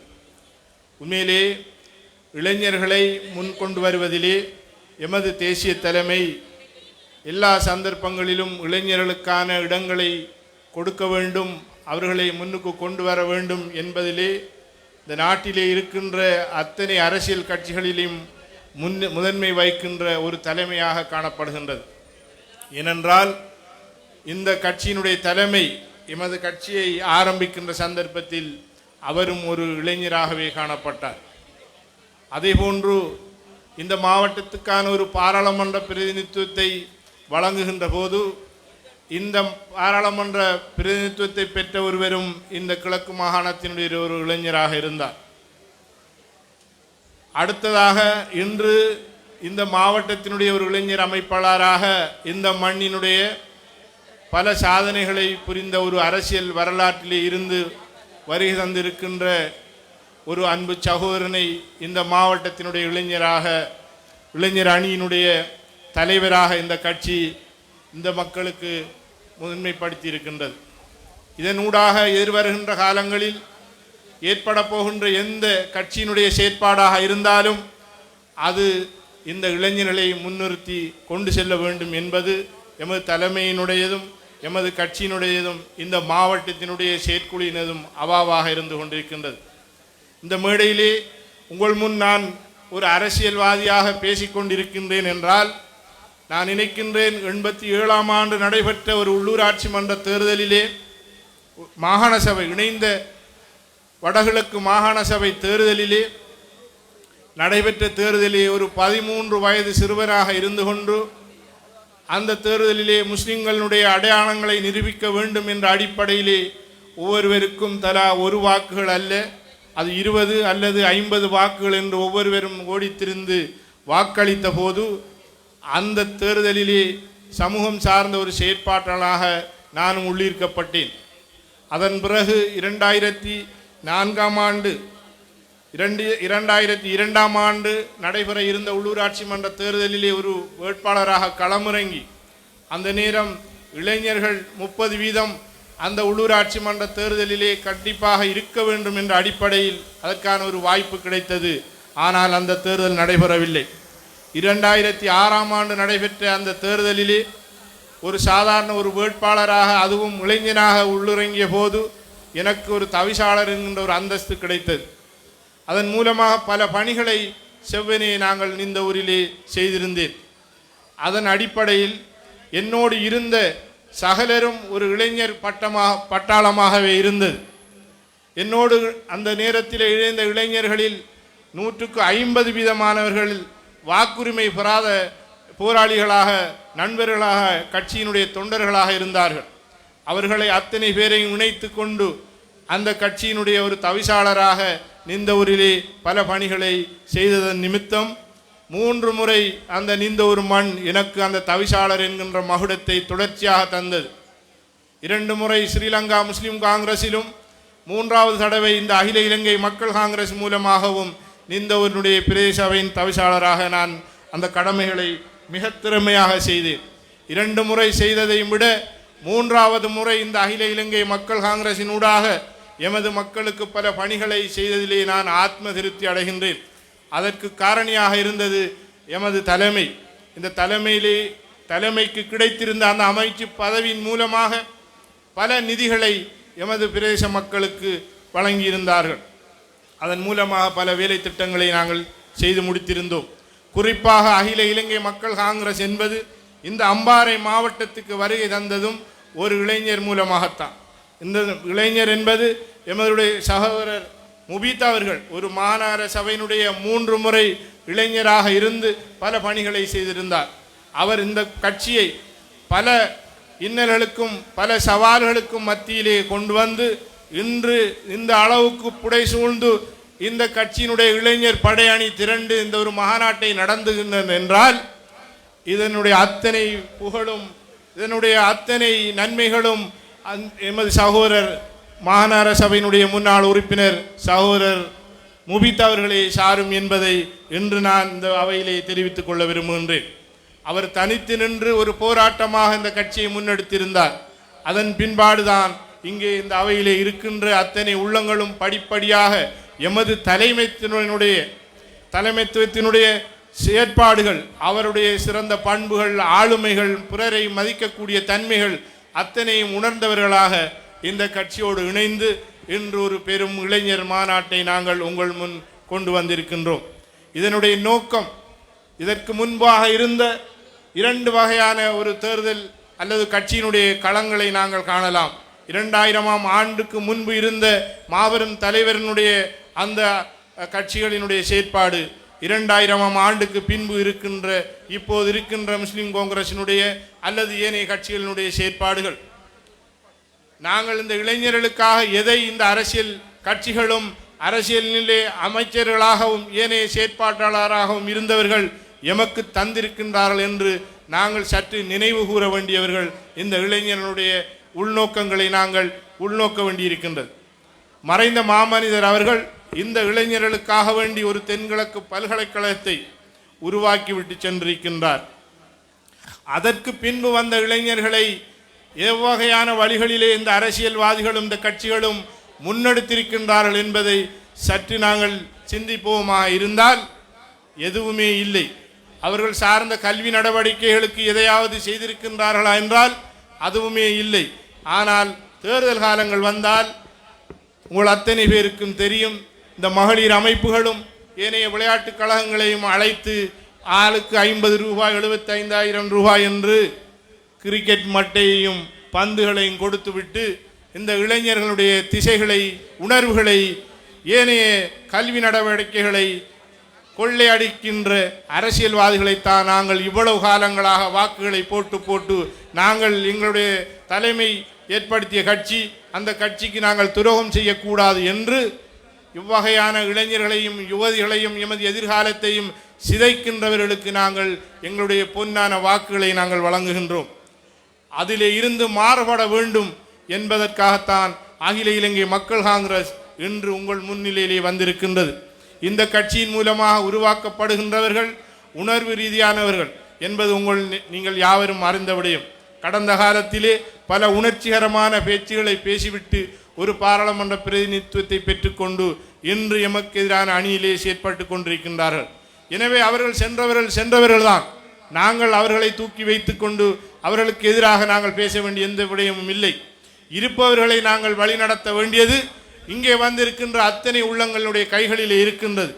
உண்மையிலே இளைஞர்களை முன்கொண்டு வருவதிலே எமது தேசிய தலைமை எல்லா சந்தர்ப்பங்களிலும் இளைஞர்களுக்கான இடங்களை கொடுக்க வேண்டும், அவர்களை முன்னுக்கு கொண்டு வர வேண்டும் என்பதிலே இந்த நாட்டிலே இருக்கின்ற அத்தனை அரசியல் கட்சிகளிலும் முதன்மை வகிக்கின்ற ஒரு தலைமையாக காணப்படுகின்றது. ஏனென்றால் இந்த கட்சியினுடைய தலைமை எமது கட்சியை ஆரம்பிக்கின்ற சந்தர்ப்பத்தில் அவரும் ஒரு இளைஞராகவே காணப்பட்டார். அதேபோன்று இந்த மாவட்டத்துக்கான ஒரு பாராளுமன்ற பிரதிநிதித்துவத்தை வழங்குகின்ற போது இந்த பாராளுமன்ற பிரதிநிதித்துவத்தை பெற்ற ஒருவரும் இந்த கிழக்கு மாகாணத்தினுடைய ஒரு இளைஞராக இருந்தார். அடுத்ததாக இன்று இந்த மாவட்டத்தினுடைய ஒரு இளைஞர் அமைப்பாளராக இந்த மண்ணினுடைய பல சாதனைகளை புரிந்த ஒரு அரசியல் வரலாற்றிலே இருந்து வருகை தந்திருக்கின்ற ஒரு அன்பு சகோதரனை இந்த மாவட்டத்தினுடைய இளைஞர் அணியினுடைய தலைவராக இந்த கட்சி இந்த மக்களுக்கு முதன்மைப்படுத்தி இருக்கின்றது. இதனூடாக எதிர்வருகின்ற காலங்களில் ஏற்பட போகின்ற எந்த கட்சியினுடைய செயற்பாடாக இருந்தாலும் அது இந்த இளைஞர்களை முன்னிறுத்தி கொண்டு செல்ல வேண்டும் என்பது எமது தலைமையினுடையதும் எமது கட்சியினுடையதும் இந்த மாவட்டத்தினுடைய செயற்குழுவினதும் அவாவாக இருந்து கொண்டிருக்கின்றது. இந்த மேடையிலே உங்கள் முன் நான் ஒரு அரசியல்வாதியாக பேசிக்கொண்டிருக்கின்றேன் என்றால் நான் நினைக்கின்றேன் 87ஆம் ஆண்டு நடைபெற்ற ஒரு உள்ளூராட்சி மன்ற தேர்தலிலே மாகாண சபை இணைந்த வடகிழக்கு மாகாண சபை தேர்தலிலே நடைபெற்ற தேர்தலிலே ஒரு 13 வயது சிறுவராக இருந்து கொண்டு அந்த தேர்தலிலே முஸ்லிம்களுடைய அடையாளங்களை நிரூபிக்க வேண்டும் என்ற அடிப்படையிலே ஒவ்வொருவருக்கும் தலா 1 வாக்குகள் அல்ல அது 20 அல்லது 50 வாக்குகள் என்று ஒவ்வொருவரும் ஓடித்திருந்து வாக்களித்த போது அந்த தேர்தலிலே சமூகம் சார்ந்த ஒரு செயற்பாட்டாளராக நானும் உள்ளீர்க்கப்பட்டேன். அதன் பிறகு 2004ஆம் ஆண்டு 2002ஆம் ஆண்டு நடைபெற இருந்த உள்ளூராட்சி மன்ற தேர்தலிலே ஒரு வேட்பாளராக களமிறங்கி அந்த நேரம் இளைஞர்கள் 30% அந்த உள்ளூராட்சி மன்ற தேர்தலிலே கண்டிப்பாக இருக்க வேண்டும் என்ற அடிப்படையில் அதற்கான ஒரு வாய்ப்பு கிடைத்தது. ஆனால் அந்த தேர்தல் நடைபெறவில்லை. 2006ஆம் ஆண்டு நடைபெற்ற அந்த தேர்தலிலே ஒரு சாதாரண ஒரு வேட்பாளராக அதுவும் இளைஞனாக உள்ளிறங்கிய போது எனக்கு ஒரு தவிசாளர் என்கின்ற ஒரு அந்தஸ்து கிடைத்தது. அதன் மூலமாக பல பணிகளை செவ்வனே நாங்கள் இந்த ஊரிலே செய்திருந்தேன். அதன் அடிப்படையில் என்னோடு இருந்த சகலரும் ஒரு இளைஞர் பட்டாளமாகவே இருந்தது. என்னோடு அந்த நேரத்தில் இணைந்த இளைஞர்களில் 150% வாக்குரிமை பெறாத போராளிகளாக நண்பர்களாக கட்சியினுடைய தொண்டர்களாக இருந்தார்கள். அவர்களை அத்தனை பேரையும் இணைத்து கொண்டு அந்த கட்சியினுடைய ஒரு தவிசாளராக நிந்தவூரிலே பல பணிகளை செய்ததன் நிமித்தம் 3 முறை அந்த நிந்தவூர் மண் எனக்கு அந்த தவிசாளர் என்கின்ற மகுடத்தை தொடர்ச்சியாக தந்தது. 2 முறை ஸ்ரீலங்கா முஸ்லிம் காங்கிரஸிலும் 3வது தடவை இந்த அகில இலங்கை மக்கள் காங்கிரஸ் மூலமாகவும் நிந்தவூரினுடைய பிரதேச சபையின் தவிசாளராக நான் அந்த கடமைகளை மிக திறமையாக செய்தேன். 2 முறை செய்ததை விட 3வது முறை இந்த அகில இலங்கை மக்கள் காங்கிரசினூடாக எமது மக்களுக்கு பல பணிகளை செய்ததிலே நான் ஆத்ம திருப்தி அடைகின்றேன். அதற்கு காரணியாக இருந்தது எமது தலைமை. இந்த தலைமைக்கு கிடைத்திருந்த அந்த அமைச்சு பதவியின் மூலமாக பல நிதிகளை எமது பிரதேச மக்களுக்கு வழங்கியிருந்தார்கள். அதன் மூலமாக பல வேலை திட்டங்களை நாங்கள் செய்து முடித்திருந்தோம். குறிப்பாக அகில இலங்கை மக்கள் காங்கிரஸ் என்பது இந்த அம்பாறை மாவட்டத்துக்கு வருகை தந்ததும் ஒரு இளைஞர் மூலமாகத்தான். இந்த இளைஞர் என்பது எமதுடைய சகோதரர் முபீத் அவர்கள் ஒரு மாநகர சபையினுடைய 3 முறை இளைஞராக இருந்து பல பணிகளை செய்திருந்தார். அவர் இந்த கட்சியை பல இன்னல்களுக்கும் பல சவால்களுக்கும் மத்தியிலே கொண்டு வந்து இன்று இந்த அளவுக்கு புடை சூழ்ந்து இந்த கட்சியினுடைய இளைஞர் படையணி திரண்டு இந்த ஒரு மாநாட்டை நடந்துகின்றது என்றால் இதனுடைய அத்தனை புகழும் இதனுடைய அத்தனை நன்மைகளும் எமது சகோதரர் மாநகர சபையினுடைய முன்னாள் உறுப்பினர் சகோதரர் முபீத் அவர்களே சாரும் என்பதை இன்று நான் இந்த அவையிலே தெரிவித்துக் கொள்ள விரும்புகின்றேன். அவர் தனித்து நின்று ஒரு போராட்டமாக இந்த கட்சியை முன்னெடுத்திருந்தார். அதன் பின்பாடுதான் இங்கே இந்த அவையிலே இருக்கின்ற அத்தனை உள்ளங்களும் படிப்படியாக எமது தலைமைத்துவத்தினுடைய செயற்பாடுகள் அவருடைய சிறந்த பண்புகள் ஆளுமைகள் பிறரை மதிக்கக்கூடிய தன்மைகள் அத்தனையும் உணர்ந்தவர்களாக இந்த கட்சியோடு இணைந்து இன்று ஒரு பெரும் இளைஞர் மாநாட்டை நாங்கள் உங்கள் முன் கொண்டு வந்திருக்கின்றோம். இதனுடைய நோக்கம் இதற்கு முன்பாக இருந்த 2 வகையான ஒரு தேர்தல் அல்லது கட்சியினுடைய களங்களை நாங்கள் காணலாம். 2000ஆம் ஆண்டுக்கு முன்பு இருந்த மாபெரும் தலைவரினுடைய அந்த கட்சிகளினுடைய செயற்பாடு 2000ஆம் ஆண்டுக்கு பின்பு இருக்கின்ற இப்போது இருக்கின்ற முஸ்லிம் காங்கிரசினுடைய அல்லது ஏனைய கட்சிகளினுடைய செயற்பாடுகள். நாங்கள் இந்த இளைஞர்களுக்காக எதை இந்த அரசியல் கட்சிகளும் அரசியலிலே அமைச்சர்களாகவும் ஏனைய செயற்பாட்டாளராகவும் இருந்தவர்கள் எமக்கு தந்திருக்கின்றார்கள் என்று நாங்கள் சற்று நினைவு கூற வேண்டியவர்கள். இந்த இளைஞர்களுடைய உள்நோக்கங்களை நாங்கள் உள்நோக்க வேண்டியிருக்கின்றது. மறைந்த மாமனிதர் அவர்கள் இந்த இளைஞர்களுக்காக வேண்டி ஒரு தென்கிழக்கு பல்கலைக்கழகத்தை உருவாக்கிவிட்டு சென்றிருக்கின்றார். அதற்கு பின்பு வந்த இளைஞர்களை எவ்வகையான வழிகளிலே இந்த அரசியல்வாதிகளும் இந்த கட்சிகளும் முன்னெடுத்திருக்கின்றார்கள் என்பதை சற்று நாங்கள் சிந்திப்போமாக இருந்தால் எதுவுமே இல்லை. அவர்கள் சார்ந்த கல்வி நடவடிக்கைகளுக்கு எதையாவது செய்திருக்கின்றார்களா என்றால் அதுவுமே இல்லை. ஆனால் தேர்தல் காலங்கள் வந்தால் உங்கள் அத்தனை பேருக்கும் தெரியும், இந்த மகளிர் அமைப்புகளும் ஏனைய விளையாட்டுக் கழகங்களையும் அழைத்து ஆளுக்கு 50 ரூபாய் 75,000 ரூபாய் என்று கிரிக்கெட் மட்டையையும் பந்துகளையும் கொடுத்துவிட்டு இந்த இளைஞர்களுடைய திசைகளை உணர்வுகளை ஏனைய கல்வி நடவடிக்கைகளை கொள்ளையடிக்கின்ற அரசியல்வாதிகளைத்தான் நாங்கள் இவ்வளவு காலங்களாக வாக்குகளை போட்டு நாங்கள் எங்களுடைய தலைமை ஏற்படுத்திய கட்சி அந்த கட்சிக்கு நாங்கள் துரோகம் செய்யக்கூடாது என்று இவ்வகையான இளைஞர்களையும் யுவதிகளையும் எமது எதிர்காலத்தையும் சிதைக்கின்றவர்களுக்கு நாங்கள் எங்களுடைய பொன்னான வாக்குகளை நாங்கள் வழங்குகின்றோம். அதிலே இருந்து மாறுபட வேண்டும் என்பதற்காகத்தான் அகில இலங்கை மக்கள் காங்கிரஸ் இன்று உங்கள் முன்னிலையிலே வந்திருக்கின்றது. இந்த கட்சியின் மூலமாக உருவாக்கப்படுகின்றவர்கள் உணர்வு ரீதியானவர்கள் என்பது நீங்கள் யாவரும் அறிந்த விடயம். கடந்த காலத்திலே பல உணர்ச்சிகரமான பேச்சுகளை பேசிவிட்டு ஒரு பாராளுமன்ற பிரதிநிதித்துவத்தை பெற்றுக்கொண்டு இன்று எமக்கு எதிரான அணியிலே செயற்பட்டு கொண்டிருக்கின்றார்கள். எனவே அவர்கள் சென்றவர்கள் தான். நாங்கள் அவர்களை தூக்கி வைத்துக் கொண்டு அவர்களுக்கு எதிராக நாங்கள் பேச வேண்டிய எந்த விடயமும் இல்லை. இருப்பவர்களை நாங்கள் வழிநடத்த வேண்டியது இங்கே வந்திருக்கின்ற அத்தனை உள்ளங்களுடைய கைகளிலே இருக்கின்றது.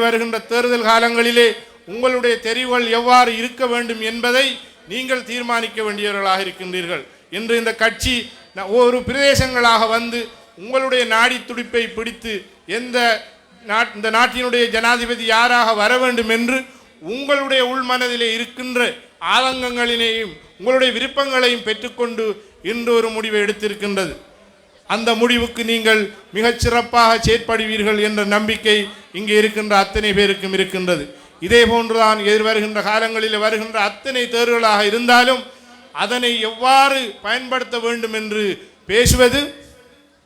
வருகின்ற தேர்தல் காலங்களிலே உங்களுடைய தெரிவுகள் எவ்வாறு இருக்க வேண்டும் என்பதை நீங்கள் தீர்மானிக்க வேண்டியவர்களாக இருக்கின்றீர்கள். இன்று இந்த கட்சி ஒரு பிரதேசங்களாக வந்து உங்களுடைய நாடி துடிப்பை பிடித்து இந்த நாட்டினுடைய ஜனாதிபதி யாராக வர வேண்டும் என்று உங்களுடைய உள்மனதிலே இருக்கின்ற ஆதங்கங்களினையும் உங்களுடைய விருப்பங்களையும் பெற்றுக்கொண்டு இன்று ஒரு முடிவை எடுத்திருக்கின்றது. அந்த முடிவுக்கு நீங்கள் மிகச் சிறப்பாக செயற்படுவீர்கள் என்ற நம்பிக்கை இங்கே இருக்கின்ற அத்தனை பேருக்கும் இருக்கின்றது. இதே போன்றுதான் எதிர்வருகின்ற காலங்களில் வருகின்ற அத்தனை தேர்வுகளாக இருந்தாலும் அதனை எவ்வாறு பயன்படுத்த வேண்டும் என்று பேசுவது,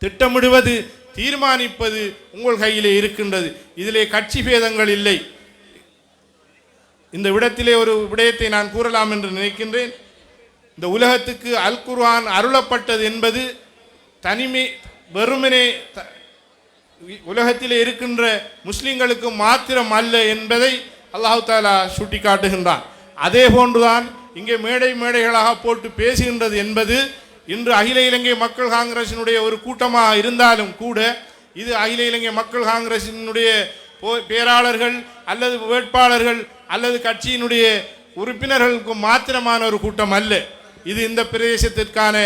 திட்டமிடுவது, தீர்மானிப்பது உங்கள் கையிலே இருக்கின்றது. இதிலே கட்சி பேதங்கள் இல்லை. இந்த விடத்திலே ஒரு விடயத்தை நான் கூறலாம் என்று நினைக்கின்றேன். இந்த உலகத்துக்கு அல் குர்ஆன் அருளப்பட்டது என்பது தனிமை வெறுமனே உலகத்திலே இருக்கின்ற முஸ்லிம்களுக்கு மாத்திரம் அல்ல என்பதை அல்லாஹ் தஆலா சுட்டி காட்டுகின்றான். அதே போன்றுதான் இங்கே மேடைகளாக போட்டு பேசுகின்றது என்பது இன்று அகில இலங்கை மக்கள் காங்கிரசினுடைய ஒரு கூட்டமாக இருந்தாலும் கூட இது அகில இலங்கை மக்கள் காங்கிரசினுடைய பேராளர்கள் அல்லது வேட்பாளர்கள் அல்லது கட்சியினுடைய உறுப்பினர்களுக்கு மாத்திரமான ஒரு கூட்டம் அல்ல. இது இந்த பிரதேசத்திற்கான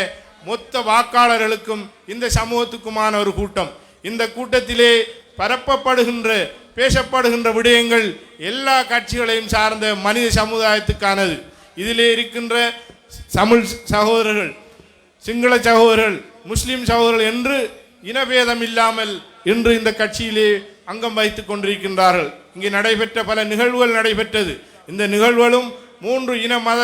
மொத்த வாக்காளர்களுக்கும் இந்த சமூகத்துக்குமான ஒரு கூட்டம். இந்த கூட்டத்திலே பரப்பப்படுகின்ற பேசப்படுகின்ற விடயங்கள் எல்லா கட்சிகளையும் சார்ந்த மனித சமுதாயத்துக்கானது. இதிலே இருக்கின்ற தமிழ் சகோதரர்கள், சிங்கள சகோதரர்கள், முஸ்லிம் சகோதரர்கள் என்று இனபேதம் இல்லாமல் இன்று இந்த கட்சியிலே அங்கம் வகித்துக் கொண்டிருக்கின்றார்கள். இங்கே நடைபெற்ற பல நிகழ்வுகள் நடைபெற்றது. இந்த நிகழ்வுகளும் 3 இன மத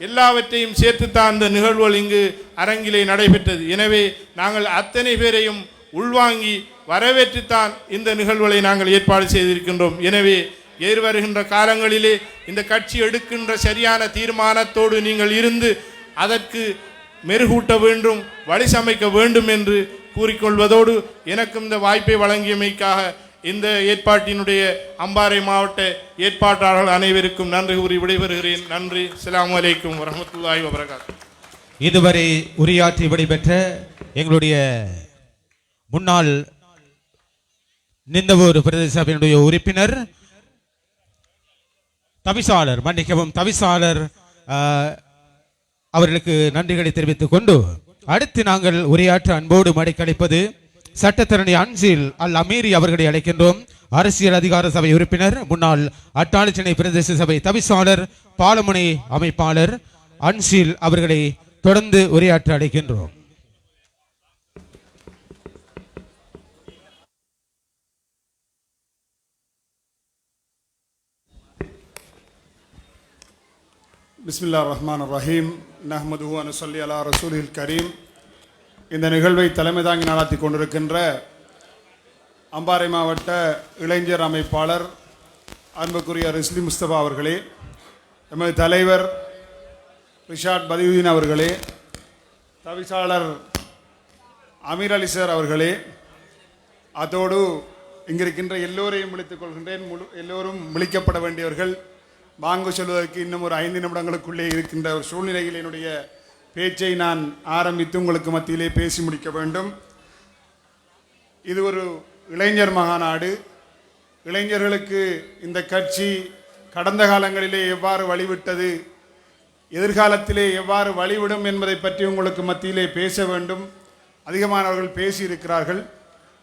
எல்லாவற்றையும் சேர்த்துத்தான் இந்த நிகழ்வுகள் இங்கு அரங்கிலே நடைபெற்றது. எனவே நாங்கள் அத்தனை பேரையும் உள்வாங்கி வரவேற்றுத்தான் இந்த நிகழ்வுகளை நாங்கள் ஏற்பாடு செய்திருக்கின்றோம். எனவே எதிர்வருகின்ற காலங்களிலே இந்த கட்சி எடுக்கின்ற சரியான தீர்மானத்தோடு நீங்கள் இருந்து அதற்கு மெருகூட்ட வேண்டும், வழி சமைக்க வேண்டும் என்று கூறிக்கொள்வதோடு எனக்கும் இந்த வாய்ப்பை வழங்கியமைக்காக இந்த ஏற்பாட்டினுடைய அம்பாறை மாவட்ட ஏற்பாட்டாளர்கள் அனைவருக்கும் நன்றி கூறி விடைபெறுகிறேன். நன்றி. அஸ்ஸலாமு அலைக்கும் வரஹ்மத்துல்லாஹி வபரகாத்துஹு. இதுவரை உரையாற்றி விடைபெற்ற எங்களுடைய முன்னாள் நிந்தவூர் பிரதேச சபையினுடைய உறுப்பினர் தவிசாளர் அவர்களுக்கு நன்றிகளை தெரிவித்துக் கொண்டு அடுத்து நாங்கள் உரையாற்ற அன்போடு மடைக்கழிப்பது சட்டத்தரணி அன்சில் அல் அமீரி அவர்களை அழைக்கின்றோம். அரசியல் அதிகார சபை உறுப்பினர், முன்னாள் அட்டாளி சென்னை பிரதேச சபை தவிசாளர், பாலமுனை அமைப்பாளர் அன்சில் அவர்களை தொடர்ந்து உரையாற்ற அழைக்கின்றோம். பிஸ்மில்லா ரஹ்மான் ரஹீம் நஹ்மதுஹு வ நுஸல்லி அலா ரசூலில் கரீம். இந்த நிகழ்வை தலைமை தாங்கி நடாத்தி கொண்டிருக்கின்ற அம்பாறை மாவட்ட இளைஞர் அமைப்பாளர் அன்புக்குரிய ரிஸ்லி முஸ்தபா அவர்களே, எமது தலைவர் ரிஷாட் பதியுதீன் அவர்களே, தவிசாளர் அமீர் அலி சார் அவர்களே, அதோடு இங்கிருக்கின்ற எல்லோரையும் விழித்துக் கொள்கின்றேன். எல்லோரும் விழிக்கப்பட வேண்டியவர்கள். வாங்க சொல்வதற்கு இன்னும் ஒரு 5 நிமிடங்களுக்குள்ளே இருக்கின்ற ஒரு சூழ்நிலையில் என்னுடைய பேச்சை நான் ஆரம்பித்து உங்களுக்கு மத்தியிலே பேசி முடிக்க வேண்டும். இது ஒரு இளைஞர் மகாநாடு. இளைஞர்களுக்கு இந்த கட்சி கடந்த காலங்களிலே எவ்வாறு வழிவிட்டது, எதிர்காலத்திலே எவ்வாறு வழிவிடும் என்பதை பற்றி உங்களுக்கு மத்தியிலே பேச வேண்டும். அதிகமானவர்கள் பேசியிருக்கிறார்கள்.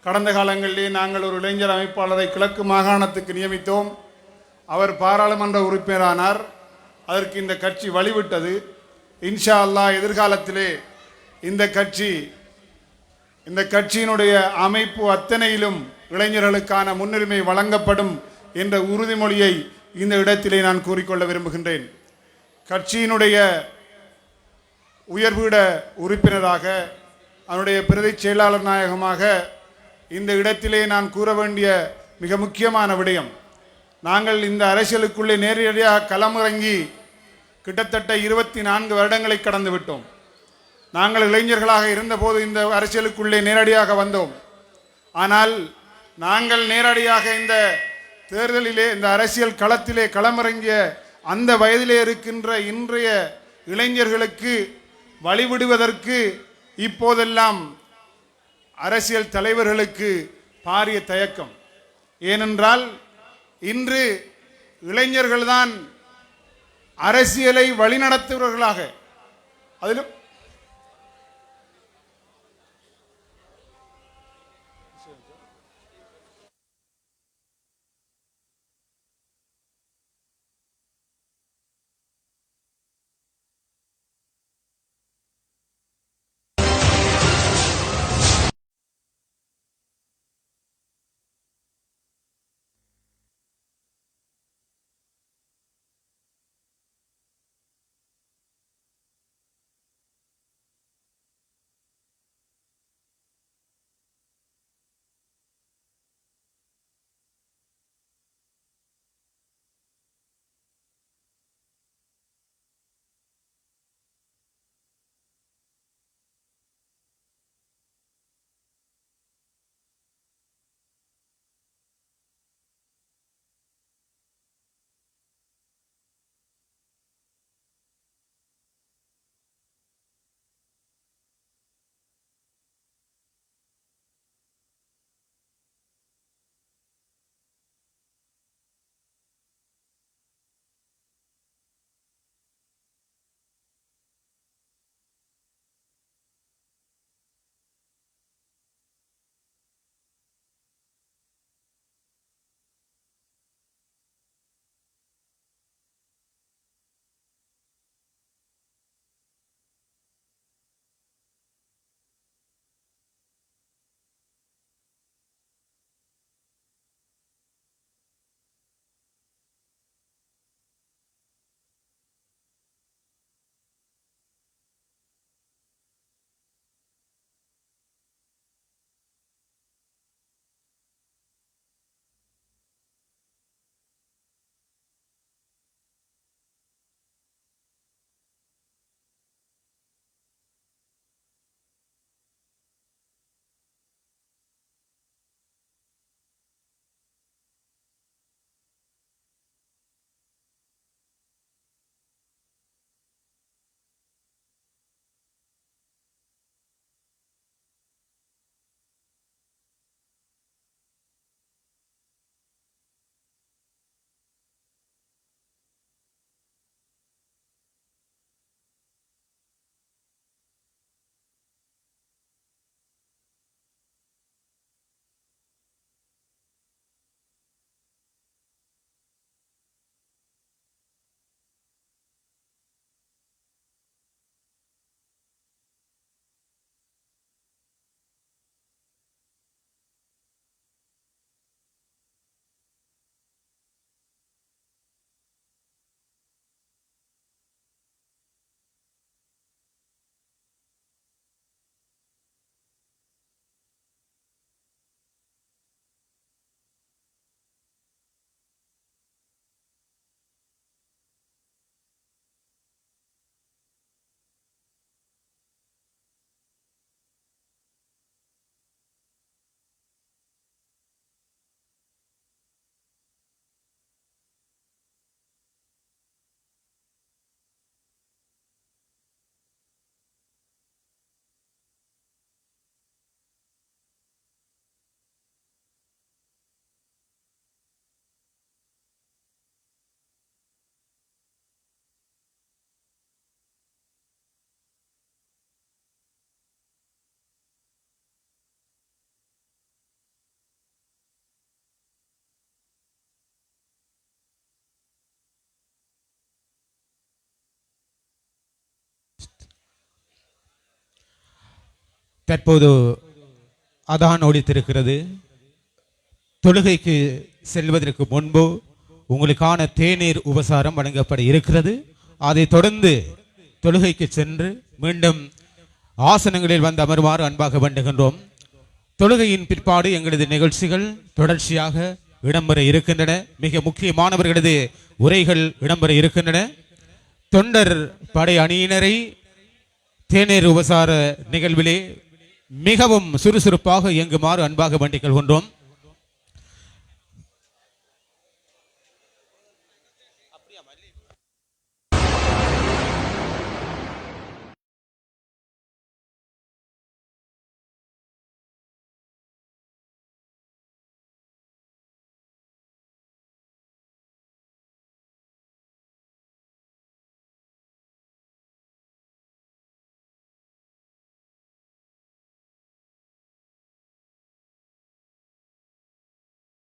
கடந்த காலங்களிலே நாங்கள் ஒரு இளைஞர் அமைப்பாளரை கிழக்கு மாகாணத்துக்கு நியமித்தோம். அவர் பாராளுமன்ற உறுப்பினரானார். அதற்கு இந்த கட்சி வழிவிட்டது. இன்ஷா அல்லாஹ் எதிர்காலத்திலே இந்த கட்சியினுடைய அமைப்பு அத்தனையிலும் இளைஞர்களுக்கான முன்னுரிமை வழங்கப்படும் என்ற உறுதிமொழியை இந்த இடத்திலே நான் கூறிக்கொள்ள விரும்புகின்றேன். கட்சியினுடைய உயர்பீட உறுப்பினராக, அதனுடைய பிரதி செயலாளர் நாயகமாக இந்த இடத்திலே நான் கூற வேண்டிய மிக முக்கியமான விடயம், நாங்கள் இந்த அரசியலுக்குள்ளே நேரடியாக களமிறங்கி கிட்டத்தட்ட 24 வருடங்களை கடந்து விட்டோம். நாங்கள் இளைஞர்களாக இருந்தபோது இந்த அரசியலுக்குள்ளே நேரடியாக வந்தோம். ஆனால் நாங்கள் நேரடியாக இந்த தேர்தலிலே, இந்த அரசியல் களத்திலே களமிறங்கிய அந்த வயதிலே இருக்கின்ற இன்றைய இளைஞர்களுக்கு வழிவிடுவதற்கு இப்போதெல்லாம் அரசியல் தலைவர்களுக்கு பாரிய தயக்கம். ஏனென்றால் இன்று இளைஞர்கள்தான் அரசியலை வழிநடத்துபவர்களாக, அதிலும் தற்போது அதான் ஒலித்திருக்கிறது. தொழுகைக்கு செல்வதற்கு முன்பு உங்களுக்கான தேநீர் உபசாரம் வழங்கப்பட இருக்கிறது. அதைத் தொடர்ந்து தொழுகைக்கு சென்று மீண்டும் ஆசனங்களில் வந்து அமருமாறு அன்பாக வேண்டுகின்றோம். தொழுகையின் பிற்பாடு எங்களது நிகழ்ச்சிகள் தொடர்ச்சியாக இடம்பெற இருக்கின்றன. மிக முக்கியமானவர்களது உரைகள் இடம்பெற இருக்கின்றன. தொண்டர் படை அணியினரை தேநீர் உபசார நிகழ்விலே மிகவும் சுறுசுறுப்பாக இயங்குமாறு அன்பாக வேண்டிக் கொள்கின்றோம்.